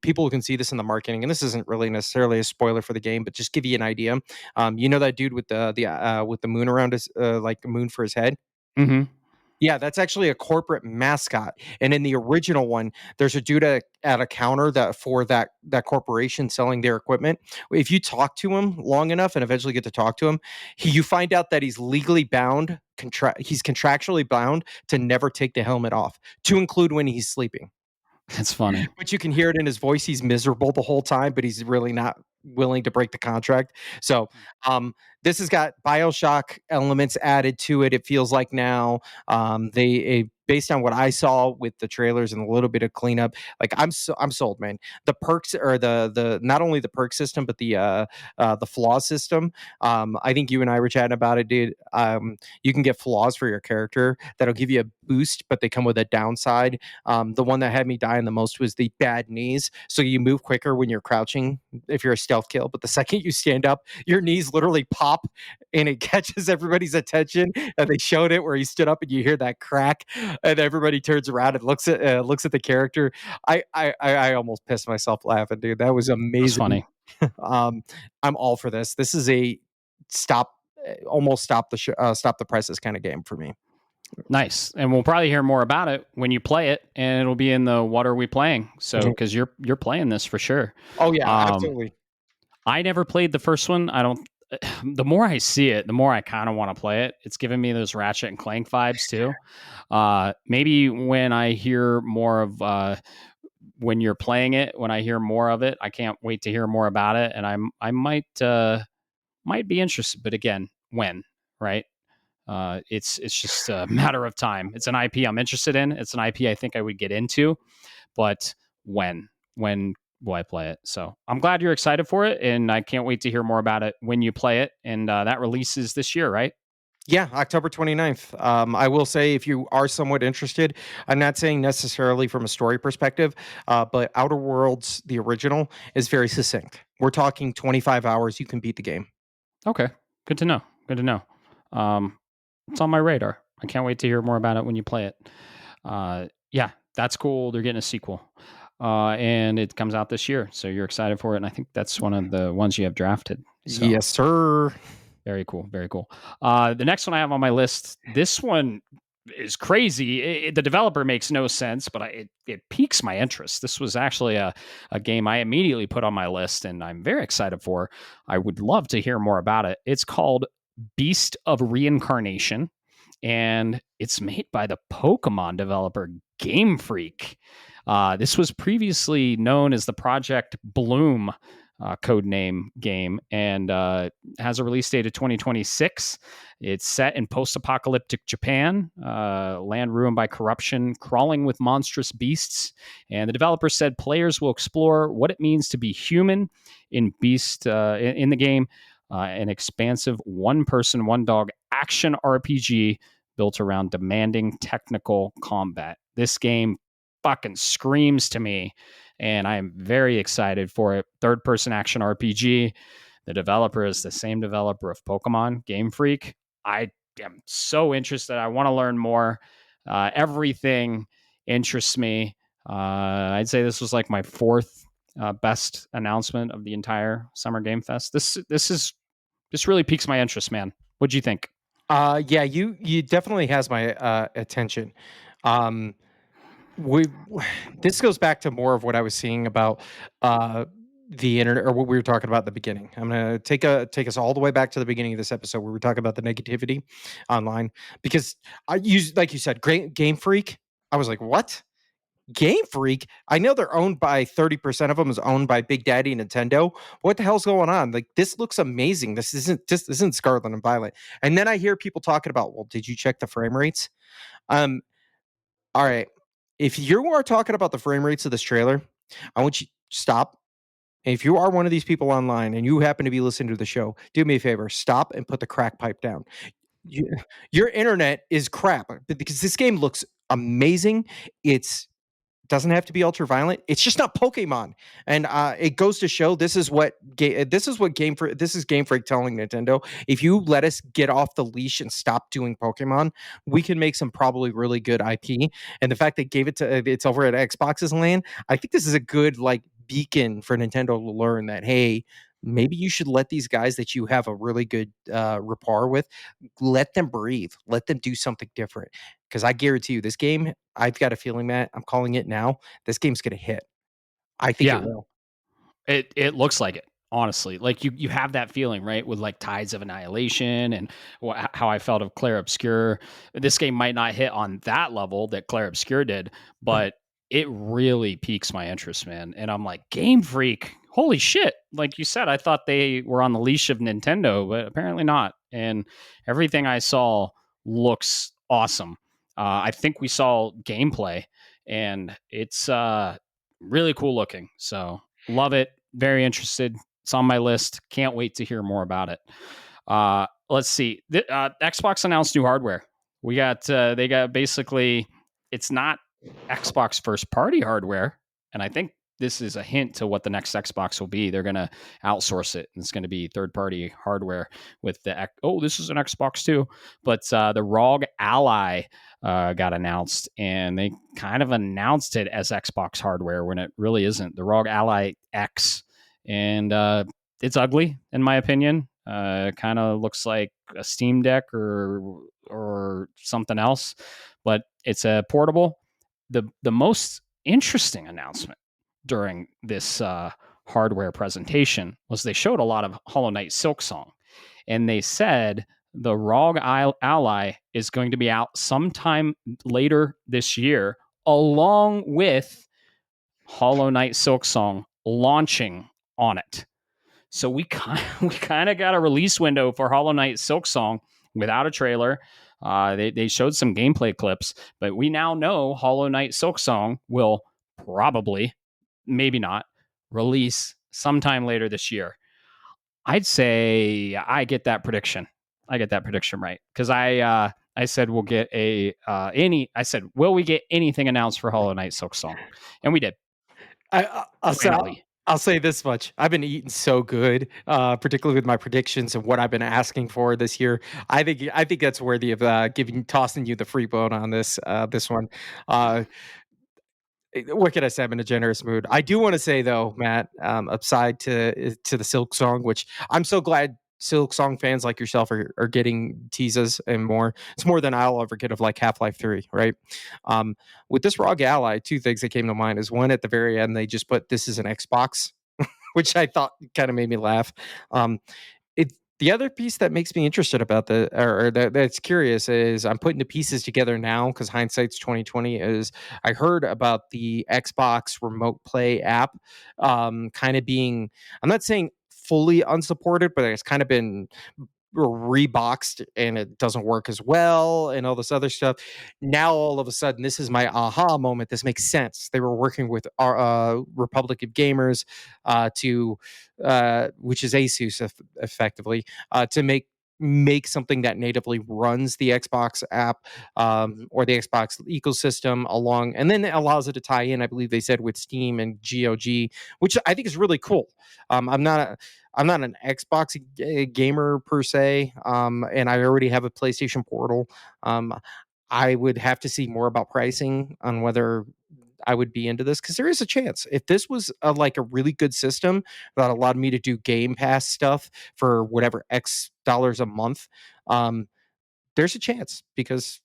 Speaker 2: people can see this in the marketing, and this isn't really necessarily a spoiler for the game, but just give you an idea. That dude with the moon around his, like the moon for his head.
Speaker 1: Mm-hmm.
Speaker 2: Yeah, that's actually a corporate mascot. And in the original one, there's a dude at a counter that for that corporation selling their equipment. If you talk to him long enough and eventually get to talk to him, you find out that he's legally bound, he's contractually bound to never take the helmet off, to include when he's sleeping.
Speaker 1: That's funny.
Speaker 2: But you can hear it in his voice. He's miserable the whole time, but he's really not willing to break the contract. So, this has got BioShock elements added to it. It feels like now based on what I saw with the trailers and a little bit of cleanup, like I'm sold, man. The perks or the not only the perk system but the flaw system. I think you and I were chatting about it, dude. You can get flaws for your character that'll give you a boost, but they come with a downside. The one that had me dying the most was the bad knees. So you move quicker when you're crouching if you're a stealth kill, but the second you stand up, your knees literally pop and it catches everybody's attention. And they showed it where he stood up and you hear that crack and everybody turns around and looks at the character. I almost pissed myself laughing, dude. That was amazing.
Speaker 1: That's funny.
Speaker 2: I'm all for this. This is a almost stop the presses kind of game for me.
Speaker 1: Nice. And we'll probably hear more about it when you play it, and it'll be in the What Are We Playing? So, because you're playing this for sure.
Speaker 2: Oh yeah, absolutely.
Speaker 1: I never played the first one. The more I see it, the more I kind of want to play it. It's giving me those Ratchet and Clank vibes too. Maybe when I hear more of when you're playing it, when I hear more of it, I can't wait to hear more about it, and I might be interested. But again, when, right? It's just a matter of time. It's an IP I'm interested in. It's an IP I think I would get into, but when will I play it? So I'm glad you're excited for it, and I can't wait to hear more about it when you play it. And that releases this year, right?
Speaker 2: Yeah, October 29th. I will say, if you are somewhat interested, I'm not saying necessarily from a story perspective, but Outer Worlds, the original, is very succinct. We're talking 25 hours. You can beat the game.
Speaker 1: Okay. Good to know. It's on my radar. I can't wait to hear more about it when you play it. Yeah, that's cool. They're getting a sequel. And it comes out this year. So you're excited for it. And I think that's one of the ones you have drafted. So.
Speaker 2: Yes, sir.
Speaker 1: Very cool. Very cool. The next one I have on my list, this one is crazy. The developer makes no sense, but it piques my interest. This was actually a game I immediately put on my list, and I'm very excited for. I would love to hear more about it. It's called Beast of Reincarnation, and it's made by the Pokemon developer Game Freak. This was previously known as the Project Bloom codename game, and has a release date of 2026. It's set in post-apocalyptic Japan, land ruined by corruption, crawling with monstrous beasts. And the developer said players will explore what it means to be human in in the game, an expansive one-person, one-dog action RPG built around demanding technical combat. This game fucking screams to me, and I am very excited for it. Third-person action RPG. The developer is the same developer of Pokemon, Game Freak. I am so interested. I want to learn more. Everything interests me. I'd say this was like my fourth best announcement of the entire Summer Game Fest. This really piques my interest, man. What'd you think?
Speaker 2: Yeah, you definitely has my attention. This goes back to more of what I was seeing about the internet, or what we were talking about at the beginning. I'm gonna take us all the way back to the beginning of this episode where we were talking about the negativity online, because I use, like you said, great Game Freak. I was like, what? Game Freak? I know they're owned by 30% of them is owned by Big Daddy Nintendo. What the hell's going on? Like, this looks amazing. This isn't Scarlet and Violet. And then I hear people talking about, well, did you check the frame rates? All right. If you are talking about the frame rates of this trailer, I want you to stop. And if you are one of these people online and you happen to be listening to the show, do me a favor, stop and put the crack pipe down. Your internet is crap, because this game looks amazing. It's doesn't have to be ultra violent. It's just not Pokemon, and it goes to show this is Game Freak telling Nintendo, if you let us get off the leash and stop doing Pokemon, we can make some probably really good IP. And the fact they gave it to it's over at Xbox's land, I think this is a good like beacon for Nintendo to learn that, hey, maybe you should let these guys that you have a really good rapport with, let them breathe, let them do something different. Because I guarantee you, this game, I've got a feeling, Matt, I'm calling it now, this game's going to hit. I think it will.
Speaker 1: It looks like it, honestly. Like you have that feeling, right? With like Tides of Annihilation and how I felt of Clair Obscur. This game might not hit on that level that Clair Obscur did, but it really piques my interest, man. And I'm like, Game Freak, holy shit. like you said, I thought they were on the leash of Nintendo, but apparently not. And everything I saw looks awesome. I think we saw gameplay, and it's really cool looking. So love it. Very interested. It's on my list. Can't wait to hear more about it. Let's see. Xbox announced new hardware. We got they got basically, it's not Xbox first party hardware, and I think this is a hint to what the next Xbox will be. They're going to outsource it, and it's going to be third party hardware with this is an Xbox too. But the ROG Ally got announced, and they kind of announced it as Xbox hardware when it really isn't. The ROG Ally X, and it's ugly in my opinion. Kind of looks like a Steam Deck or something else, but it's a portable. The most interesting announcement during this hardware presentation was they showed a lot of Hollow Knight Silksong, and they said the ROG Ally is going to be out sometime later this year, along with Hollow Knight Silksong launching on it. So we kind of got a release window for Hollow Knight Silksong without a trailer. They showed some gameplay clips, but we now know Hollow Knight Silksong will probably, maybe not, release sometime later this year. I'd say I get that prediction. I get that prediction right, because I said we'll get I said, will we get anything announced for Hollow Knight Silksong, and we did.
Speaker 2: I'll say this much. I've been eating so good, particularly with my predictions and what I've been asking for this year. I think that's worthy of tossing you the free bone on this one. What can I say? I'm in a generous mood. I do want to say though, Matt, upside to the Silksong, which I'm so glad Silksong fans like yourself are getting teases and more. It's more than I'll ever get of like Half-Life 3, right? With this ROG Ally, two things that came to mind is one, at the very end, they just put this is an Xbox, which I thought kind of made me laugh. The other piece that makes me interested about that's curious is I'm putting the pieces together now because hindsight's 2020. Is I heard about the Xbox Remote Play app, kind of being, I'm not saying fully unsupported, but it's kind of been reboxed and it doesn't work as well and all this other stuff. Now all of a sudden, this is my aha moment. This makes sense. They were working with our Republic of Gamers which is Asus effectively, to make something that natively runs the Xbox app or the Xbox ecosystem along, and then it allows it to tie in, I believe they said, with Steam and GOG, which I think is really cool. I'm not an Xbox gamer per se, and I already have a PlayStation Portal. I would have to see more about pricing on whether I would be into this, because there is a chance if this was like a really good system that allowed me to do Game Pass stuff for whatever X dollars a month. There's a chance, because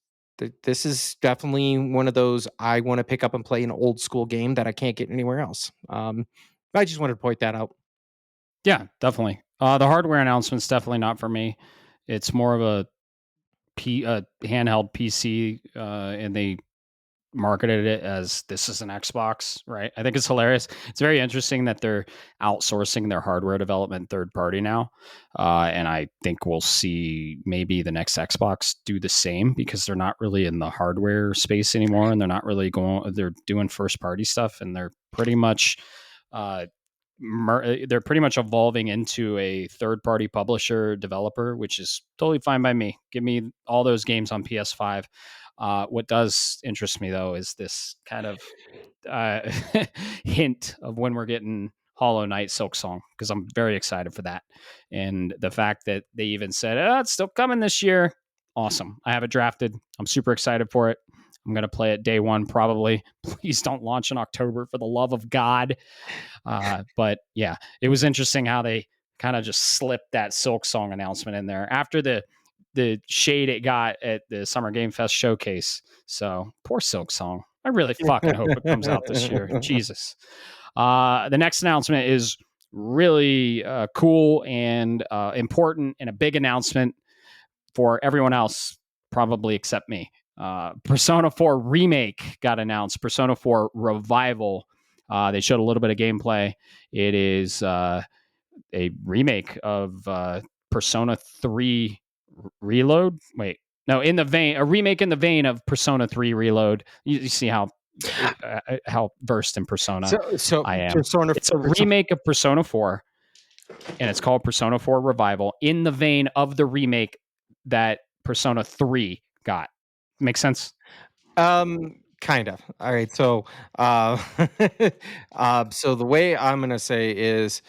Speaker 2: this is definitely one of those I want to pick up and play an old school game that I can't get anywhere else. I just wanted to point that out.
Speaker 1: Yeah, definitely. The hardware announcement's definitely not for me. It's more of a handheld PC, and they marketed it as this is an Xbox, right? I think it's hilarious. It's very interesting that they're outsourcing their hardware development third party now, and I think we'll see maybe the next Xbox do the same, because they're not really in the hardware space anymore, and they're not really they're doing first party stuff, and they're pretty much evolving into a third-party publisher developer, which is totally fine by me. Give me all those games on PS5. What does interest me, though, is this kind of hint of when we're getting Hollow Knight Silksong, because I'm very excited for that. And the fact that they even said, it's still coming this year. Awesome. I have it drafted. I'm super excited for it. I'm going to play it day one, probably. Please don't launch in October, for the love of God. But yeah, it was interesting how they kind of just slipped that Silksong announcement in there after the shade it got at the Summer Game Fest showcase. So poor Silksong. I really fucking hope it comes out this year. Jesus. The next announcement is really cool and important, and a big announcement for everyone else, probably except me. Persona 4 Remake got announced. Persona 4 Revival. They showed a little bit of gameplay. It is a remake of Persona 3 Reload. Wait, no, a remake in the vein of Persona 3 Reload. You see how versed in Persona I am. It's a remake of Persona 4, and it's called Persona 4 Revival, in the vein of the remake that Persona 3 got. Make sense?
Speaker 2: Kind of. All right. So, so the way I'm gonna say is,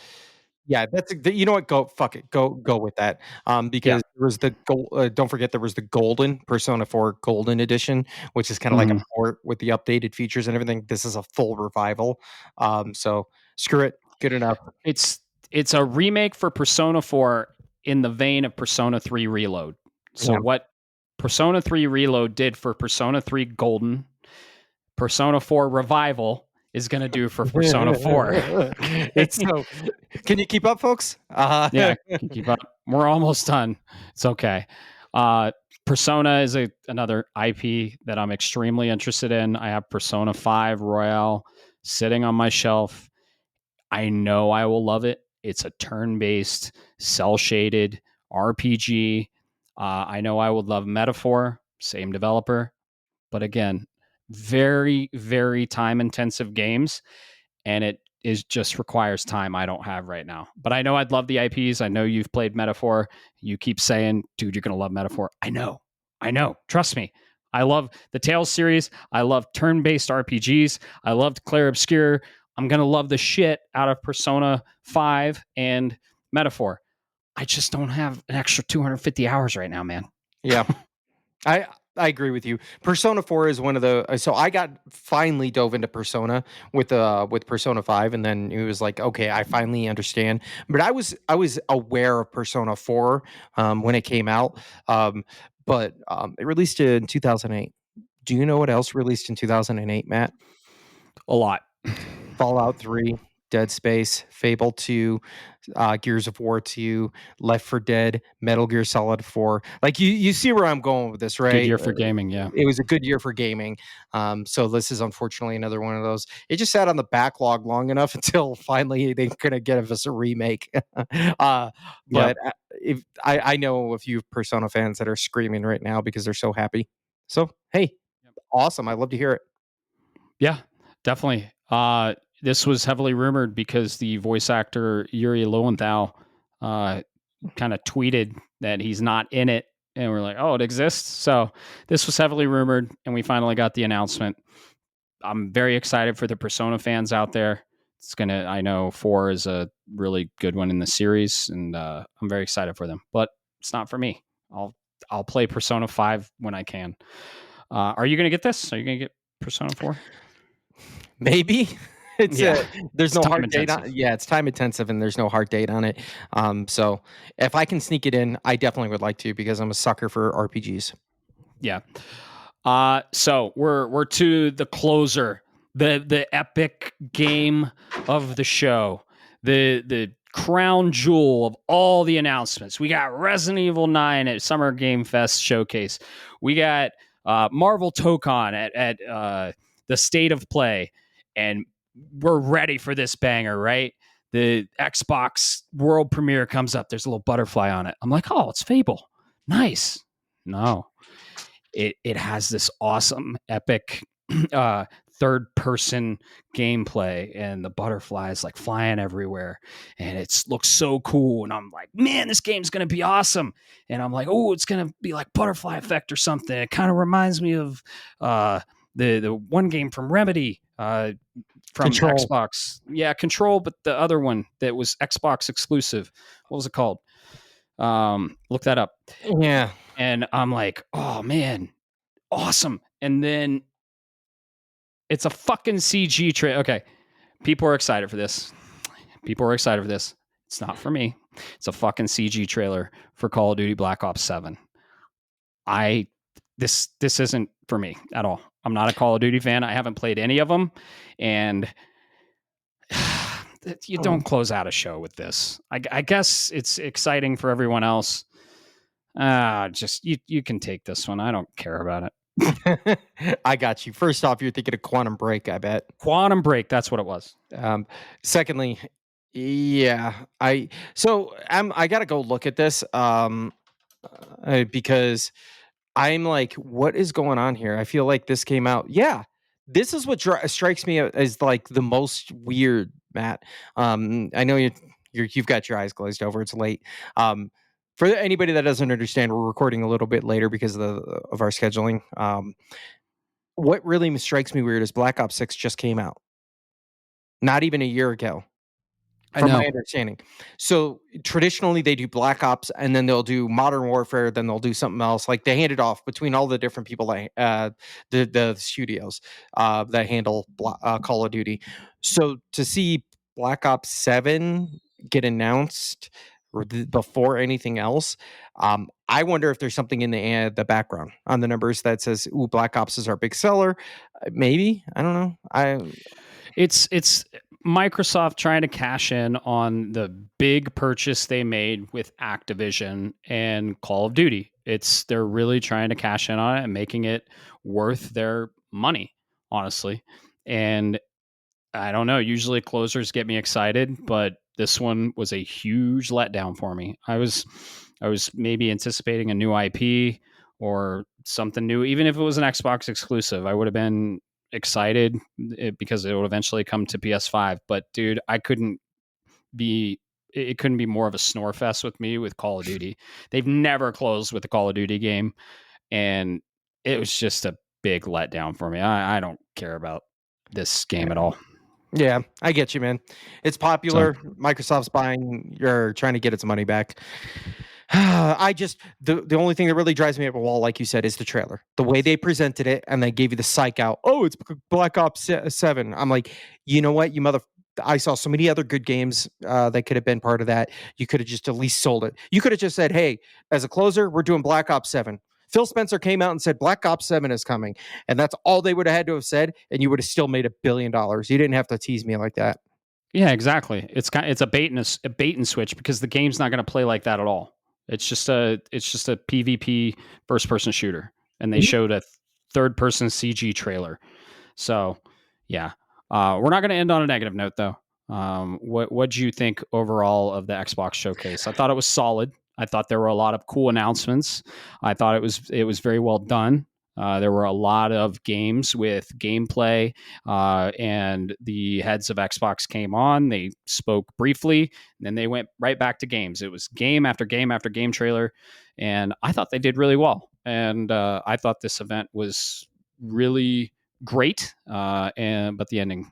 Speaker 2: yeah, you know what? Fuck it. Go with that.
Speaker 1: Yeah.
Speaker 2: Because there was the gold. Don't forget there was the golden Persona 4 Golden Edition, which is kind of like a port with the updated features and everything. This is a full revival. So screw it. Good enough.
Speaker 1: It's a remake for Persona 4 in the vein of Persona 3 Reload. So what Persona 3 Reload did for Persona 3 Golden, Persona 4 Revival is going to do for Persona 4.
Speaker 2: It's so. Can you keep up, folks?
Speaker 1: Yeah, can keep up. We're almost done. It's okay. Persona is another IP that I'm extremely interested in. I have Persona 5 Royale sitting on my shelf. I know I will love it. It's a turn-based, cel-shaded RPG. I know I would love Metaphor, same developer. But again, very, very time-intensive games, and it just requires time I don't have right now. But I know I'd love the IPs. I know you've played Metaphor. You keep saying, dude, you're going to love Metaphor. I know. Trust me. I love the Tales series. I love turn-based RPGs. I loved Clair Obscur. I'm going to love the shit out of Persona 5 and Metaphor. I just don't have an extra 250 hours right now, man.
Speaker 2: Yeah. I agree with you. Persona 4 is one of the so I got finally dove into Persona with Persona 5, and then it was like, okay, I finally understand. But I was aware of Persona 4 when it came out. But it released in 2008. Do you know what else released in 2008, Matt?
Speaker 1: A lot.
Speaker 2: Fallout 3, Dead Space, Fable 2, Gears of War 2, Left 4 Dead, Metal Gear Solid 4. Like you see where I'm going with this, right?
Speaker 1: Good year for gaming, yeah.
Speaker 2: It was a good year for gaming. So this is unfortunately another one of those. It just sat on the backlog long enough until finally they're gonna give us a remake. But if I know a few Persona fans that are screaming right now because they're so happy. So hey, awesome! I love to hear it.
Speaker 1: Yeah, definitely. This was heavily rumored because the voice actor Yuri Lowenthal kind of tweeted that he's not in it, and we're like, oh, it exists. So this was heavily rumored, and we finally got the announcement. I'm very excited for the Persona fans out there. I know 4 is a really good one in the series, and I'm very excited for them. But it's not for me. I'll play Persona 5 when I can. Are you going to get this? Are you going to get Persona 4?
Speaker 2: Maybe. There's no hard date
Speaker 1: on.
Speaker 2: Yeah, it's time intensive and there's no hard date on it. So if I can sneak it in, I definitely would like to because I'm a sucker for RPGs.
Speaker 1: Yeah. So we're to the closer, the epic game of the show, the crown jewel of all the announcements. We got Resident Evil 9 at Summer Game Fest Showcase. We got Marvel Tokon at the State of Play, and we're ready for this banger, right? The Xbox world premiere comes up. There's a little butterfly on it. I'm like, oh, it's Fable. Nice. No. It has this awesome, epic third person gameplay, and the butterflies like flying everywhere, and it looks so cool. And I'm like, man, this game's gonna be awesome. And I'm like, oh, it's gonna be like Butterfly Effect or something. It kind of reminds me of the one game from Remedy, from
Speaker 2: Control.
Speaker 1: Xbox. Yeah, Control, but the other one that was Xbox exclusive. What was it called? Look that up.
Speaker 2: Yeah.
Speaker 1: And I'm like, oh man, awesome. And then it's a fucking CG trailer. Okay, people are excited for this. It's not for me. It's a fucking CG trailer for Call of Duty Black Ops 7. This isn't for me at all. I'm not a Call of Duty fan. I haven't played any of them, and you don't close out a show with this. I guess it's exciting for everyone else. Just you can take this one. I don't care about it.
Speaker 2: I got you. First off, you're thinking of Quantum Break, I bet.
Speaker 1: Quantum Break, that's what it was.
Speaker 2: Secondly, Yeah, I gotta go look at this because I'm like, what is going on here? I feel like this came out. Yeah, this is what strikes me as like the most weird, Matt. I know you've got your eyes glazed over. It's late. For anybody that doesn't understand, we're recording a little bit later because of our scheduling. What really strikes me weird is Black Ops 6 just came out, not even a year ago.
Speaker 1: I
Speaker 2: From my
Speaker 1: know.
Speaker 2: understanding. So, traditionally, they do Black Ops, and then they'll do Modern Warfare, then they'll do something else. Like, they hand it off between all the different people that, the studios, that handle Call of Duty. So, to see Black Ops 7 get announced before anything else, I wonder if there's something in the background on the numbers that says, "Ooh, Black Ops is our big seller." Maybe, I don't know.
Speaker 1: It's Microsoft trying to cash in on the big purchase they made with Activision and Call of Duty. They're really trying to cash in on it and making it worth their money, honestly. And I don't know, usually closers get me excited, but this one was a huge letdown for me. I was maybe anticipating a new IP or something new, even if it was an Xbox exclusive. I would have been excited because it would eventually come to PS5. But dude, be it couldn't be more of a snore fest with me with Call of Duty. They've never closed with a Call of Duty game, and it was just a big letdown for me. I don't care about this game at all.
Speaker 2: Yeah, I get you, man. It's
Speaker 1: So
Speaker 2: popular. Microsoft's buying. You're trying to get its money back. I just the only thing that really drives me up a wall, like you said, is the trailer. The way they presented it, and they gave you the psych out. Oh, it's Black Ops 7. I'm like, you know what, you mother. I saw so many other good games that could have been part of that. You could have just at least sold it. You could have just said, "Hey, as a closer, we're doing Black Ops 7." Phil Spencer came out and said Black Ops 7 is coming. And that's all they would have had to have said, and you would have still made $1 billion. You didn't have to tease me like that.
Speaker 1: yeah, exactly. It's a bait and switch because the game's not going to play like that at all. It's just a PvP first person shooter, and they
Speaker 2: Mhm.
Speaker 1: showed a third person CG trailer. So yeah, we're not going to end on a negative note though. What do you think overall of the Xbox showcase? I thought it was solid. I thought there were a lot of cool announcements. I thought it was very well done. There were a lot of games with gameplay, and the heads of Xbox came on. They spoke briefly, and then they went right back to games. It was game after game after game trailer, and I thought they did really well. And I thought this event was really great, and but the ending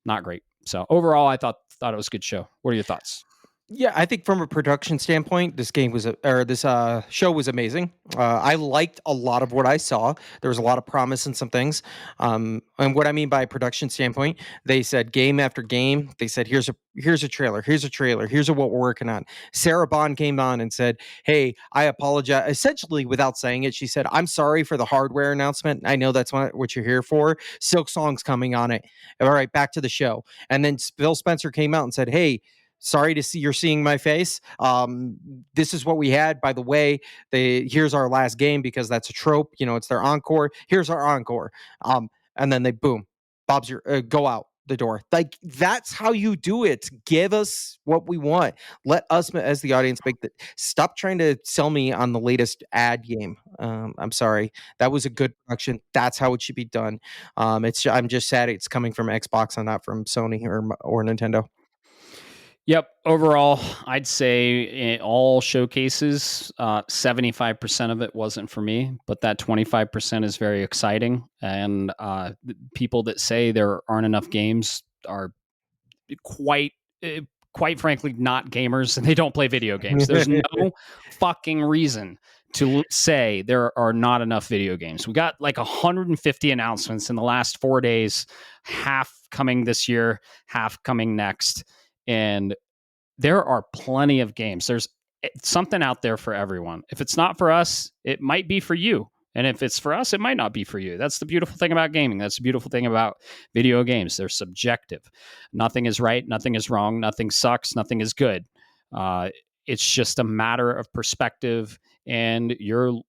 Speaker 1: not great. So overall, I thought it was a good show. What are your thoughts?
Speaker 2: Yeah, I think from a production standpoint, this game was or this show was amazing. I liked a lot of what I saw. There was a lot of promise in some things. And what I mean by production standpoint, they said game after game. They said here's a trailer, here's a trailer, here's what we're working on. Sarah Bond came on and said, "Hey, I apologize." Essentially, without saying it, she said, "I'm sorry for the hardware announcement. I know that's what you're here for. Silk Song's coming on it. All right, back to the show." And then Phil Spencer came out and said, "Hey, sorry to see you're seeing my face. This is what we had. By the way, here's our last game because that's a trope. You know, it's their encore. Here's our encore." And then they boom, Bob's your go out the door. Like that's how you do it. Give us what we want. Let us as the audience make the. Stop trying to sell me on the latest ad game. I'm sorry. That was a good production. That's how it should be done. I'm just sad it's coming from Xbox and not from Sony or Nintendo.
Speaker 1: Yep. Overall, I'd say in all showcases, 75% of it wasn't for me, but that 25% is very exciting. And people that say there aren't enough games are quite uh, quite frankly not gamers and they don't play video games. There's no fucking reason to say there are not enough video games. We got like 150 announcements in the last 4 days, half coming this year, half coming next, and there are plenty of games. There's something out there for everyone. If it's not for us, it might be for you. And if it's for us, it might not be for you. That's the beautiful thing about gaming. That's the beautiful thing about video games. They're subjective. Nothing is right. Nothing is wrong. Nothing sucks. Nothing is good. It's just a matter of perspective and your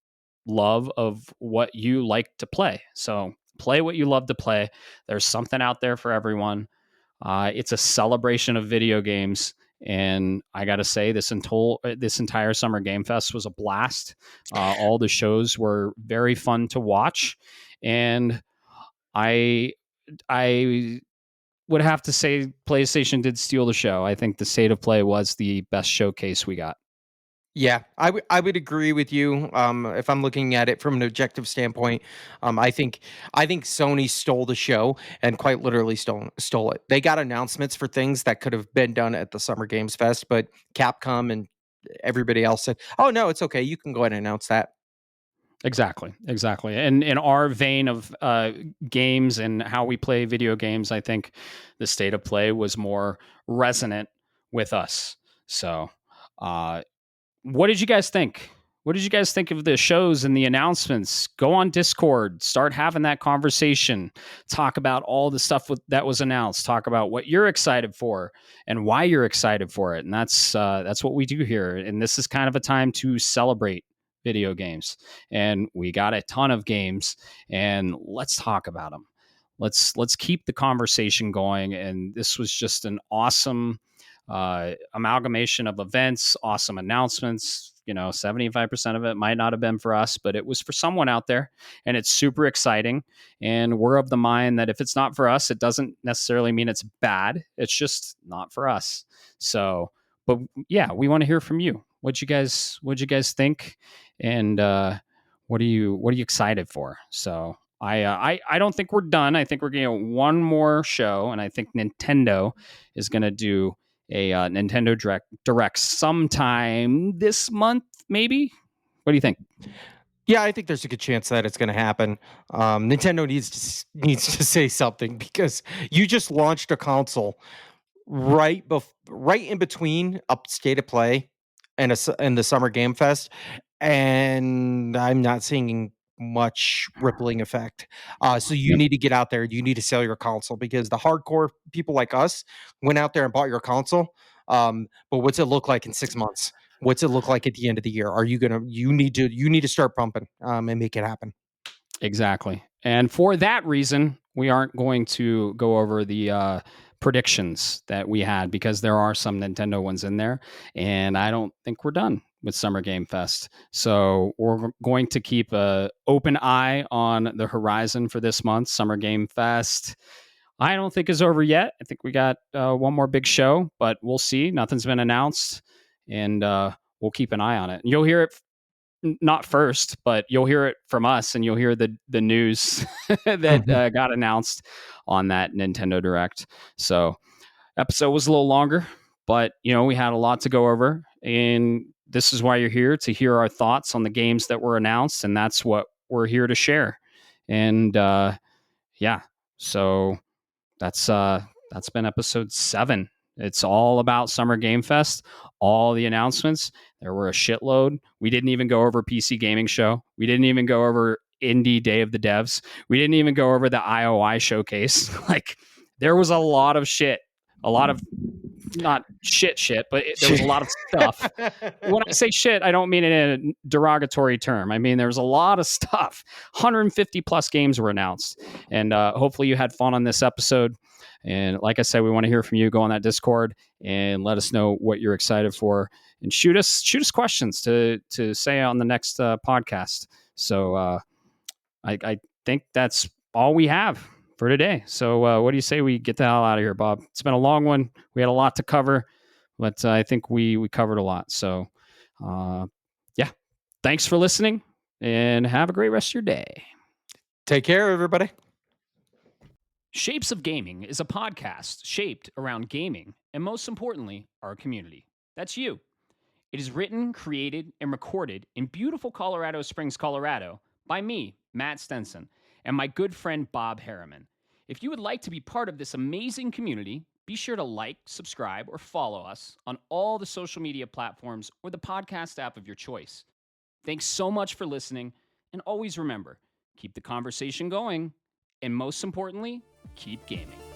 Speaker 1: love of what you like to play. So play what you love to play. There's something out there for everyone. It's a celebration of video games. And I got to say, this entire Summer Game Fest was a blast. All the shows were very fun to watch. And I would have to say PlayStation did steal the show. I think the State of Play was the best showcase we got.
Speaker 2: Yeah, I would agree with you. If I'm looking at it from an objective standpoint, I think Sony stole the show and quite literally stole it. They got announcements for things that could have been done at the Summer Games Fest, but Capcom and everybody else said, "Oh no, it's okay. You can go ahead and announce that."
Speaker 1: Exactly. And in our vein of games and how we play video games, I think the State of Play was more resonant with us. So, uh, what did you guys think? What did you guys think of the shows and the announcements? Go on Discord, start having that conversation, talk about all the stuff that was announced, talk about what you're excited for and why you're excited for it. And that's what we do here. And this is kind of a time to celebrate video games. And we got a ton of games, and let's talk about them. Let's keep the conversation going. And this was just an awesome amalgamation of events, awesome announcements. 75% of it might not have been for us, but it was for someone out there, and it's super exciting. And we're of the mind that if it's not for us, it doesn't necessarily mean it's bad. It's just not for us. So, but yeah, we want to hear from you. What'd you guys think? And what are you excited for? So I don't think we're done. I think we're going to get one more show, and I think Nintendo is going to do a Nintendo Direct sometime this month, maybe. What do you think?
Speaker 2: Yeah, I think there's a good chance that it's going to happen. Nintendo needs to say something because you just launched a console right in between up State of Play and the Summer Game Fest, and I'm not seeing much rippling effect. So you
Speaker 1: Yep.
Speaker 2: need to get out there. You need to sell your console because the hardcore people like us went out there and bought your console. But what's it look like in 6 months? What's it look like at the end of the year? Are you gonna? You need to start pumping and make it happen.
Speaker 1: Exactly. And for that reason, we aren't going to go over the predictions that we had because there are some Nintendo ones in there. And I don't think we're done with Summer Game Fest. So we're going to keep an open eye on the horizon for this month. Summer Game Fest, I don't think is over yet. I think we got one more big show, but we'll see. Nothing's been announced. And we'll keep an eye on it. And you'll hear it not first, but you'll hear it from us, and you'll hear the news that got announced on that Nintendo Direct. So, episode was a little longer, but we had a lot to go over, and this is why you're here, to hear our thoughts on the games that were announced, and that's what we're here to share. And yeah, so that's been episode 7. It's all about Summer Game Fest, all the announcements. There were a shitload. We didn't even go over PC Gaming Show. We didn't even go over Indie Day of the Devs. We didn't even go over the IOI showcase. Like, there was a lot of shit. A lot of not shit, but there was a lot of stuff. When I say shit, I don't mean it in a derogatory term. I mean, there was a lot of stuff. 150 plus games were announced. And hopefully you had fun on this episode. And like I said, we want to hear from you. Go on that Discord and let us know what you're excited for, and shoot us questions to say on the next podcast. So I think that's all we have for today. So what do you say we get the hell out of here, Bob? It's been a long one. We had a lot to cover, but I think we covered a lot. So yeah, thanks for listening, and have a great rest of your day.
Speaker 2: Take care, everybody.
Speaker 1: Shapes of Gaming is a podcast shaped around gaming and, most importantly, our community. That's you. It is written, created, and recorded in beautiful Colorado Springs, Colorado by me, Matt Stenson, and my good friend Bob Harriman. If you would like to be part of this amazing community, be sure to like, subscribe, or follow us on all the social media platforms or the podcast app of your choice. Thanks so much for listening, and always remember, keep the conversation going, and most importantly, keep gaming.